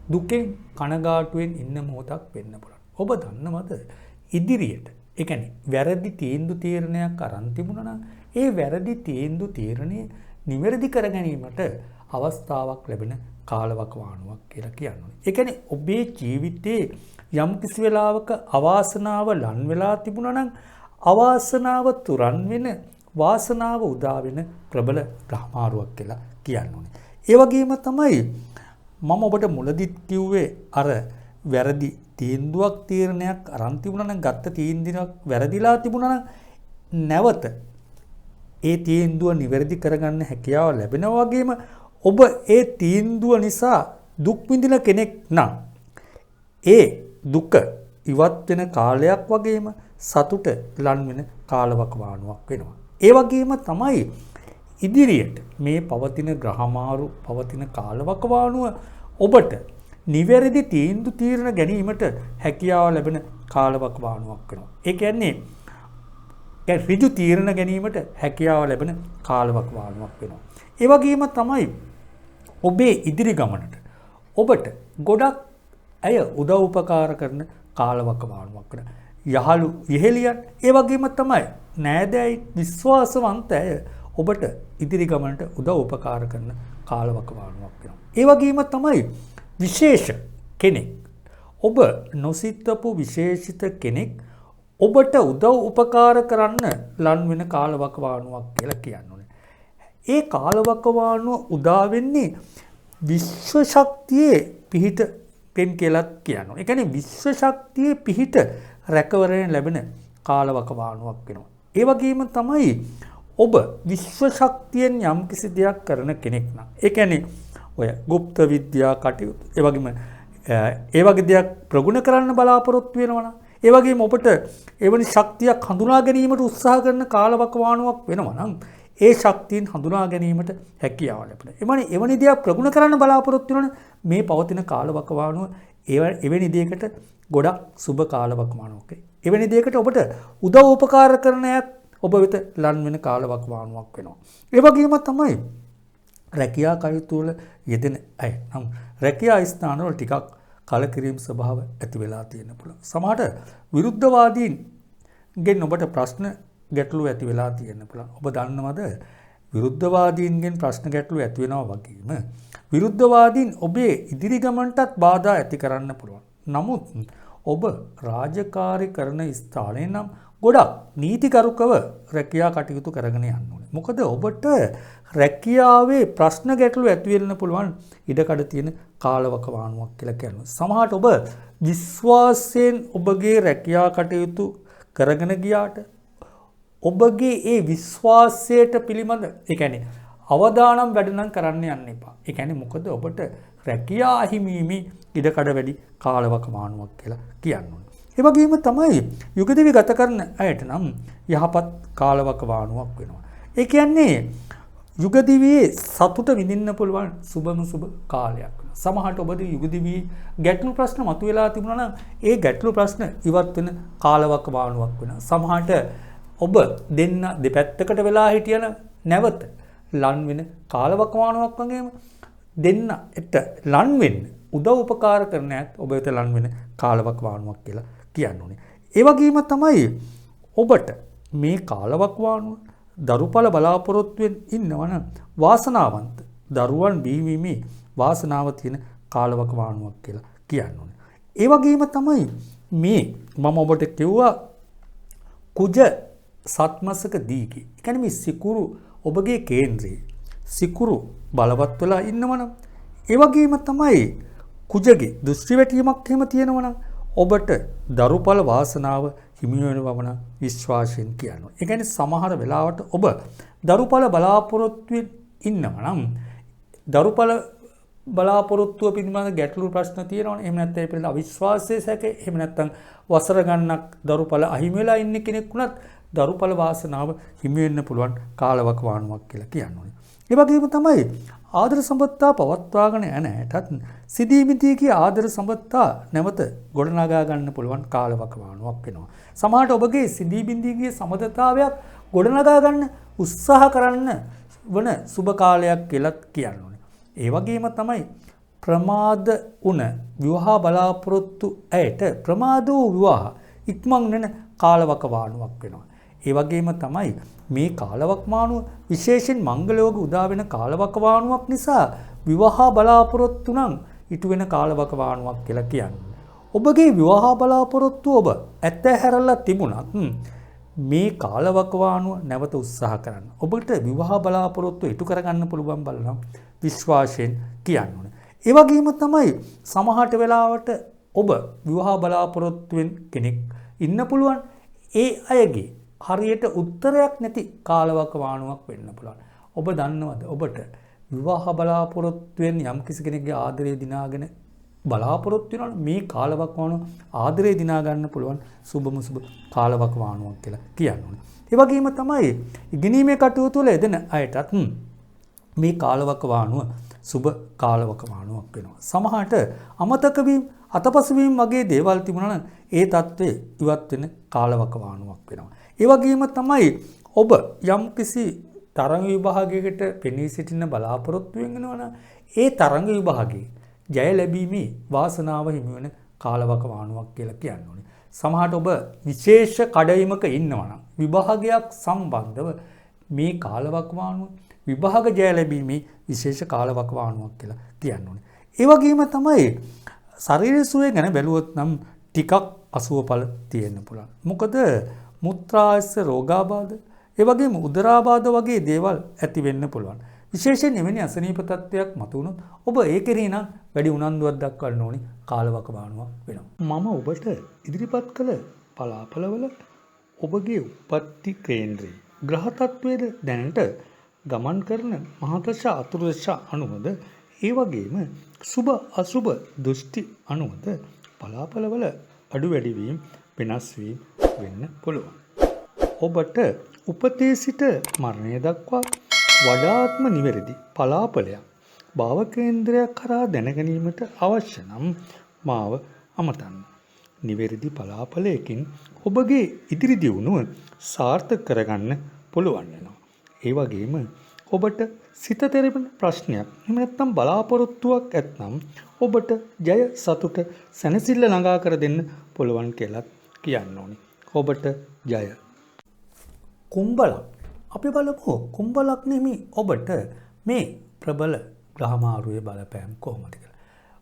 දුකෙන් කනගාටුවෙන් ඉන්න මොහොතක් වෙන්න පුළුවන්. ඔබ දන්නවද ඉදිරියට ඒ කියන්නේ වැරදි තීන්දුව තීරණයක් අරන් තිබුණා නම් ඒ වැරදි තීන්දුව තීරණය නිවැරදි කර ගැනීමට අවස්ථාවක් ලැබෙන කාලවකවානුවක් කියලා කියන්නේ. ඒ කියන්නේ ඔබේ ජීවිතේ යම් කිසි වෙලාවක අවාසනාව ලන් වෙලා තිබුණා නම් අවාසනාව තුරන් වෙන වාසනාව උදා වෙන ප්‍රබල ග්‍රහමාරුවක් කියලා කියන්නේ. ඒ වගේම තමයි මම ඔබට මුලදිත් කිව්වේ අර වැරදි තීන්දුවක් තීරණයක් අරන් තිබුණා නම් ගත්ත තීන්දුවක් වැරදිලා තිබුණා නම් නැවත ඒ තීන්දුව නිවැරදි කරගන්න හැකියාව ලැබෙනවා වගේම ඔබ ඒ තීන්දුව නිසා දුක් විඳින කෙනෙක් නම් ඒ දුක ඉවත් වෙන කාලයක් වගේම සතුට ලන් වෙන කාලවකවානුවක් වෙනවා. ඒ වගේම තමයි ඉදිරියට මේ පවතින ග්‍රහමාරු පවතින කාලවකවානුව ඔබට නිවැරදි තීන්දුව තීරණ ගැනීමට හැකියාව ලැබෙන කාලවකවානුවක් වෙනවා. ඒ කියන්නේ ඍජු තීරණ ගැනීමට හැකියාව ලැබෙන කාලවකවානුවක් වෙනවා. ඒ වගේම තමයි ඔබේ ඉදිරි ගමනට ඔබට ගොඩක් අය උදව් උපකාර කරන කාලවකවානුවක් වෙනවා. යහළු ඉහෙලියන් ඒ වගේම තමයි නෑදෑයි විශ්වාසවන්ත අය ඔබට ඉදිරි ගමනට උදව් උපකාර කරන කාලවකවානුවක් වෙනවා. ඒ වගේම තමයි විශේෂ කෙනෙක් ඔබ නොසිතපු විශේෂිත කෙනෙක් ඔබට උදව් උපකාර කරන්න ලන් වෙන කාලවකවානුවක් කියලා කියන්නේ. ඒ කාලවකවානුව උදා වෙන්නේ විශ්ව ශක්තියේ පිහිට පෙන් කියලා කියනවා. ඒ කියන්නේ විශ්ව ශක්තියේ පිහිට රැකවරණය ලැබෙන කාලවකවානුවක් වෙනවා. ඒ වගේම තමයි ඔබ විශ්ව ශක්තියෙන් යම් කිසි දෙයක් කරන කෙනෙක් නම් ඒ කියන්නේ ඔය গুপ্ত විද්‍යා කටයුතු ඒ වගේම ඒ වගේ දෙයක් ප්‍රගුණ කරන්න බලාපොරොත්තු වෙනවා නම් ඒ වගේම ඔබට එවැනි ශක්තියක් හඳුනා ගැනීමට උත්සාහ කරන කාලවකවානුවක් වෙනවා නම් ඒ ශක්තියින් හඳුනා ගැනීමට හැකියාව ලැබෙනවා. එවැනි දෙයක් ප්‍රගුණ කරන්න බලාපොරොත්තු වෙනවනේ මේ පවතින කාලවකවානුව එවැනි දෙයකට ගොඩක් සුබ කාලවකවානුවක්. එවැනි දෙයකට ඔබට උදව් උපකාර කරන අයත් ඔබ වෙත ලන් වෙන කාලවකවානුවක් වෙනවා. ඒ වගේම තමයි රැකියා කටයුතු වල යෙදෙන අය නම් රැකියා ස්ථාන වල ටිකක් කලකිරීම ස්වභාව ඇති වෙලා තියෙන පුළුවන්. සමහරට විරුද්ධවාදීන්ගෙන් ඔබට ප්‍රශ්න ගැටලු ඇති වෙලා තියෙන පුළුවන්. ඔබ දන්නවද විරුද්ධවාදීන්ගෙන් ප්‍රශ්න ගැටලු ඇති වෙනවා වගේම විරුද්ධවාදීන් ඔබේ ඉදිරි ගමනටත් බාධා ඇති කරන්න පුළුවන්. නමුත් ඔබ රාජකාරී කරන ස්ථානයේ නම් ගොඩක් නීතිගරුකව රැකියා කටයුතු කරගෙන යන්න ඕනේ. මොකද ඔබට රැකියාවේ ප්‍රශ්න ගැටලු ඇති වෙන්න පුළුවන් ඉඩකඩ තියෙන කාලවකවානුවක් කියලා කියනවා. සමහරට ඔබ විශ්වාසයෙන් ඔබගේ රැකියා කටයුතු කරගෙන ගියාට ඔබගේ ඒ විශ්වාසයට පිළිබඳ ඒ කියන්නේ අවදානම් වැඩ නම් කරන්න යන්න එපා. ඒ කියන්නේ මොකද ඔබට රැකියා අහිමිවීමේ ඉඩකඩ වැඩි කාලවකවානුවක් කියලා කියන්න ඕනේ. ඒ වගේම තමයි යුගදිවි ගත කරන අයට නම් යහපත් කාලවකවානුවක් වෙනවා. ඒ කියන්නේ යුගදිවියේ සතුට විඳින්න පුළුවන් සුබම සුබ කාලයක් වෙනවා. සමහරට ඔබද යුගදිවියේ ගැටලු ප්‍රශ්න මතුවලා තිබුණා නම් ඒ ගැටලු ප්‍රශ්න ඉවත් වෙන කාලවකවානුවක් වෙනවා. සමහරට ඔබ දෙන්න දෙපැත්තකට වෙලා හිටියන නැවත ලන් වෙන කාලවකවානුවක් වගේම දෙන්නට ලන් වෙන්න උදව් උපකාර කරන ඇත් ඔබ වෙත ලන් වෙන කාලවකවානුවක් කියලා කියන්න ඕනේ. ඒ වගේම තමයි ඔබට මේ කාලවකවානුව දරුඵල බලාපොරොත්තුවෙන් ඉන්නවනම් වාසනාවන්ත දරුවන් බිහිවීමේ වාසනාව තියෙන කාලවකවානුවක් කියලා කියන්න ඕනේ. ඒ වගේම තමයි මේ මම ඔබට කිව්වා කුජ සත්මසක දීගේ. ඒ කියන්නේ මේ සිකුරු ඔබගේ කේන්ද්‍රයේ සිකුරු බලවත් වෙලා ඉන්නවනම් ඒ වගේම තමයි කුජගේ දෘෂ්ටි වැටීමක් එහෙම තියෙනවනම් ඔබට දරුඵල වාසනාව හිමි වෙනවා නම් විශ්වාසයෙන් කියනවා. ඒ කියන්නේ සමහර වෙලාවට ඔබ දරුඵල බලාපොරොත්තුවෙන් ඉන්නවනම් දරුඵල බලාපොරොත්තුව පිළිබඳ ගැටලු ප්‍රශ්න තියෙනවනේ. එහෙම නැත්නම් ඒ පිළිබඳ අවිශ්වාසයේ සැක, එහෙම නැත්නම් වසර ගණනක් දරුඵල අහිමි වෙලා ඉන්න කෙනෙක් වුණත් දරුඵල වාසනාව හිමි වෙන්න පුළුවන් කාලවකවානුවක් කියලා කියනවා. ඒ වගේම තමයි ආදර සම්පත්තා පවත්වාගෙන යන ඇටත් සිදීමිතියගේ ආදර සම්පත්තා නැවත ගොඩනගා ගන්න පුළුවන් කාලවකවානුවක් වෙනවා. සමහරට ඔබගේ සිදීබින්දීගේ සමතතාවයක් ගොඩනගා ගන්න උත්සාහ කරන්න වන සුබ කාලයක් කියලා කියන්න ඕනේ. ඒ වගේම තමයි ප්‍රමාද වුණ විවාහ බලාපොරොත්තු ඇයට ප්‍රමාද වූ විවාහ ඉක්මන් වෙන කාලවකවානුවක් වෙනවා. ඒ වගේම තමයි මේ කාලවකවානුව විශේෂයෙන් මංගලයෝග උදා වෙන කාලවකවානුවක් නිසා විවාහ බලාපොරොත්තු නම් ඉටු වෙන කාලවකවානුවක් කියලා කියන්නේ. ඔබගේ විවාහ බලාපොරොත්තු ඔබ ඇතහැරලා තිබුණත් මේ කාලවකවානුව නැවත උත්සාහ කරන්න. ඔබට විවාහ බලාපොරොත්තු ඉටු කරගන්න පුළුවන් බලනම් විශ්වාසයෙන් කියන්න ඕනේ. ඒ වගේම තමයි සමහරට වෙලාවට ඔබ විවාහ බලාපොරොත්තුවෙන් කෙනෙක් ඉන්න පුළුවන් ඒ අයගේ හරියට උත්තරයක් නැති කාලවකවානුවක් වෙන්න පුළුවන්. ඔබ දන්නවද ඔබට විවාහ බලාපොරොත්තුවෙන් යම් කිසි කෙනෙක්ගේ ආදරය දිනාගෙන බලාපොරොත්තු වෙනවා මේ කාලවකවානුව ආදරය දිනා ගන්න පුළුවන් සුබම සුබ කාලවකවානුවක් කියලා කියනවා. ඒ වගේම තමයි ඉගෙනීමේ කටයුතු වල යෙදෙන අයටත් මේ කාලවකවානුව සුබ කාලවකවානුවක් වෙනවා. සමහරට අමතක වීම අතපසු වීම වගේ දේවල් තිබුණා නම් ඒ தત્ත්වය ඉවත් වෙන කාලවකවානුවක් වෙනවා. ඒ වගේම තමයි ඔබ යම්කිසි තරඟ විභාගයකට පෙනී සිටින බලාපොරොත්තු වෙනවා නම් ඒ තරඟ විභාගයේ ජය ලැබීමේ වාසනාව හිමි වෙන කාලවකවානුවක් කියලා කියන්නේ. සමහරට ඔබ විශේෂ කඩයිමක ඉන්නවා නම් විභාගයක් සම්බන්ධව මේ කාලවකවානුව විභාග ජය ලැබීමේ විශේෂ කාලවකවානුවක් කියලා කියන්නේ. ඒ වගේම තමයි ශරීර සුවය ගැන බැලුවොත් නම් ටිකක් අසුවඵල තියෙන්න පුළුවන්. මොකද මුත්‍රාශ රෝගාබාධ, ඒ වගේම උදරාබාධ වගේ දේවල් ඇති වෙන්න පුළුවන්. විශේෂයෙන් එවැනි අසනීප තත්ත්වයක් මතුවුණොත් ඔබ ඒ කෙරෙහි නම් වැඩි උනන්දුවක් දක්වන්න ඕනි කාලවකවානුවක් වෙනවා. මම ඔබට ඉදිරිපත් කළ පලාපලවල ඔබගේ උප්පත්ති කේන්ද්‍රයේ ග්‍රහ තත්ත්වයේද දැනට ගමන් කරන මහදශ අතුරුදශ අනුවද ඒ වගේම සුබ අසුබ දෘෂ්ටි අනුවද පලාපලවල අඩු වැඩි වීම වෙනස් වීම වෙන්න පුළුවන්. ඔබට උපතේ සිට මරණය දක්වා වඩාත්ම නිවැරදි පලාපලයක් භාව කේන්ද්‍රයක් කරා දැනගැනීමට අවශ්‍ය නම් මාව අමතන්න. නිවැරදි පලාපලයකින් ඔබගේ ඉදිරි දියුණුව සාර්ථක කරගන්න පුළුවන් වෙනවා. ඒ වගේම ඔබට සිත තෙරපෙන ප්‍රශ්නයක් එහෙම නැත්නම් බලාපොරොත්තුවක් ඇත්නම් ඔබට ජය සතුට සැනසෙල්ල ළඟා කර දෙන්න පුළුවන් කියලා කියන්න ඕනේ. ඔබට ජය. කුම්භ ලග්න. අපි බලමු කුම්භ ලග්නෙහි ඔබට මේ ප්‍රබල ග්‍රහමාරුවේ බලපෑම කොහොමද කියලා.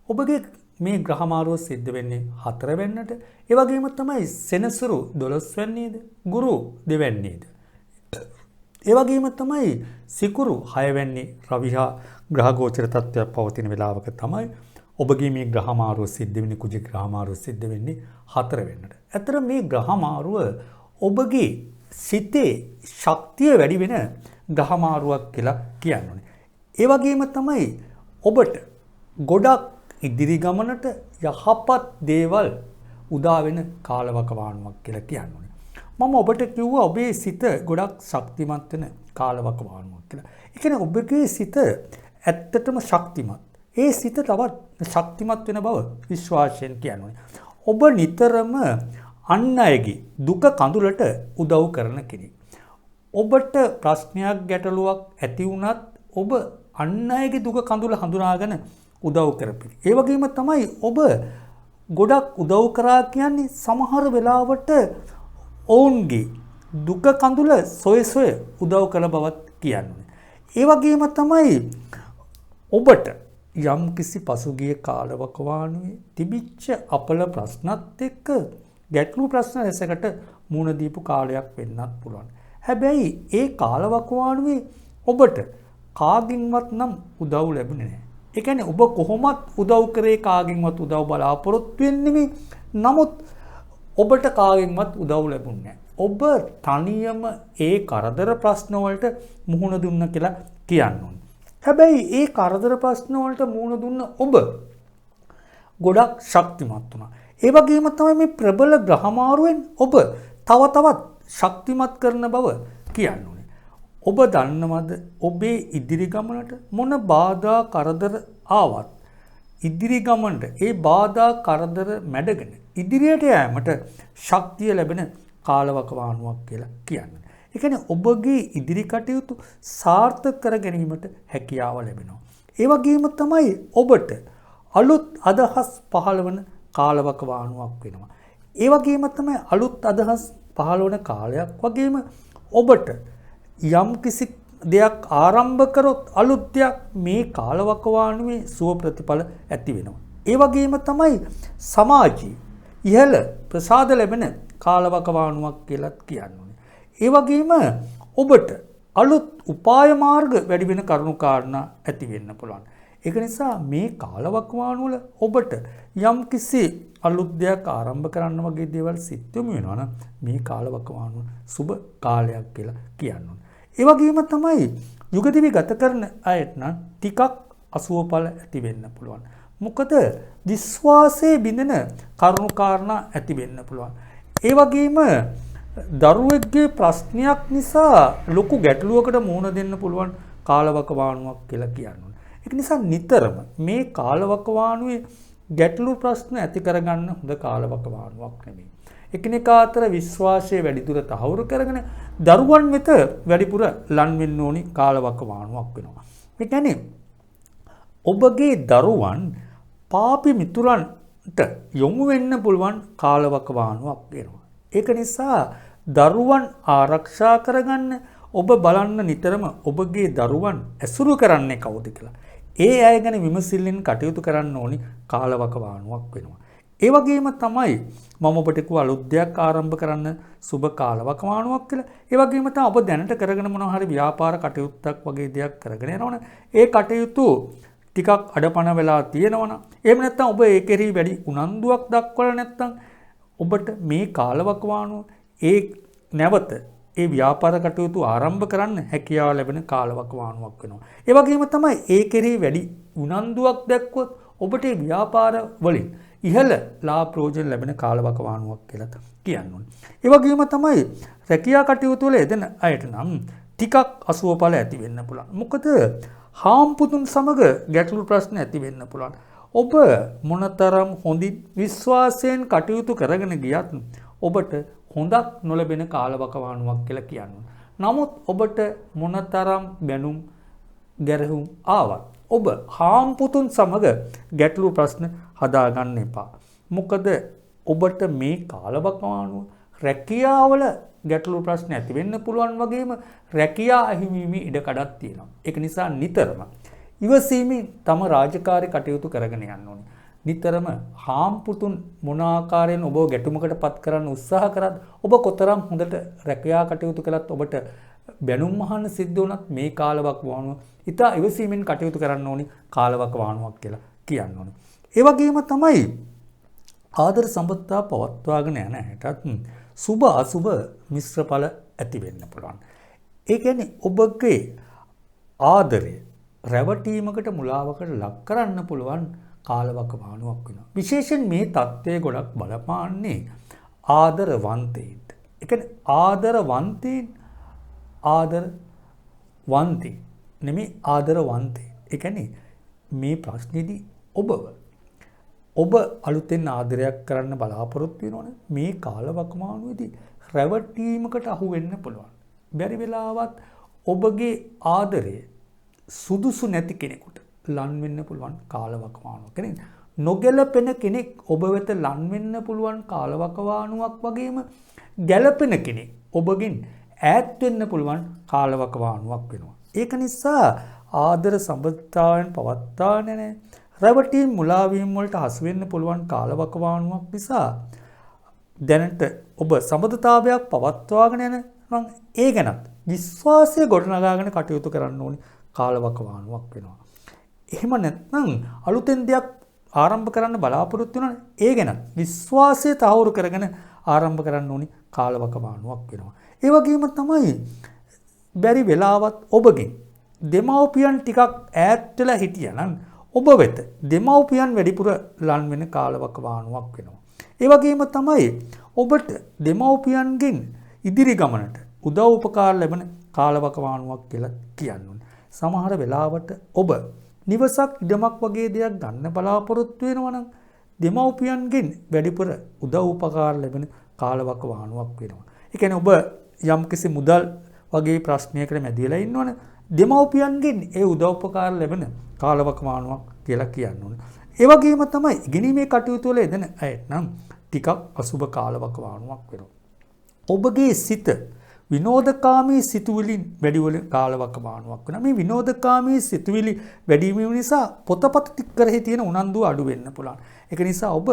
ඔබගේ මේ ග්‍රහමාරුව සිද්ධ වෙන්නේ 4 වෙනිදාට. ඒ වගේම තමයි සෙනසුරු 12 වෙනිදාද, ගුරු 2 වෙනිදාද. ඒ වගේම තමයි සිකුරු 6 වෙනි රවිහා ග්‍රහ ගෝචර තත්ත්වයක් පවතින වෙලාවක තමයි ඔබගේ මේ ග්‍රහමාරුව සිද්ධ වෙන්නේ, කුජ ග්‍රහමාරුව සිද්ධ වෙන්නේ 4 වෙනිදාට. ඇත්තට මේ ග්‍රහමාරුව ඔබගේ සිතේ ශක්තිය වැඩි වෙන ග්‍රහමාරුවක් කියලා කියන්න ඕනේ. ඒ වගේම තමයි ඔබට ගොඩක් ඉදිරි ගමනට යහපත් දේවල් උදා වෙන කාලවකවානුවක් කියලා කියන්නේ. මම ඔබට කිව්වා ඔබේ සිත ගොඩක් ශක්තිමත් වෙන කාලවකවානුවක් කියලා. ඒ කියන්නේ ඔබගේ සිත ඇත්තටම ශක්තිමත්. ඒ සිත තවත් ශක්තිමත් වෙන බව විශ්වාසයෙන් කියන්නේ. ඔබ නිතරම අන් අයගේ දුක කඳුලට උදව් කරන කෙනෙක්. ඔබට ප්‍රශ්නයක් ගැටලුවක් ඇති වුණත් ඔබ අන් අයගේ දුක කඳුල හඳුනාගෙන උදව් කරපිරි. ඒ වගේම තමයි ඔබ ගොඩක් උදව් කරා කියන්නේ සමහර වෙලාවට ඔවුන්ගේ දුක කඳුල සොය උදව් කළ බවත් කියන්නේ. ඒ වගේම තමයි ඔබට යම් කිසි පසුගිය කාලවකවානුවේ තිබිච්ච අපල ප්‍රශ්නත් එක්ක ගැටලු ප්‍රශ්න රැසකට මුහුණ දීපු කාලයක් වෙන්නත් පුළුවන්. හැබැයි ඒ කාලවකවානුවේ ඔබට කාගින්වත් නම් උදව් ලැබුණේ නැහැ. ඒ කියන්නේ ඔබ කොහොමත් උදව් කරේ කාගින්වත් උදව් බලාපොරොත්තු වෙන්නේ නමුත් ඔබට කාගෙන්වත් උදව් ලැබුණේ නැහැ. ඔබ තනියම ඒ කරදර ප්‍රශ්න වලට මුහුණ දුන්න කියලා කියන්න ඕනේ. හැබැයි ඒ කරදර ප්‍රශ්න වලට මුහුණ දුන්න ඔබ ගොඩක් ශක්තිමත් වුණා. ඒ වගේම තමයි මේ ප්‍රබල ග්‍රහමාරුවෙන් ඔබ තව තවත් ශක්තිමත් කරන බව කියන්න ඕනේ. ඔබ දන්නවද ඔබේ ඉදිරි ගමනට මොන බාධා කරදර ආවත් ඉදිරි ගමනට ඒ බාධා කරදර මැඩගෙන ඉදිරියට යෑමට ශක්තිය ලැබෙන කාලවකවානුවක් කියලා කියන්නේ. ඒ කියන්නේ ඔබගේ ඉදිරි කටයුතු සාර්ථක කර ගැනීමට හැකියාව ලැබෙනවා. ඒ වගේම තමයි ඔබට අලුත් අදහස් පහළ වන කාලවකවානුවක් වෙනවා. ඒ වගේම තමයි අලුත් අදහස් පහළ වන කාලයක් වගේම ඔබට යම් කිසි දෙයක් ආරම්භ කරොත් අලුත් දෙයක් මේ කාලවකවානුවේ සුව ප්‍රතිඵල ඇති වෙනවා. ඒ වගේම තමයි සමාජයේ ඉහළ ප්‍රසාද ලැබෙන කාලවකවානුවක් කියලාත් කියන්නේ. ඒ වගේම ඔබට අලුත් උපාය මාර්ග වැඩි වෙන කරුණු කාරණා ඇති වෙන්න පුළුවන්. ඒක නිසා මේ කාලවකවානුව වල ඔබට යම් කිසි අලුත් දෙයක් ආරම්භ කරන්න වගේ දේවල් සිද්ධ වෙනවා නම් මේ කාලවකවානුව සුබ කාලයක් කියලා කියනවා. ඒ වගේම තමයි යුගදිවි ගත කරන අයට නම් ටිකක් අසුවඵල ඇති වෙන්න පුළුවන්. මොකද විශ්වාසයේ බිඳෙන කරුණු කාරණා ඇති වෙන්න පුළුවන්. ඒ වගේම දරුවෙක්ගේ ප්‍රශ්නයක් නිසා ලොකු ගැටලුවකට මුහුණ දෙන්න පුළුවන් කාලවකවානුවක් කියලා කියනවා. ඒක නිසා නිතරම මේ කාලවකවානුවේ ගැටලු ප්‍රශ්න ඇති කරගන්න හොඳ කාලවකවානුවක් නෙමෙයි. එකිනෙකා අතර විශ්වාසය වැඩිදුර තහවුරු කරගෙන දරුවන් වෙත වැඩිපුර ලන් වෙන්න ඕනි කාලවකවානුවක් වෙනවා. ඒ කියන්නේ ඔබගේ දරුවන් පාපි මිතුරන්ට යොමු වෙන්න පුළුවන් කාලවකවානුවක් වෙනවා. ඒක නිසා දරුවන් ආරක්ෂා කරගන්න ඔබ බලන්න නිතරම ඔබගේ දරුවන් ඇසුරු කරන්නේ කවුද කියලා. ඒ අය ගැන විමසිල්ලෙන් කටයුතු කරන්න ඕනි කාලවකවානුවක් වෙනවා. ඒ වගේම තමයි මම ඔබට කිව්ව අලුත් දෙයක් ආරම්භ කරන්න සුබ කාලවකවානුවක් කියලා. ඒ වගේම තමයි ඔබ දැනට කරගෙන මොනවා හරි ව්‍යාපාර කටයුත්තක් වගේ දෙයක් කරගෙන යනවනේ. ඒ කටයුතු ටිකක් අඩපණ වෙලා තියෙනවනම් එහෙම නැත්නම් ඔබ ඒ කෙරෙහි වැඩි උනන්දුවක් දක්වලා නැත්නම් ඔබට මේ කාලවකවානුව ඒ නැවත ඒ ව්‍යාපාර කටයුතු ආරම්භ කරන්න හැකියාව ලැබෙන කාලවකවානුවක් වෙනවා. ඒ වගේම තමයි ඒ කෙරෙහි වැඩි උනන්දුවක් දැක්වුවොත් ඔබට ඒ ව්‍යාපාර වලින් ඉහළ ලාභ ප්‍රයෝජන ලැබෙන කාලවකවානුවක් කියලා කියනවා. ඒ වගේම තමයි රැකියා කටයුතු වල යෙදෙන අයට නම් ටිකක් අසුවඵල ඇති වෙන්න පුළුවන්. මොකද හාම්පුතුන් සමග ගැටලු ප්‍රශ්න ඇති වෙන්න පුළුවන්. ඔබ මොනතරම් හොඳින් විශ්වාසයෙන් කටයුතු කරගෙන ගියත් ඔබට හොඳක් නොලැබෙන කාලවකවානුවක් කියලා කියනවා. නමුත් ඔබට මොනතරම් බැනුම් ගැරහුම් ආවත් ඔබ හාම්පුතුන් සමග ගැටලු ප්‍රශ්න හදාගන්න එපා. මොකද ඔබට මේ කාලවකවානුව රැකියාවල ගැටලු ප්‍රශ්න ඇති වෙන්න පුළුවන් වගේම රැකියා අහිමිවීමේ ඉඩකඩක් තියෙනවා. ඒක නිසා නිතරම ඉවසීමෙන් තම රාජකාරී කටයුතු කරගෙන යන්න ඕනේ. නිතරම හාම්පුතුන් මොන ආකාරයෙන් ඔබ ගැටුමකට පත් කරන්න උත්සාහ කරත් ඔබ කොතරම් හොඳට රැකියා කටයුතු කළත් ඔබට බැනුම් අහන්න සිද්ධ වුණත් මේ කාලවකවානුව ඉතා ඉවසීමෙන් කටයුතු කරන්න ඕනි කාලවකවානුවක් කියලා කියන්න ඕනේ. ඒ වගේම තමයි ආදර සම්බන්ධතා පවත්වාගෙන යන හැටත් සුබ අසුබ මිශ්‍ර ඵල ඇති වෙන්න පුළුවන්. ඒ කියන්නේ ඔබගේ ආදරය රැවටීමකට මුලාවකට ලක් කරන්න පුළුවන් කාලවකවානුවක් වෙනවා. විශේෂයෙන් මේ தත්ත්වය ගොඩක් බලපාන්නේ ආදරවන්තයින්ට. ඒ කියන්නේ ආදරවන්තයින් නෙමෙයි ආදරවන්තයින්. ඒ කියන්නේ මේ ප්‍රශ්නේදී ඔබ අලුතෙන් ආදරයක් කරන්න බලාපොරොත්තු වෙනවනේ. මේ කාලවකවානුවේදී රැවටීමකට අහු වෙන්න පුළුවන්. බැරි වෙලාවත් ඔබගේ ආදරය සුදුසු නැති කෙනෙකුට ලන් වෙන්න පුළුවන් කාලවකවානුවක්. කියන්නේ නොගැලපෙන කෙනෙක් ඔබ වෙත ලන් වෙන්න පුළුවන් කාලවකවානුවක් වගේම ගැලපෙන කෙනෙක් ඔබගෙන් ඈත් වෙන්න පුළුවන් කාලවකවානුවක් වෙනවා. ඒක නිසා ආදර සම්බන්ධතාවයන් පවත්වාගෙන රැවටීම් මුලාවීම් වලට හසු වෙන්න පුළුවන් කාලවකවානුවක් නිසා දැනට ඔබ සම්බන්ධතාවයක් පවත්වාගෙන යන නම් ඒ ගැනත් විශ්වාසය ගොඩනගාගෙන කටයුතු කරන්න ඕනි කාලවකවානුවක් වෙනවා. එහෙම නැත්නම් අලුතෙන් දෙයක් ආරම්භ කරන්න බලාපොරොත්තු වෙනවා ඒ ගැන විශ්වාසය තහවුරු කරගෙන ආරම්භ කරන්න ඕනි කාලවකවානුවක් වෙනවා. ඒ වගේම තමයි බැරි වෙලාවත් ඔබගෙන් දෙමව්පියන් ටිකක් ඈත් වෙලා හිටියනම් ඔබ වෙත දෙමව්පියන් වැඩිපුර ලන් වෙන කාලවකවානුවක් වෙනවා. ඒ වගේම තමයි ඔබට දෙමව්පියන්ගෙන් ඉදිරි ගමනට උදව් උපකාර ලැබෙන කාලවකවානුවක් කියලා කියන්නේ. සමහර වෙලාවට ඔබ නිවසක් ඉඩමක් වගේ දෙයක් ගන්න බලාපොරොත්තු වෙනවා නම් දෙමව්පියන්ගෙන් වැඩිපුර උදව් උපකාර ලැබෙන කාලවකවානුවක් වෙනවා. ඒ කියන්නේ ඔබ යම්කිසි මුදල් වගේ ප්‍රශ්නයකට මැදිලා ඉන්නවනේ දෙමව්පියන්ගෙන් ඒ උදව් උපකාර ලැබෙන කාලවකවානුවක් කියලා කියන්නේ. ඒ වගේම තමයි ඉගෙනීමේ කටයුතු වල යෙදෙන අය නම් ටිකක් අසුබ කාලවකවානුවක් වෙනවා. ඔබගේ සිත විනෝදකාමී සිතුවිලි වැඩිවල කාලවකවානුවක් වෙනවා. මේ විනෝදකාමී සිතුවිලි වැඩි වීම නිසා පොතපත කෙරෙහි තියෙන උනන්දුව අඩු වෙන්න පුළුවන්. ඒක නිසා ඔබ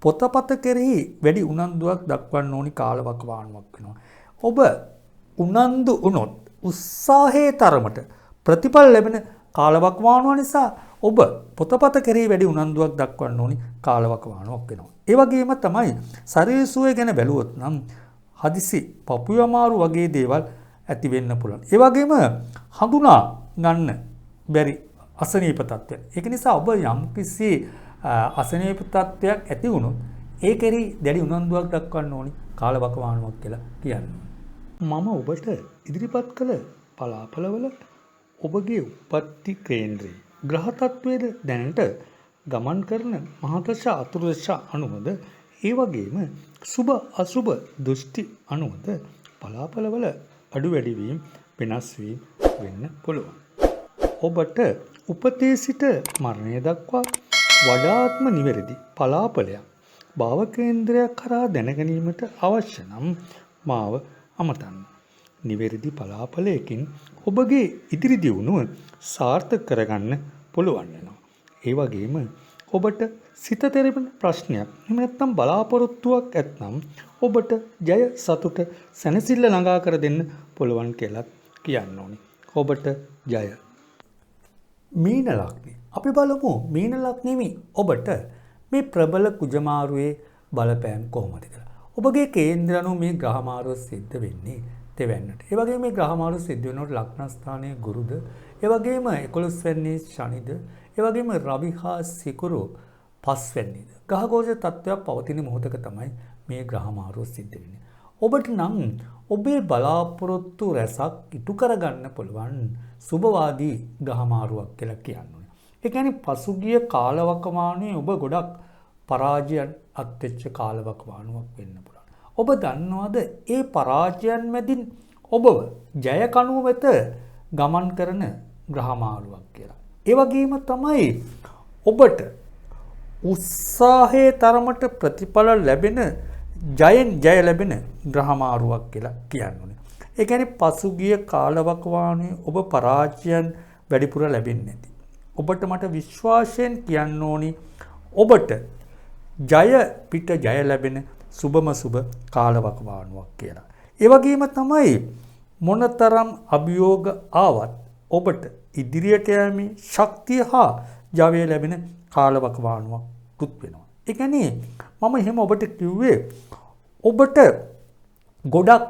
පොතපත කෙරෙහි වැඩි උනන්දුවක් දක්වන්න ඕනි කාලවකවානුවක් වෙනවා. ඔබ උනන්දු වුණොත් උත්සාහයේ තරමට ප්‍රතිඵල ලැබෙන කාලවකවානුව නිසා ඔබ පොතපත කෙරෙහි වැඩි උනන්දුවක් දක්වන්න ඕනි කාලවකවානුවක් වෙනවා. ඒ වගේම තමයි ශරීර සුවය ගැන බැලුවොත් නම් හදිසි පපුව අමාරු වගේ දේවල් ඇති වෙන්න පුළුවන්. ඒ වගේම හඳුනා ගන්න බැරි අසනීප තත්ත්වයක්. ඒක නිසා ඔබ යම්කිසි අසනීප තත්ත්වයක් ඇති වුණොත් ඒ කෙරෙහි දැඩි උනන්දුවක් දක්වන්න ඕනි කාලවකවානුවක් කියලා කියන්නේ. මම ඔබට ඉදිරිපත් කළ පලාපලවල ඔබගේ උප්පත්ති කේන්ද්‍රයේ ග්‍රහ තත්ත්වයේද දැනට ගමන් කරන මහදශ අතුරුදශ අනුවද ඒ වගේම සුබ අසුබ දෘෂ්ටි අනුවද පලාපලවල අඩු වැඩි වීම වෙනස් වීම වෙන්න පුළුවන්. ඔබට උපතේ සිට මරණය දක්වා වඩාත්ම නිවැරදි පලාපලයක් භාව කේන්ද්‍රයක් කරා දැනගැනීමට අවශ්‍ය නම් මාව අමතන්න. නිවැරදි පලාපලයකින් ඔබගේ ඉදිරි දියුණුව සාර්ථක කරගන්න පුළුවන් වෙනවා. ඒ වගේම ඔබට සිත තෙරෙන ප්‍රශ්නයක් එහෙම නැත්නම් බලාපොරොත්තුවක් ඇත්නම් ඔබට ජය සතුට සැනසෙල්ල ළඟා කර දෙන්න පුළුවන් කියලා කියන්න ඕනි. ඔබට ජය. මීන ලග්නේ. අපි බලමු මීන ලග්නෙමි ඔබට මේ ප්‍රබල කුජමාරුවේ බලපෑම් කොහොමද කියලා. ඔබගේ කේන්ද්‍ර අනුව මේ ග්‍රහ මාරුව සිද්ධ වෙන්නේ තෙවන්නට. ඒ වගේම මේ ග්‍රහ මාරුව සිද්ධ වෙනකොට ලග්න ස්ථානයේ ගුරුද, ඒ වගේම 11 වෙනි ශනිද, ඒ වගේම රවි හා සිකුරු 5 වෙනිද. ග්‍රහගෝචර තත්ත්වයක් පවතින මොහොතක තමයි මේ ග්‍රහ මාරුව සිද්ධ වෙන්නේ. ඔබට නම් ඔබේ බලාපොරොත්තු රැසක් ඉටු කරගන්න පුළුවන් සුබවාදී ග්‍රහ මාරුවක් කියලා කියන්නේ. ඒ කියන්නේ පසුගිය කාලවකවානුවේ ඔබ ගොඩක් පරාජයන් අත්වෙච්ච කාලවකවානුවක් වෙන්න පුළුවන්. ඔබ දන්නවද ඒ පරාජයන් මැදින් ඔබව ජය කණුව වෙත ගමන් කරන ග්‍රහ මාරුවක් කියලා. ඒ වගේම තමයි ඔබට උත්සාහයේ තරමට ප්‍රතිඵල ලැබෙන ජයෙන් ජය ලැබෙන ග්‍රහ මාරුවක් කියලා කියන්නේ. ඒ කියන්නේ පසුගිය කාලවකවානුවේ ඔබ පරාජයන් වැඩිපුර ලැබෙන්නේ නැති. ඔබට මට විශ්වාසයෙන් කියන්න ඕනි ඔබට ජය පිට ජය ලැබෙන සුබම සුබ කාලවකවානුවක් කියලා. ඒ වගේම තමයි මොනතරම් අභියෝග ආවත් ඔබට ඉදිරියට යෑමේ ශක්තිය හා ජවය ලැබෙන කාලවකවානුවක් තුත් වෙනවා. ඒ කියන්නේ මම එහෙම ඔබට කිව්වේ ඔබට ගොඩක්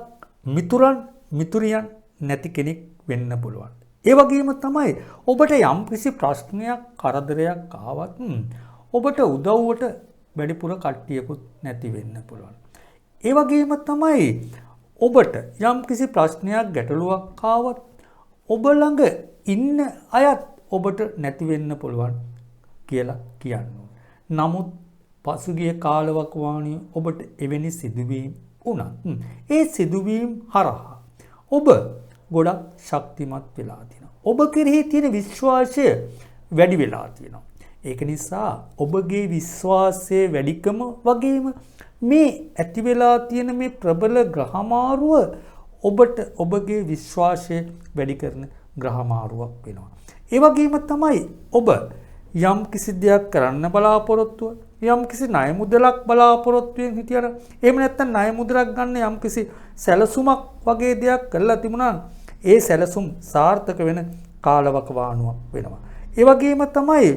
මිතුරියන් නැති කෙනෙක් වෙන්න පුළුවන්. ඒ වගේම තමයි ඔබට යම්කිසි ප්‍රශ්නයක් කරදරයක් ආවත් ඔබට උදව්වට වැඩිපුර කට්ටියකුත් නැති වෙන්න පුළුවන්. ඒ වගේම තමයි ඔබට යම්කිසි ප්‍රශ්නයක් ගැටලුවක් ආවත් ඔබ ළඟ ඉන්න අයත් ඔබට නැති වෙන්න පුළුවන් කියලා කියනවා. නමුත් පසුගිය කාලවකවානුවේ ඔබට එවැනි සිදුවීම් වුණත් ඒ සිදුවීම් හරහා ඔබ ගොඩක් ශක්තිමත් වෙලා තියෙනවා. ඔබ කෙරෙහි තියෙන විශ්වාසය වැඩි වෙලා තියෙනවා. ඒක නිසා ඔබගේ විශ්වාසයේ වැඩිකම වගේම මේ ඇති වෙලා තියෙන මේ ප්‍රබල ග්‍රහමාරුව ඔබට ඔබගේ විශ්වාසය වැඩි කරන ග්‍රහමාරුවක් වෙනවා. ඒ වගේම තමයි ඔබ යම් කිසි දෙයක් කරන්න බලාපොරොත්තුව යම් කිසි ණය මුදලක් බලාපොරොත්තුවෙන් හිටියර එහෙම නැත්නම් ණය මුදලක් ගන්න යම් කිසි සැලසුමක් වගේ දෙයක් කරලා තිබුණා ඒ සැලසුම් සාර්ථක වෙන කාලවකවානුවක් වෙනවා. ඒ වගේම තමයි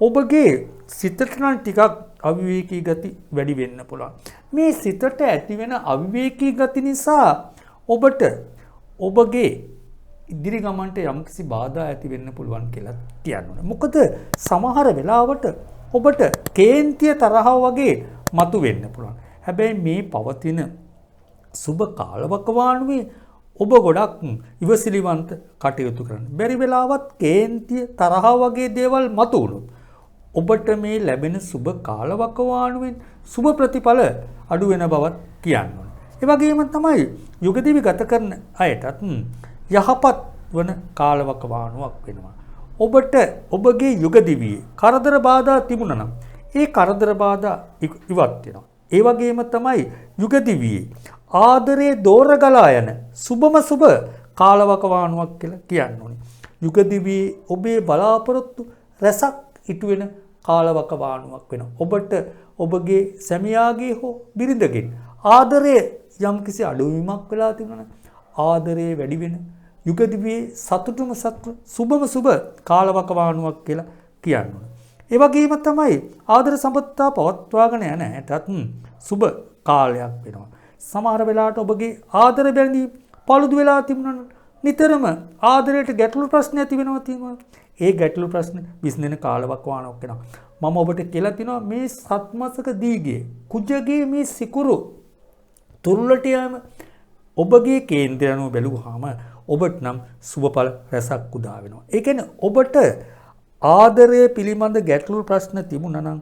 ඔබගේ සිතට නම් ටිකක් අවිවේකී ගති වැඩි වෙන්න පුළුවන්. මේ සිතට ඇති වෙන අවිවේකී ගති නිසා ඔබට ඔබගේ ඉදිරි ගමන්ට යම්කිසි බාධා ඇති වෙන්න පුළුවන් කියලා කියනවා. මොකද සමහර වෙලාවට ඔබට කේන්තිය තරහව වගේ මතුවෙන්න පුළුවන්. හැබැයි මේ පවතින සුබ කාලවකවානුවේ ඔබ ගොඩක් ඉවසිලිවන්ත කටයුතු කරන්න. බැරි වෙලාවත් කේන්තිය තරහව වගේ දේවල් මතුවුණොත් ඔබට මේ ලැබෙන සුබ කාලවකවානුවෙන් සුබ ප්‍රතිඵල අඩු වෙන බවත් කියනවා. ඒ වගේම තමයි යුගදිවි ගත කරන අයටත් යහපත් වන කාලවකවානුවක් වෙනවා. ඔබට ඔබගේ යුගදිවියේ කරදර බාධා තිබුණා නම් ඒ කරදර බාධා ඉවත් වෙනවා. ඒ වගේම තමයි යුගදිවියේ ආදරේ දෝරගලා යන සුබම සුබ කාලවකවානුවක් කියලා කියන්නේ. යුගදිවියේ ඔබේ බලාපොරොත්තු රැසක් ඉටු වෙන කාලවකවානුවක් වෙනවා. ඔබට ඔබගේ සැමියාගේ හෝ බිරිඳගෙන් ආදරේ යම්කිසි අඩුවීමක් වෙලා තිබුණා නම් ආදරේ වැඩි වෙන යුගදිවියේ සතුටුම සතුට සුබම සුබ කාලවකවානුවක් කියලා කියනවා. ඒ වගේම තමයි ආදර සම්පත්තා පවත්වාගෙන යන හැටත් සුබ කාලයක් වෙනවා. සමහර වෙලාවට ඔබගේ ආදර බැඳීම් paludu වෙලා තිබුණා නිතරම ආදරයට ගැටලු ප්‍රශ්න ඇති වෙනවා තියෙනවා. ඒ ගැටලු ප්‍රශ්න විසඳෙන කාලවකවානුවක් වෙනවා. මම ඔබට කියලා තිනවා මේ සත්මසක දීගේ කුජගේ මේ සිකුරු තුරුලට යෑම ඔබගේ කේන්ද්‍රය අනුව බැලුවාම ඔබට නම් සුබඵල රැසක් උදා වෙනවා. ඒ කියන්නේ ඔබට ආදරය පිළිබඳ ගැටලු ප්‍රශ්න තිබුණා නම්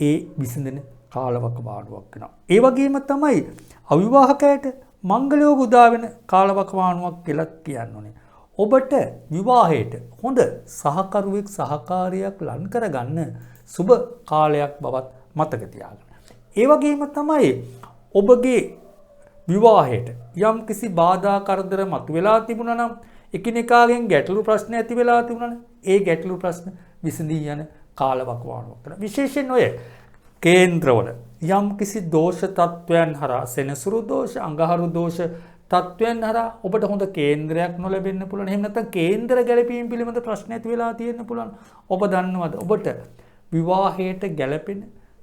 ඒ විසඳෙන කාලවකවානුවක් වෙනවා. ඒ වගේම තමයි අවිවාහකයට මංගලයෝග උදා වෙන කාලවකවානුවක් කියලා කියන්නේ. ඔබට විවාහයට හොඳ සහකරුවෙක් සහකාරියක් ලං කරගන්න සුබ කාලයක් බවත් මතක තියාගන්න. ඒ වගේම තමයි ඔබගේ විවාහයට යම් කිසි බාධා කරදර මතුවලා තිබුණා නම් එකිනෙකාගෙන් ගැටලු ප්‍රශ්න ඇති වෙලා තිබුණා නම් ඒ ගැටලු ප්‍රශ්න විසඳී යන කාලවකවානුවක් කරනවා. විශේෂයෙන් ඔය කේන්ද්‍රවල යම් කිසි දෝෂ තත්වයන් හරහා සෙනසුරු දෝෂ අඟහරු දෝෂ තත්වයන් හරහා ඔබට හොඳ කේන්ද්‍රයක් නොලැබෙන්න පුළුවන්. එහෙම නැත්නම් කේන්ද්‍ර ගැලපීම් පිළිබඳ ප්‍රශ්න ඇති වෙලා තියෙන්න පුළුවන්. ඔබ දන්නවද ඔබට විවාහයට ගැලපෙන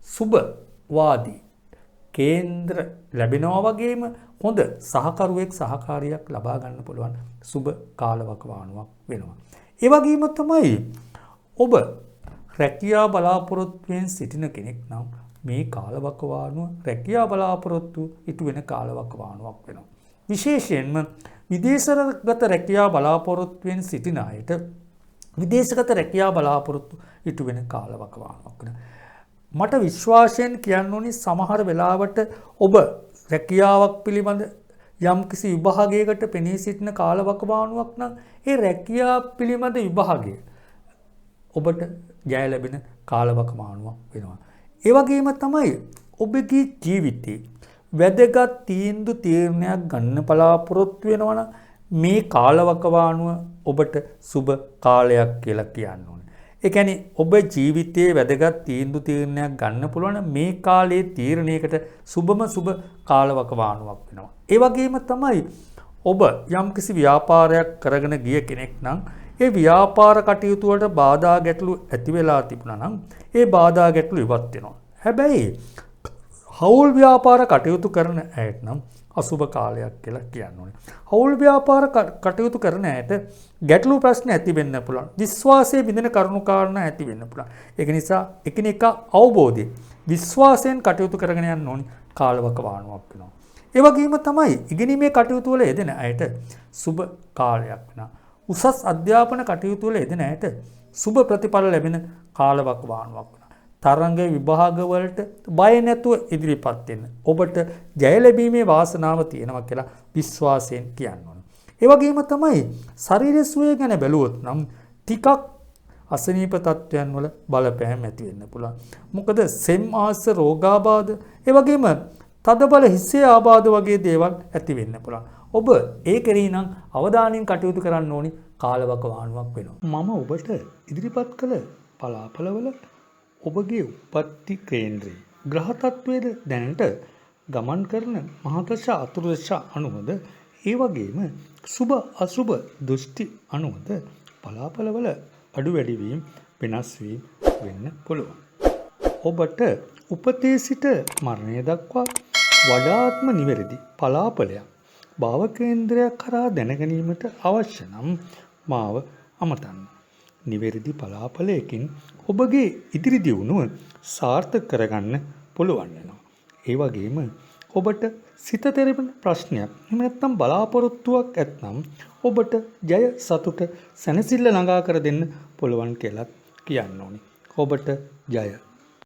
සුබ වාදී කේන්ද්‍ර ලැබෙනවා වගේම හොඳ සහකරුවෙක් සහකාරියක් ලබා ගන්න පුළුවන් සුබ කාලවකවානුවක් වෙනවා. ඒ වගේම තමයි ඔබ රැකියා බලාපොරොත්තුවෙන් සිටින කෙනෙක් නම් මේ කාලවකවානුව රැකියා බලාපොරොත්තු ඉටු වෙන කාලවකවානුවක් වෙනවා. විශේෂයෙන්ම විදේශගත රැකියා බලාපොරොත්තුවෙන් සිටින අයට විදේශගත රැකියා බලාපොරොත්තු ඉටු වෙන කාලවකවානුවක් වෙනවා. මට විශ්වාසයෙන් කියන්න ඕනි සමහර වෙලාවට ඔබ රැකියාවක් පිළිබඳ යම්කිසි විභාගයකට පෙනී සිටින කාලවකවානුවක් නම් ඒ රැකියාව පිළිබඳ විභාගය ඔබට ජය ලැබෙන කාලවකවානුවක් වෙනවා. ඒ වගේම තමයි ඔබගේ ජීවිතේ වැදගත් තීරණයක් ගන්න බලාපොරොත්තු වෙනවා නම් මේ කාලවකවානුව ඔබට සුබ කාලයක් කියලා කියන්න ඕනේ. ඒ කියන්නේ ඔබ ජීවිතයේ වැදගත් තීරණයක් ගන්න පුළුවන් මේ කාලයේ තීරණයකට සුබම සුබ කාලවකවානුවක් වෙනවා. ඒ වගේම තමයි ඔබ යම්කිසි ව්‍යාපාරයක් කරගෙන ගිය කෙනෙක් නම් ඒ ව්‍යාපාර කටයුතු වලට බාධා ගැටලු ඇති වෙලා තිබුණා නම් ඒ බාධා ගැටලු ඉවත් වෙනවා. හැබැයි හවුල් ව්‍යාපාර කටයුතු කරන ඇයට නම් අසුබ කාලයක් කියලා කියන්න ඕනේ. හවුල් ව්‍යාපාර කටයුතු කරන ඇයට ගැටලු ප්‍රශ්න ඇති වෙන්න පුළුවන්. විශ්වාසයේ බිඳෙන කරුණු කාරණා ඇති වෙන්න පුළුවන්. ඒක නිසා එකිනෙක අවබෝධයෙන් විශ්වාසයෙන් කටයුතු කරගෙන යන්න ඕනේ කාලවක වානුවක් වෙනවා. ඒ වගේම තමයි ඉගෙනීමේ කටයුතු වල යෙදෙන අයට සුබ කාලයක් වෙනවා. උසස් අධ්‍යාපන කටයුතු වල යෙදෙන අයට සුබ ප්‍රතිඵල ලැබෙන කාලවක වානුවක් වෙනවා. තරංග විභාග වලට බය නැතුව ඉදිරිපත් වෙන්න. ඔබට ජය ලැබීමේ වාසනාව තියෙනවා කියලා විශ්වාසයෙන් කියන්න ඕන. ඒ වගේම තමයි ශරීර සුවය ගැන බැලුවොත් නම් ටිකක් අසනීප තත්ත්වයන් වල බලපෑම් ඇති වෙන්න පුළුවන්. මොකද සෙම් ආස රෝගාබාධ, ඒ වගේම තදබල හිස්සේ ආබාධ වගේ දේවල් ඇති වෙන්න පුළුවන්. ඔබ ඒ කෙරෙහි නම් අවධානයෙන් කටයුතු කරන්න ඕනි කාලවක වානුවක් වෙනවා. මම ඔබට ඉදිරිපත් කළ පලාපලවල ඔබගේ උපත්ති කේන්ද්‍රයේ ග්‍රහ තත්වයේද දැනට ගමන් කරන මහදශ අතුරුදශ අනුවද ඒ වගේම සුබ අසුබ දෘෂ්ටි අනුවද පලාපලවල අඩු වැඩි වීම වෙනස් වීම වෙන්න පුළුවන්. ඔබට උපතේ සිට මරණය දක්වා වඩාත්ම නිවැරදි පලාපලයක් භාව කේන්ද්‍රයක් කරා දැනගැනීමට අවශ්‍ය නම් මාව අමතන්න. නිවැරදි පලාපලයකින් ඔබගේ ඉදිරි දියුණුව සාර්ථක කරගන්න පුළුවන් වෙනවා. ඒ වගේම ඔබට සිත තෙරෙන ප්‍රශ්නයක් එහෙම නැත්නම් බලාපොරොත්තුවක් ඇත්නම් ඔබට ජය සතුට සැනසෙල්ල ළඟා කර දෙන්න පුළුවන් කියලා කියන්න ඕනේ. ඔබට ජය.